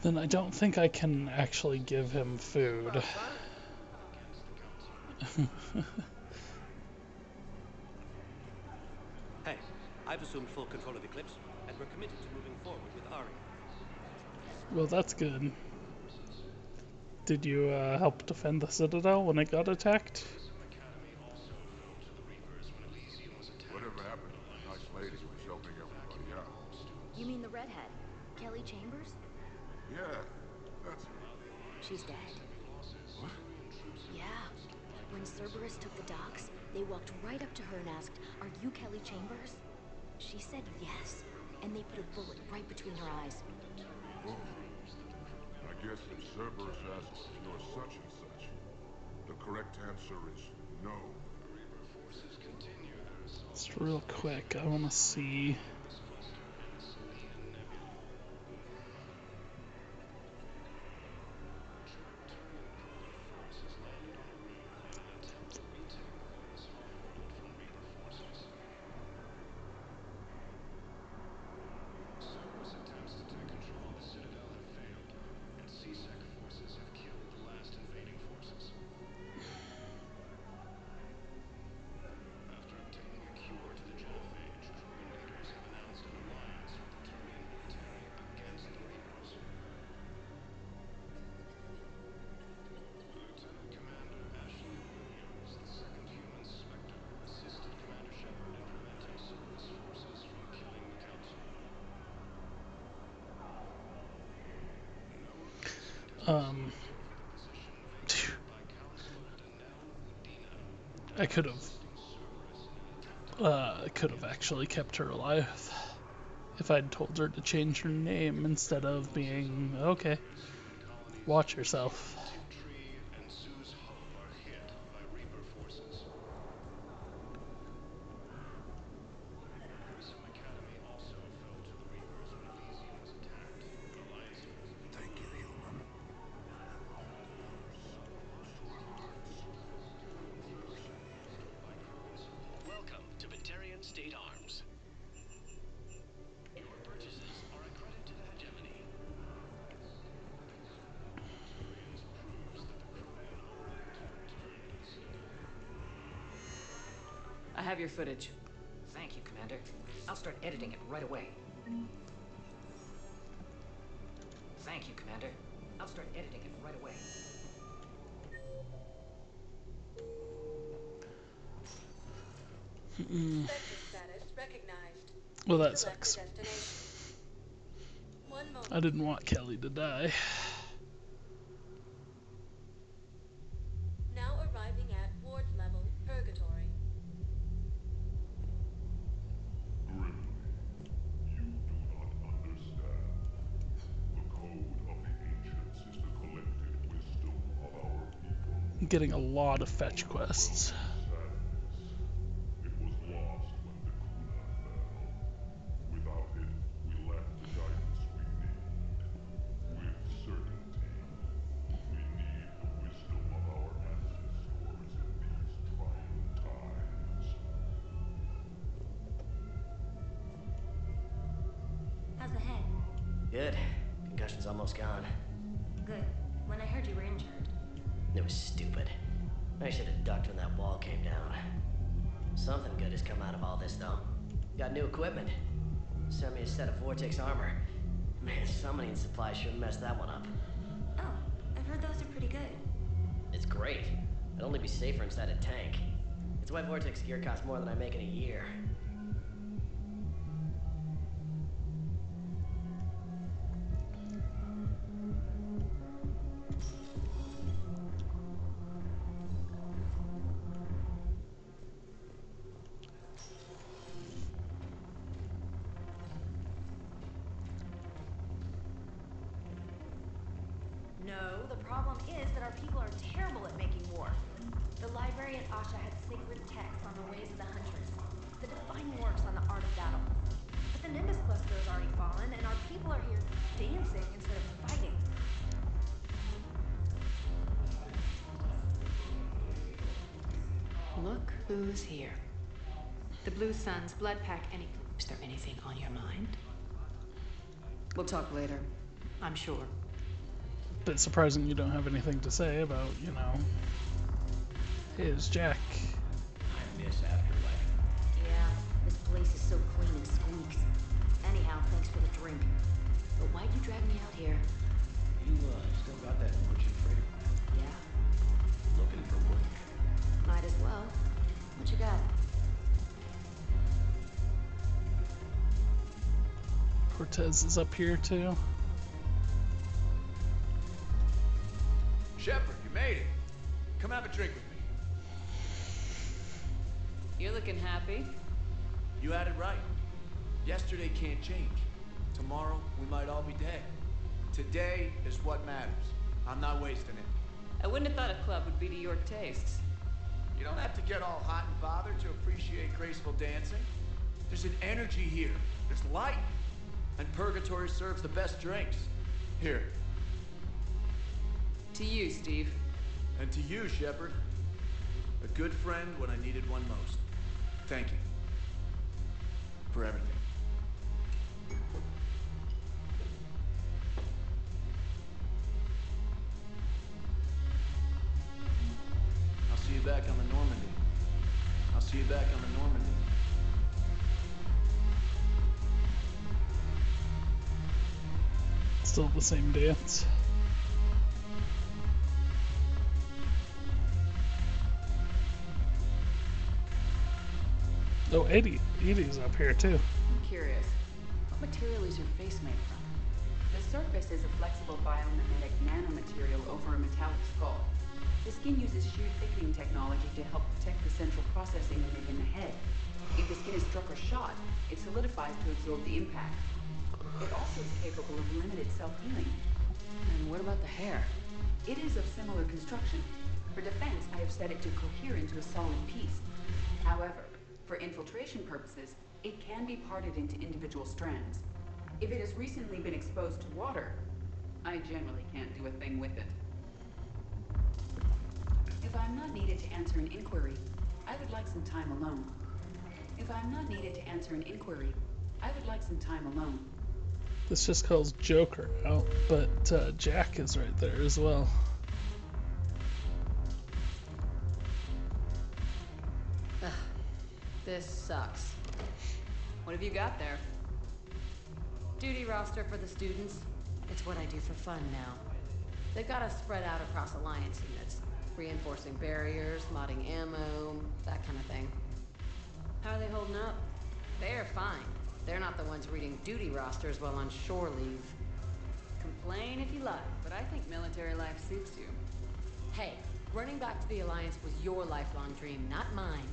Then I don't think I can actually give him food. Hey, I've assumed full control of Eclipse, and we're committed to moving forward with Aria. Well, that's good. Did you help defend the Citadel when it got attacked? Whatever happened to the nice lady who was helping everybody out? You mean the redhead? Kelly Chambers? Yeah, that's her. She's dead. What? Yeah. When Cerberus took the docks, they walked right up to her and asked, "Are you Kelly Chambers?" She said yes, and they put a bullet right between her eyes. Oh. I guess if Cerberus asks if you're such and such, the correct answer is no. Just real quick, I want to see. Cerberus attempts to take control of the Citadel have failed, and CSEC forces have killed the last invading forces. After obtaining a cure to the genophage, Krogan leaders have announced an alliance with the Turian military against the Reapers. Lieutenant Commander Ashley Williams, the second human Spectre, assisted Commander Shepard in preventing Cerberus forces from killing the Council. I could have actually kept her alive if I'd told her to change her name instead of being okay. Watch yourself. Tree and Zoo's Hope are hit by Reaper forces. Grissom Academy also fell to the Reapers when Elysium was attacked. Alliance. Thank you, human. Welcome to Batarian State Arms. Your purchases are a credit to the hegemony. Turian's crew have your footage. Thank you, Commander. I'll start editing it right away. Thank you, Commander. I'll start editing it right away. Spectre status recognized. Well, that Select sucks. your destination. One moment. I didn't want Kelly to die. Now arriving at ward level purgatory. Grimly, you do not understand. The code of the ancients is the collective wisdom of our people. I'm getting a lot of fetch quests. It was lost when the Kuna fell. Without it, we lack the guidance we need. With certainty, we need the wisdom of our ancestors in these trying times. How's the head? Good. Concussion's almost gone. Good. When I heard you were injured. It was stupid. I should have ducked when that wall came down. Something good has come out of all this, though. Got new equipment. Sent me a set of Vortex armor. Man, summoning supply sure messed that one up. Oh, I've heard those are pretty good. It's great. I'd only be safer inside a tank. It's why Vortex gear costs more than I make in a year. No, the problem is that our people are terrible at making war. The library at Asha had sacred texts on the ways of the hunters, the defining works on the art of battle. But the Nimbus cluster has already fallen, and our people are here dancing instead of fighting. Look who's here. The Blue Suns, Blood Pack, is there anything on your mind? We'll talk later, I'm sure. Bit surprising you don't have anything to say about, here's Jack. I miss Afterlife. Yeah, this place is so clean and squeaks. Anyhow, thanks for the drink. But why'd you drag me out here? You, still got that merchant freighter? Yeah, Looking for work. might as well. What you got? Cortez is up here too. Shepard, you made it. Come have a drink with me. You're looking happy. You had it right. Yesterday can't change. Tomorrow, we might all be dead. Today is what matters. I'm not wasting it. I wouldn't have thought a club would be to your tastes. You don't have to get all hot and bothered to appreciate graceful dancing. There's an energy here. There's light. And Purgatory serves the best drinks. Here. To you, Steve. And to you, Shepard. A good friend when I needed one most. Thank you. For everything. I'll see you back on the Normandy. I'll see you back on the Normandy. Still the same dance. Oh, Edie's up here too. I'm curious. What material is your face made from? The surface is a flexible biomimetic nanomaterial over a metallic skull. The skin uses shear thickening technology to help protect the central processing unit in the head. If the skin is struck or shot, it solidifies to absorb the impact. It also is capable of limited self-healing. And what about the hair? It is of similar construction. For defense, I have set it to cohere into a solid piece. However, for infiltration purposes, it can be parted into individual strands. If it has recently been exposed to water, I generally can't do a thing with it. If I'm not needed to answer an inquiry, I would like some time alone. If I'm not needed to answer an inquiry, I would like some time alone. This just calls Joker out, but Jack is right there as well. This sucks. What have you got there? Duty roster for the students. It's what I do for fun now. They've got us spread out across Alliance units. Reinforcing barriers, modding ammo, that kind of thing. How are they holding up? They're fine. They're not the ones reading duty rosters while on shore leave. Complain if you like, but I think military life suits you. Hey, running back to the Alliance was your lifelong dream, not mine.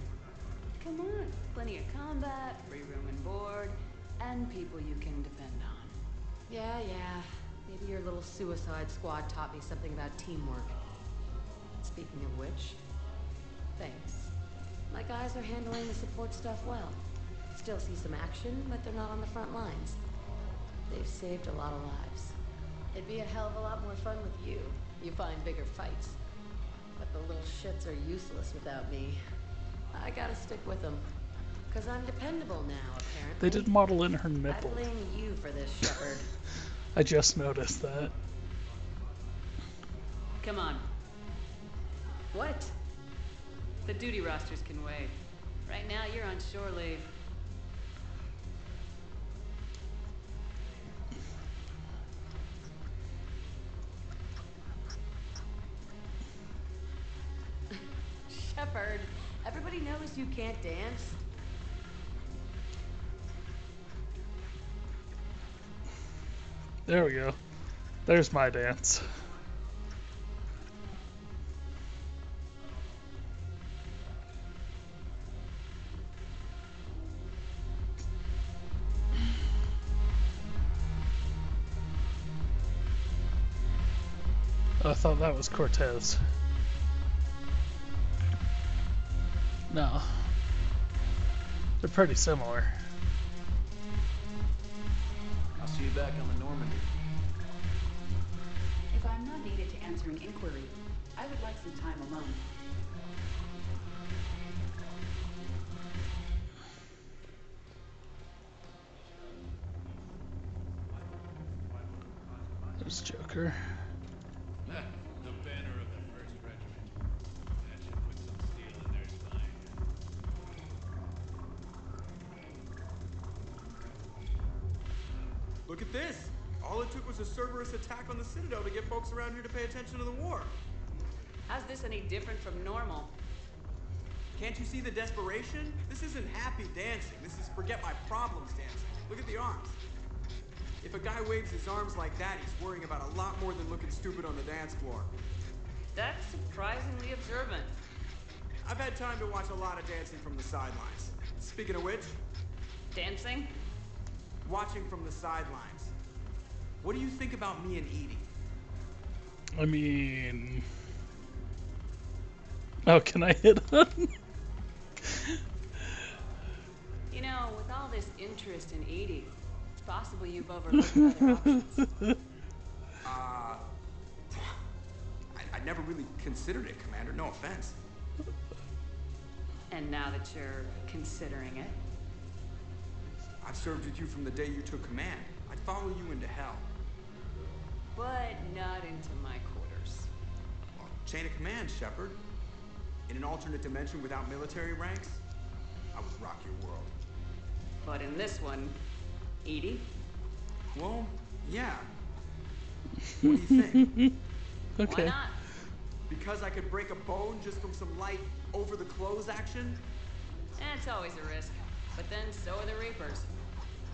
Come on, plenty of combat, free room and board, and people you can depend on. Yeah. Maybe your little suicide squad taught me something about teamwork. Speaking of which, thanks. My guys are handling the support stuff well. Still see some action, but they're not on the front lines. They've saved a lot of lives. It'd be a hell of a lot more fun with you. You find bigger fights. But the little shits are useless without me. I gotta stick with them. Cause I'm dependable now, apparently. They did model in her nipple. I blame you for this, Shepard. I just noticed that. Come on. What? The duty rosters can wait. Right now, you're on shore leave. Shepard, everybody knows you can't dance. There we go. There's my dance. I thought that was Cortez. No. They're pretty similar. I'll see you back on the Normandy. If I'm not needed to answer an inquiry, I would like some time alone. There's Joker. The banner of the 1st Regiment. That should put some steel in their spine. Look at this! All it took was a Cerberus attack on the Citadel to get folks around here to pay attention to the war. How's this any different from normal? Can't you see the desperation? This isn't happy dancing. This is forget my problems dancing. Look at the arms. If a guy waves his arms like that, he's worrying about a lot more than looking stupid on the dance floor. That's surprisingly observant. I've had time to watch a lot of dancing from the sidelines. Speaking of which, Dancing? watching from the sidelines. What do you think about me and Edie? I mean... Oh, can I hit on? You know, with all this interest in Edie, it's possible you've overlooked other options. I never really considered it, Commander. No offense. And now that you're considering it, I've served with you from the day you took command. I'd follow you into hell. but not into my quarters. Well, chain of command, Shepard. In an alternate dimension without military ranks, I would rock your world. But in this one, Edie? Well, yeah. What do you think? Okay. Why not? Because I could break a bone just from some light over-the-clothes action? It's always a risk. But then so are the Reapers.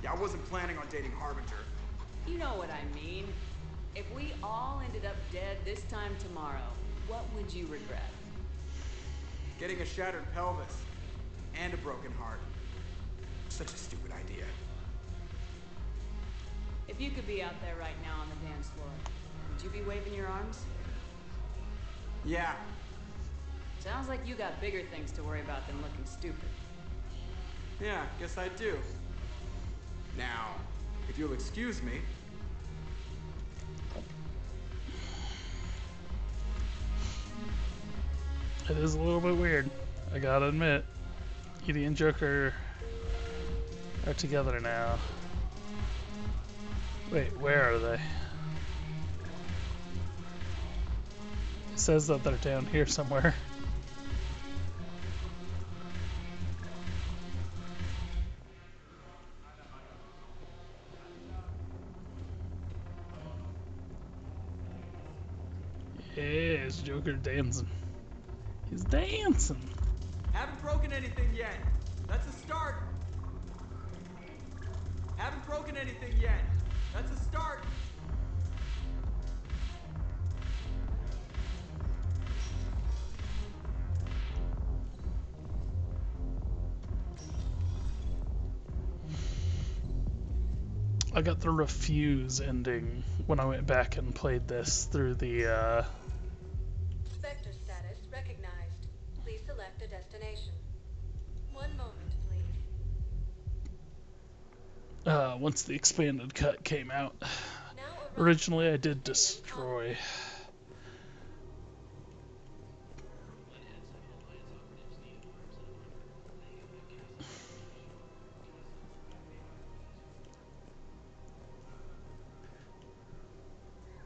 Yeah, I wasn't planning on dating Harbinger. You know what I mean. If we all ended up dead this time tomorrow, what would you regret? Getting a shattered pelvis and a broken heart. Such a stupid idea. If you could be out there right now on the dance floor, would you be waving your arms? Yeah. Sounds like you got bigger things to worry about than looking stupid. Yeah, guess I do. Now, if you'll excuse me. It is a little bit weird, I gotta admit. Edie and Joker are together now. Wait, where are they? It says that they're down here somewhere. Kroger dancing. He's dancing. Haven't broken anything yet. That's a start. Haven't broken anything yet. That's a start. I got the refuse ending when I went back and played this through the Spectre status recognized. Please select a destination. One moment, please. once the expanded cut came out. Now Originally I did destroy.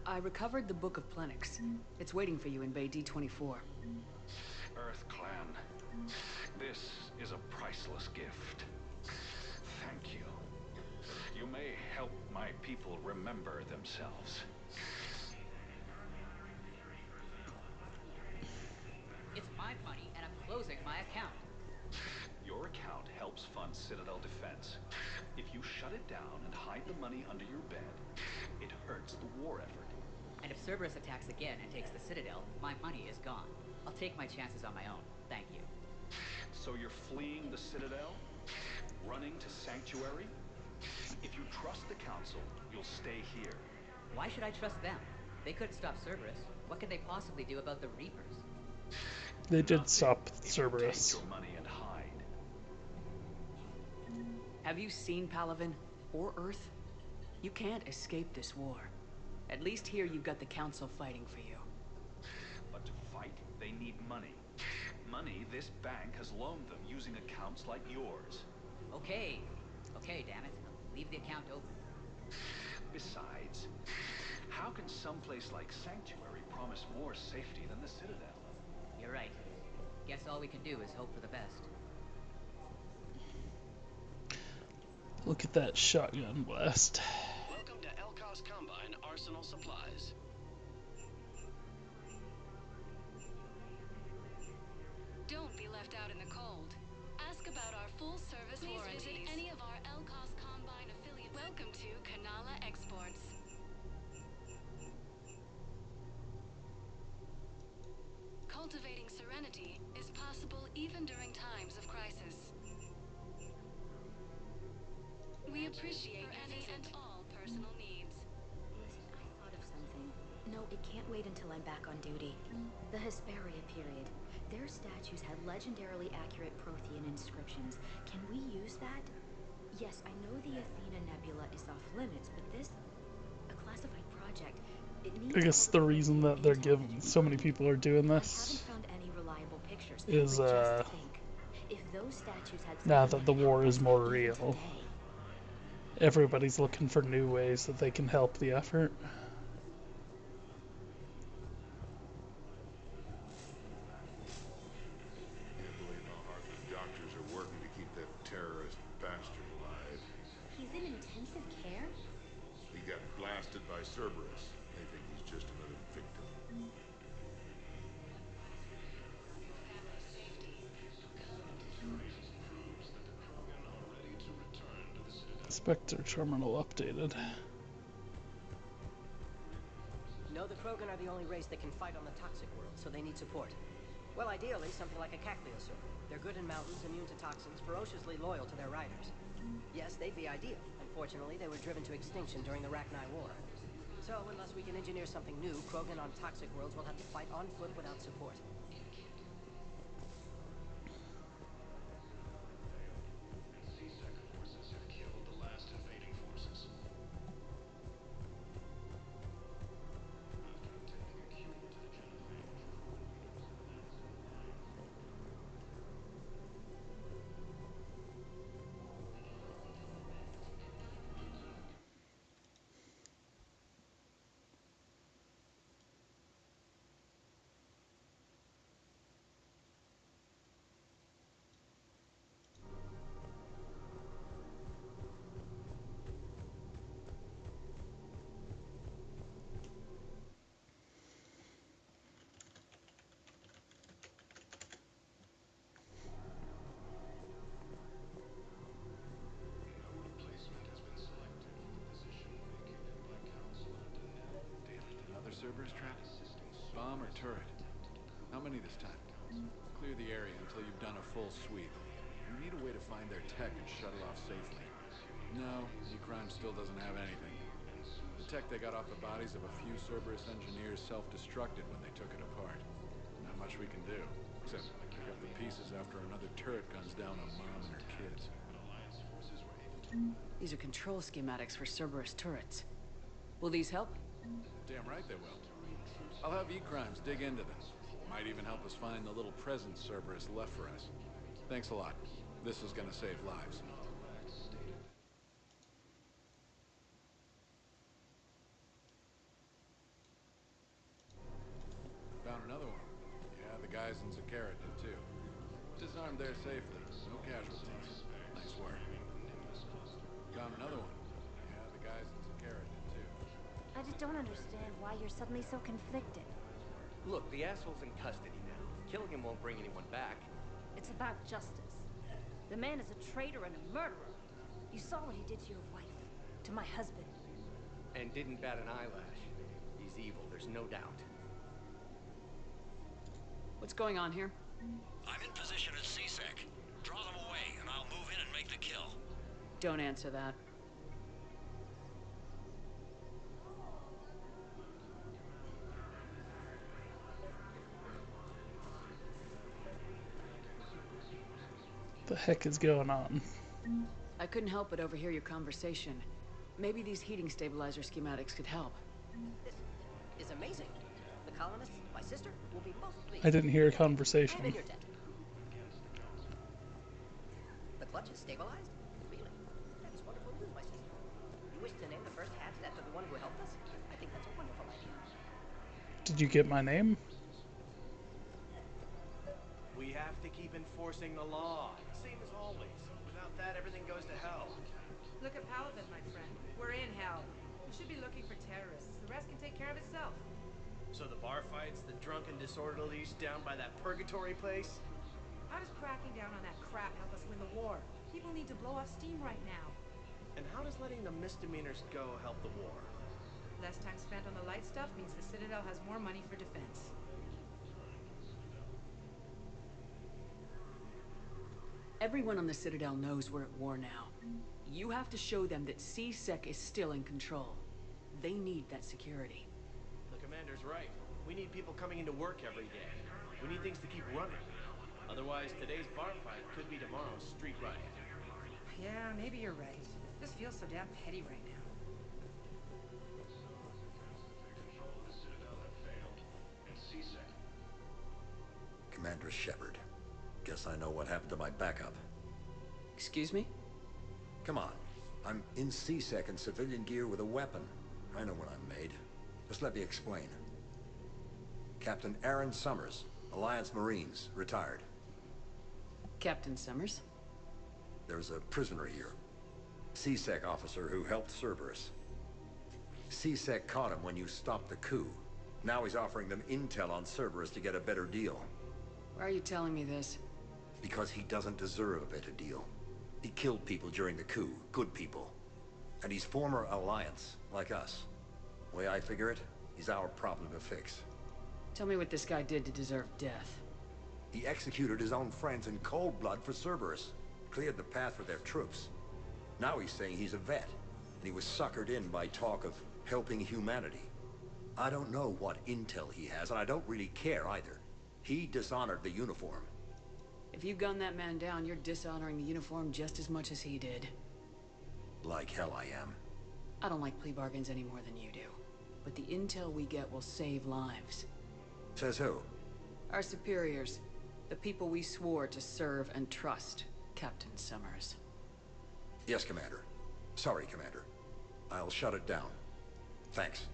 I recovered the Book of Plenix. It's waiting for you in Bay D24. Earth Clan, this is a priceless gift. Thank you. You may help my people remember themselves. It's my money, and I'm closing my account. Your account helps fund Citadel defense. If you shut it down and hide the money under your bed, it hurts the war effort. And if Cerberus attacks again and takes the Citadel, my money is gone. I'll take my chances on my own. Thank you. So you're fleeing the Citadel? Running to Sanctuary? If you trust the Council, you'll stay here. Why should I trust them? They couldn't stop Cerberus. What could they possibly do about the Reapers? They did stop Cerberus. Take your money and hide. Have you seen Palaven or Earth? You can't escape this war. At least here you've got the Council fighting for you. But to fight, they need money. Money this bank has loaned them using accounts like yours. Okay. Okay, damn it. Leave the account open. Besides, how can someplace like Sanctuary promise more safety than the Citadel? You're right. Guess all we can do is hope for the best. Look at that shotgun blast. Welcome to Elkos Combine Arsenal Supplies. Don't be left out in the cold. Ask about our full-service warranties. Please visit any of our Elkos Combine affiliate. Welcome to Kanala Exports. Cultivating serenity is possible even during times of crisis. We appreciate any and all personal needs. Listen, I thought of something. No, it can't wait until I'm back on duty. The Hesperia period. Their statues had legendarily accurate Prothean inscriptions. Can we use that? Yes, I know the Athena Nebula is off limits, but this, a classified project, it needs I guess the reason that they're giving so many people are doing this found any reliable pictures. is But just think, if those statues had now something that the war is more real, today, everybody's looking for new ways that they can help the effort. Can't believe how hard the doctors are working to keep that terrorist bastard alive. he's in intensive care? He got blasted by Cerberus. They think he's just another victim. Spectre terminal updated. No, the Krogan are the only race that can fight on the toxic world, so they need support. Well, ideally, something like a Cacliosaur. They're good in mountains, immune to toxins, ferociously loyal to their riders. Yes, they'd be ideal. Unfortunately, they were driven to extinction during the Rachni War. So, unless we can engineer something new, Krogan on toxic worlds will have to fight on foot without support. turret. How many this time? Clear the area until you've done a full sweep. We need a way to find their tech and shut it off safely. No, E-Crime still doesn't have anything. The tech they got off the bodies of a few Cerberus engineers self-destructed when they took it apart. Not much we can do, except pick up the pieces after another turret guns down on Mom and her kids. These are control schematics for Cerberus turrets. Will these help? Damn right they will. I'll have E-Crimes dig into them. Might even help us find the little present Cerberus left for us. Thanks a lot. This is gonna save lives. Found another one. Yeah, the guys in Zakara did too. Disarmed there safely. No casualties. Nice work. Found another one. Yeah, the guys in Zakara did too. I just don't understand why you're suddenly so conflicted. Look, the asshole's in custody now. Killing him won't bring anyone back. It's about justice. The man is a traitor and a murderer. You saw what he did to your wife, to my husband. And didn't bat an eyelash. He's evil, there's no doubt. What's going on here? I'm in position at CSEC. Draw them away, and I'll move in and make the kill. Don't answer that. The heck is going on? I couldn't help but overhear your conversation. Maybe these heating stabilizer schematics could help. This is amazing. The colonists, my sister, will be most pleased. I didn't hear a I'm conversation. in your debt. The clutch is stabilized? Really? That is wonderful news, my sister. You wish to name the first hatch after the one who helped us? I think that's a wonderful idea. Did you get my name? We have to keep enforcing the law. Same as always. Without that, everything goes to hell. Look at Paladin, my friend. We're in hell. We should be looking for terrorists. The rest can take care of itself. So the bar fights, the drunken disorderlies down by that purgatory place? How does cracking down on that crap help us win the war? People need to blow off steam right now. And how does letting the misdemeanors go help the war? Less time spent on the light stuff means the Citadel has more money for defense. Everyone on the Citadel knows we're at war now. You have to show them that CSEC is still in control. They need that security. The commander's right. We need people coming into work every day. We need things to keep running. Otherwise, today's bar fight could be tomorrow's street riot. Yeah, maybe you're right. This feels so damn petty right now. Commander Shepard. Guess I know what happened to my backup. Excuse me? Come on. I'm in CSEC in civilian gear with a weapon. I know what I'm made. Just let me explain. Captain Aaron Summers, Alliance Marines, retired. Captain Summers? There's a prisoner here. CSEC officer who helped Cerberus. CSEC caught him when you stopped the coup. Now he's offering them intel on Cerberus to get a better deal. Why are you telling me this? Because he doesn't deserve a better deal. He killed people during the coup, good people. And he's former Alliance, like us. The way I figure it, he's our problem to fix. Tell me what this guy did to deserve death. He executed his own friends in cold blood for Cerberus. Cleared the path for their troops. Now he's saying he's a vet. And he was suckered in by talk of helping humanity. I don't know what intel he has, and I don't really care either. He dishonored the uniform. If you gun that man down, you're dishonoring the uniform just as much as he did. Like hell I am. I don't like plea bargains any more than you do. But the intel we get will save lives. Says who? Our superiors. The people we swore to serve and trust. Captain Summers. Yes, Commander. Sorry, Commander. I'll shut it down. Thanks.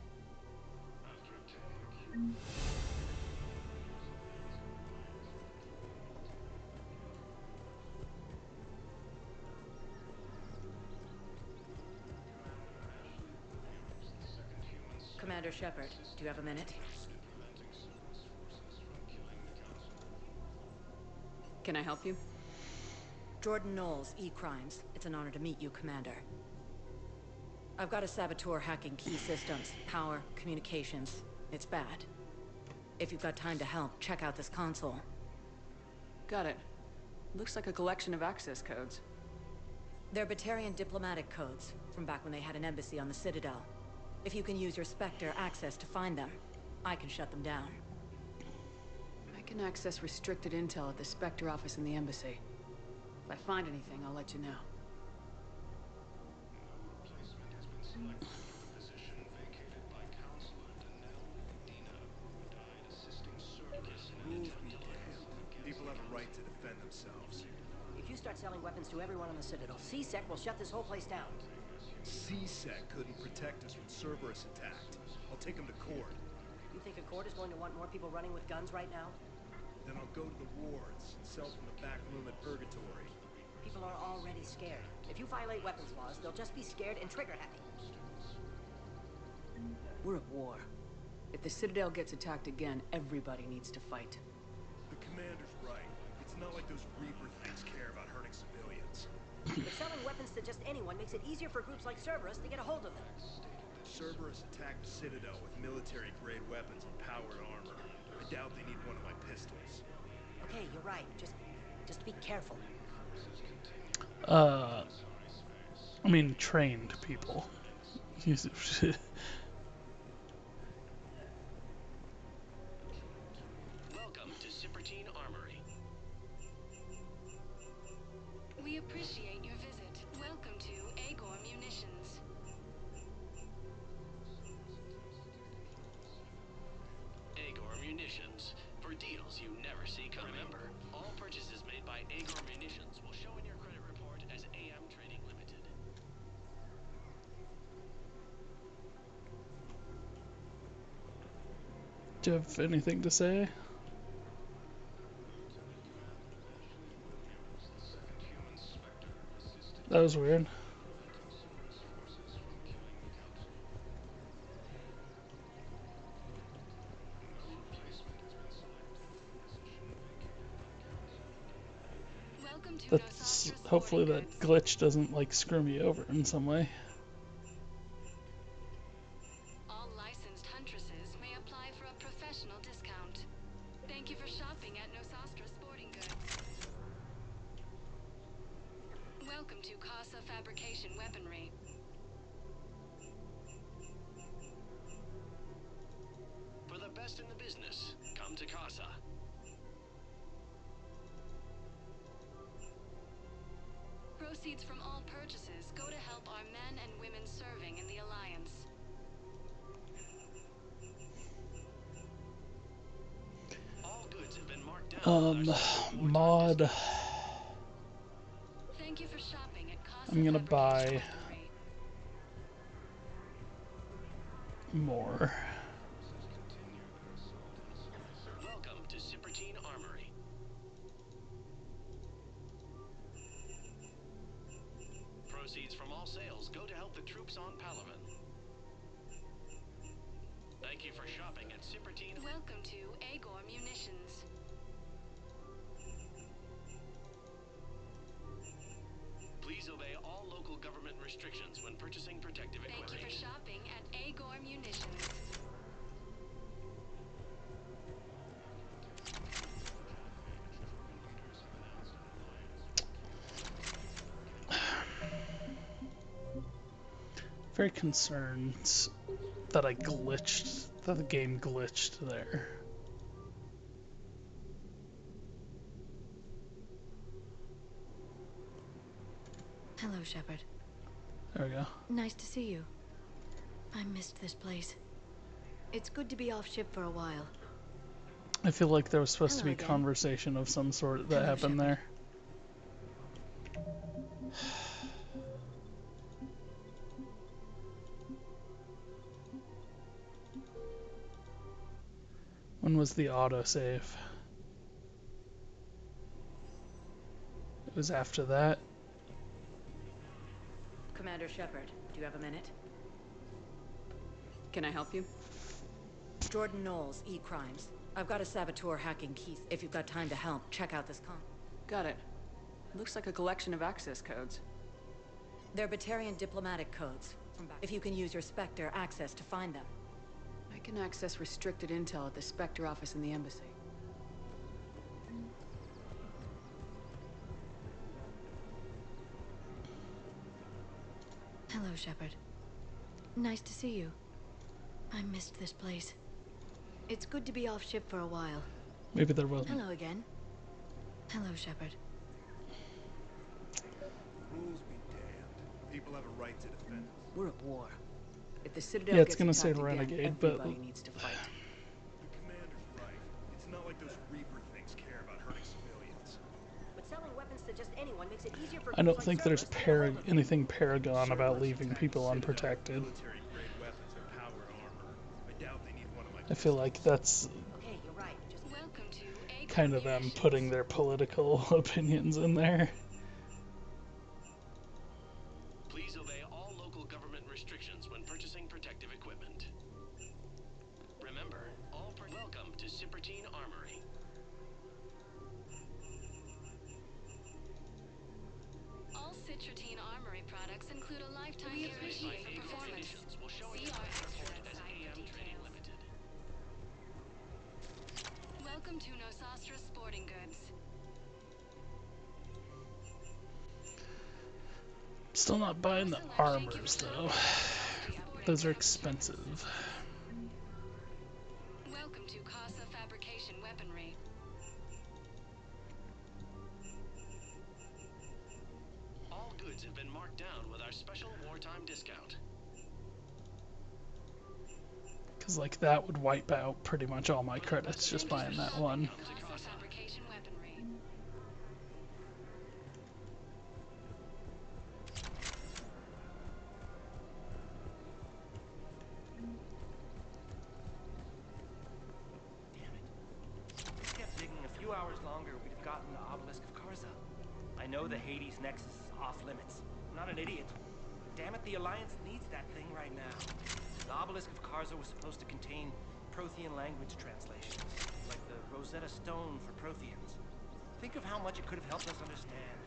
Commander Shepard, do you have a minute? Can I help you? Jordan Knowles, E-Crimes. It's an honor to meet you, Commander. I've got a saboteur hacking key systems, power, communications. It's bad. If you've got time to help, check out this console. Got it. Looks like a collection of access codes. They're Batarian diplomatic codes, from back when they had an embassy on the Citadel. If you can use your Spectre access to find them, I can shut them down. I can access restricted intel at the Spectre office in the embassy. If I find anything, I'll let you know. Rules be damned. People have a right to defend themselves. If you start selling weapons to everyone on the Citadel, CSEC will shut this whole place down. CSEC couldn't protect us when Cerberus attacked. I'll take them to court. You think a court is going to want more people running with guns right now? Then I'll go to the wards and sell from the back room at Purgatory. People are already scared. If you violate weapons laws, they'll just be scared and trigger happy. We're at war. If the Citadel gets attacked again, everybody needs to fight. The commander's right. It's not like those Reaper things care about hurting civilians. But selling weapons to just anyone makes it easier for groups like Cerberus to get a hold of them. Cerberus attacked the Citadel with military-grade weapons and powered armor. I doubt they need one of my pistols. Okay, you're right. Just be careful. I mean, trained people. Welcome to Citadel Armory. We appreciate your visit. Welcome to Agor Munitions. Agor Munitions. For deals you never see coming. Remember, all purchases made by Agor Munitions will show in your credit report as AM Trading Limited. Do you have anything to say? That was weird. That's hopefully that glitch doesn't like screw me over in some way. All licensed huntresses may apply for a professional discount. Thank you for shopping at Nosastra Sporting Goods. Welcome to Casa Fabrication Weaponry. For the best in the business, come to Casa. Proceeds from all purchases go to help our men and women serving in the Alliance. All goods have been marked down. Mod. Thank you for shopping at Casa I'm gonna Fabrication buy Weaponry. more. Welcome to Citadel Armory. Proceeds from all sales go to help the troops on Palaven. Thank you for shopping at Citadel. Welcome to Agor Munitions. Please obey all local government restrictions when purchasing protective equipment. Thank you for shopping at Agor Munitions. Very concerned that that the game glitched there. Hello, Shepard. There we go. Nice to see you. I missed this place. It's good to be off ship for a while. I feel like there was supposed to Hello be again. conversation of some sort that Hello, happened Shepard. there. When was the autosave? It was after that. Commander Shepard, do you have a minute? Can I help you? Jordan Knowles, E-Crimes. I've got a saboteur hacking keys. If you've got time to help, check out this Got it. Looks like a collection of access codes. They're Batarian diplomatic codes. From back. If you can use your Spectre access to find them. I I can access restricted intel at the Spectre office in the embassy. Hello, Shepard. Nice to see you. I missed this place. It's good to be off ship for a while. Maybe there wasn't. Hello again. Hello, Shepard. Rules be damned. People have a right to defend themselves. We're at war. If the Citadel Yeah, it's gets gonna say attacked again, renegade, but everybody needs to fight. The commander's right. It's not like those Reaper things care about hurting civilians. But selling weapons to just anyone makes it easier for I don't groups think like there's Cerberus to get a hold of them. anything Paragon about Cerberus leaving attacked people the Citadel with unprotected. military-grade weapons and powered armor. I doubt they need one of my I feel like that's Okay, you're right. Just Welcome to Agor kind of them Munitions. putting their political opinions in there. Please obey all local government restrictions when purchasing protective equipment. Remember, welcome to Cipertine Armory. All Citradine Armory products include a lifetime guarantee for Agor performance. Munitions will show See in your our credit extra report as website for AM Trading details. Limited. Welcome to Nosastra Sporting Goods. Still not buying the armors though. Those are expensive. Welcome to Casa Fabrication Weaponry. All goods have been marked down with our special wartime discount. Because like that would wipe out pretty much all my credits just buying that one. Casa Fabrication Weaponry. Damn it. If we kept digging a few hours longer, we'd have gotten the Obelisk of Karza. I know the Hades Nexus is off limits. I'm not an idiot. But damn it, the Alliance needs that thing right now. The Obelisk of Karza was supposed to contain Prothean language translations, like the Rosetta Stone for Protheans. Think of how much it could have helped us understand.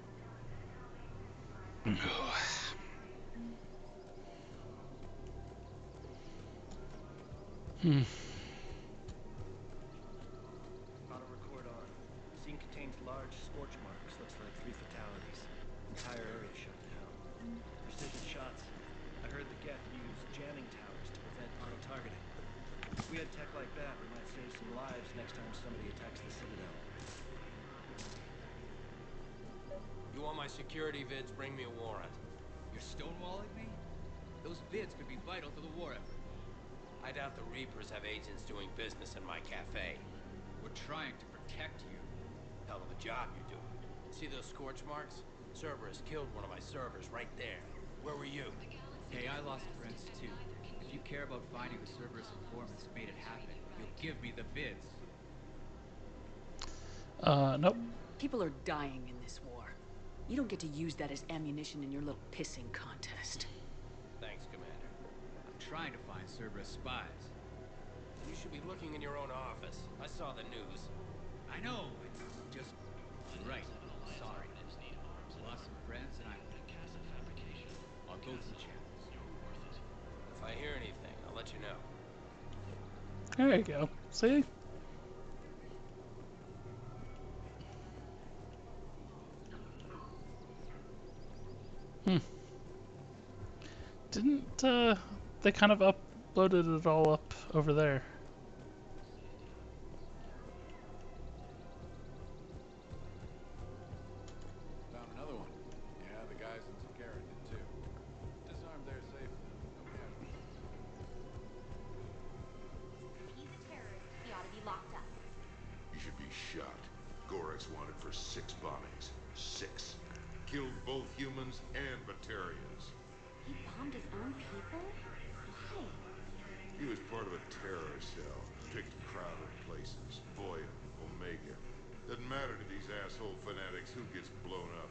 Auto record on. Scene contains large scorch marks. Looks like 3 fatalities. Entire area shut down. Precision shots. I heard the Geth use jamming towers to prevent auto-targeting. If we had tech like that, we might save some lives next time somebody attacks the Citadel. You want my security vids? Bring me a warrant. You're stonewalling me? Those vids could be vital to the war effort. I doubt the Reapers have agents doing business in my cafe. We're trying to protect you. Hell of a job you're doing. See those scorch marks? Cerberus killed one of my servers right there. Where were you? Hey, I lost friends too. If you care about finding the Cerberus informants who made it happen, you'll give me the vids. Nope. People are dying in this war. You don't get to use that as ammunition in your little pissing contest. Thanks, Commander. I'm trying to find Cerberus spies. You should be looking in your own office. I saw the news. I know, it's just... Right, sorry. Lost some friends and I'll go through channels. If I hear anything, I'll let you know. There you go. See? Didn't they kind of uploaded it all up over there? Found another one. Yeah, the guys in Tuchanka did too. Disarmed their safe. No casualties. He's a terrorist. He ought to be locked up. He should be shot. Gorex wanted for 6 bombings. 6. Killed both humans and Batarians. He bombed his own people? Why? He was part of a terror cell. Picked crowded places. Voya, Omega. Doesn't matter to these asshole fanatics who gets blown up.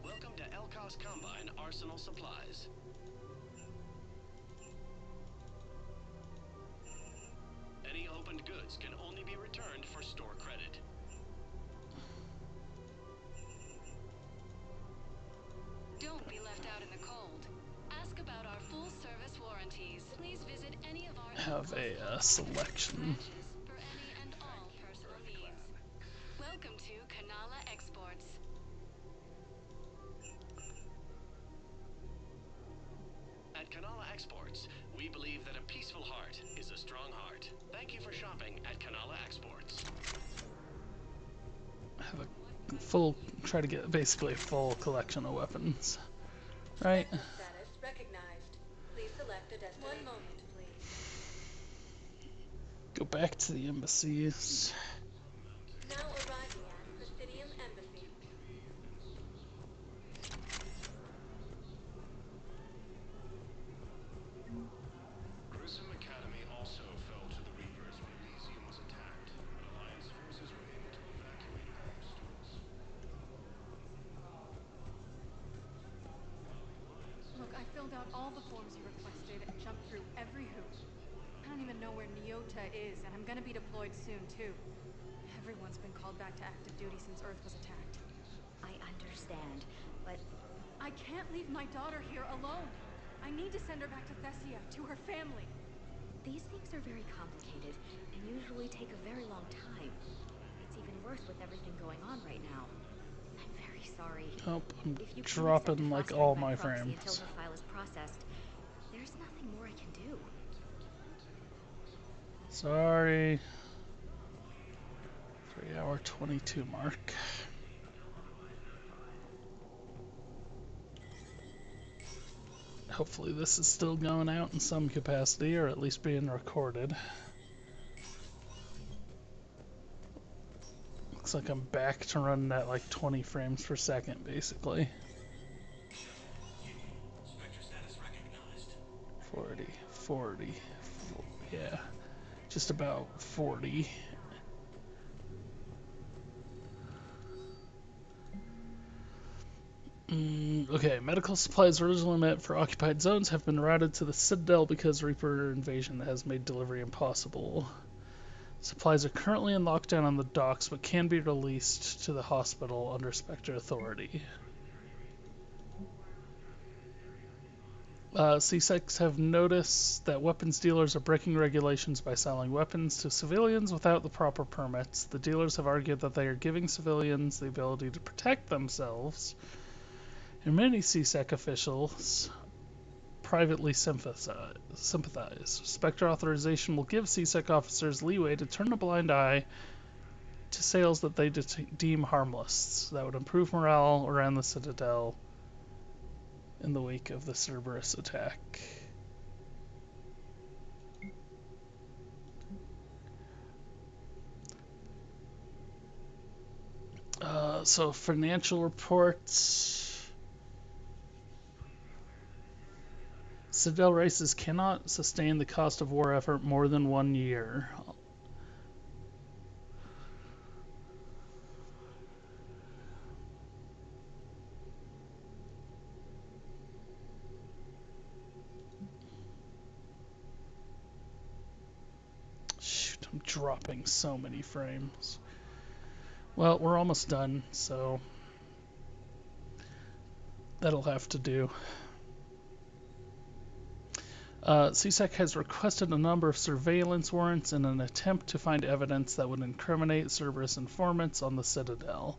Welcome to Elkos Combine Arsenal Supplies. unopened goods can only be returned for store credit. Don't be left out in the cold. Ask about our full-service warranties. Please visit any of our Have a selection. for any and all personal needs. Welcome to Kanala Exports. At Kanala Exports, we believe that a peaceful heart is a strong heart. Thank you for shopping at Kanala Exports. Have a try to get basically a full collection of weapons. Right? Status recognized. Please select a destination. 1 moment, please. Go back to the embassies. Now arriving at Presidium Embassy. Grissom Academy also fell to the Reapers when Elysium was attacked, but Alliance forces were able to evacuate all students. Look, I filled out all the forms you requested and jumped through every hoop. I don't even know where Nyota is, and I'm gonna be deployed soon, too. Everyone's been called back to active duty since Earth was attacked. I understand, but... I can't leave my daughter here alone. I need to send her back to Thessia, to her family. These things are very complicated, and usually take a very long time. It's even worse with everything going on right now. I'm very sorry. Oh, I'm If you dropping like all my frames frames. until her file is processed, there's nothing more I can do. Sorry. 3-hour 22 mark. Hopefully this is still going out in some capacity, or at least being recorded. Looks like I'm back to running at like 20 frames per second, basically. Spectre status recognized. 40, yeah. Just about 40. Okay, medical supplies originally meant for occupied zones have been routed to the Citadel because Reaper invasion has made delivery impossible. Supplies are currently in lockdown on the docks, but can be released to the hospital under Spectre authority. C6 have noticed that weapons dealers are breaking regulations by selling weapons to civilians without the proper permits. The dealers have argued that they are giving civilians the ability to protect themselves, and many CSEC officials privately sympathize. Spectre authorization will give CSEC officers leeway to turn a blind eye to sales that they deem harmless. That would improve morale around the Citadel in the wake of the Cerberus attack. So financial reports. Citadel races cannot sustain the cost of war effort more than 1 year. Shoot, I'm dropping so many frames. Well, we're almost done, so that'll have to do. CSEC has requested a number of surveillance warrants in an attempt to find evidence that would incriminate Cerberus informants on the Citadel.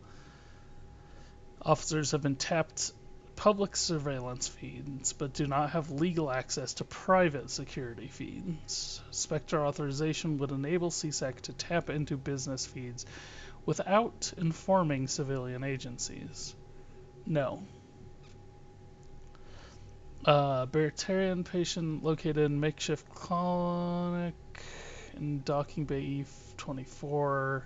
Officers have been tapped public surveillance feeds, but do not have legal access to private security feeds. Spectre authorization would enable CSEC to tap into business feeds without informing civilian agencies. No. Bertarian patient located in makeshift clinic in Docking Bay E24.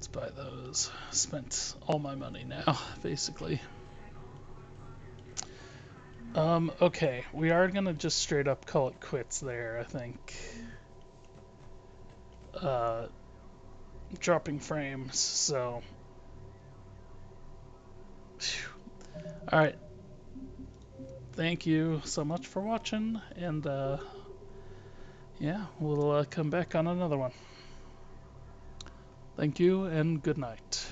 Let's buy those. Spent all my money now, basically. Okay, we are gonna just straight up call it quits there, I think. Dropping frames, so. Alright. Thank you so much for watching, and yeah, we'll come back on another one. Thank you, and good night.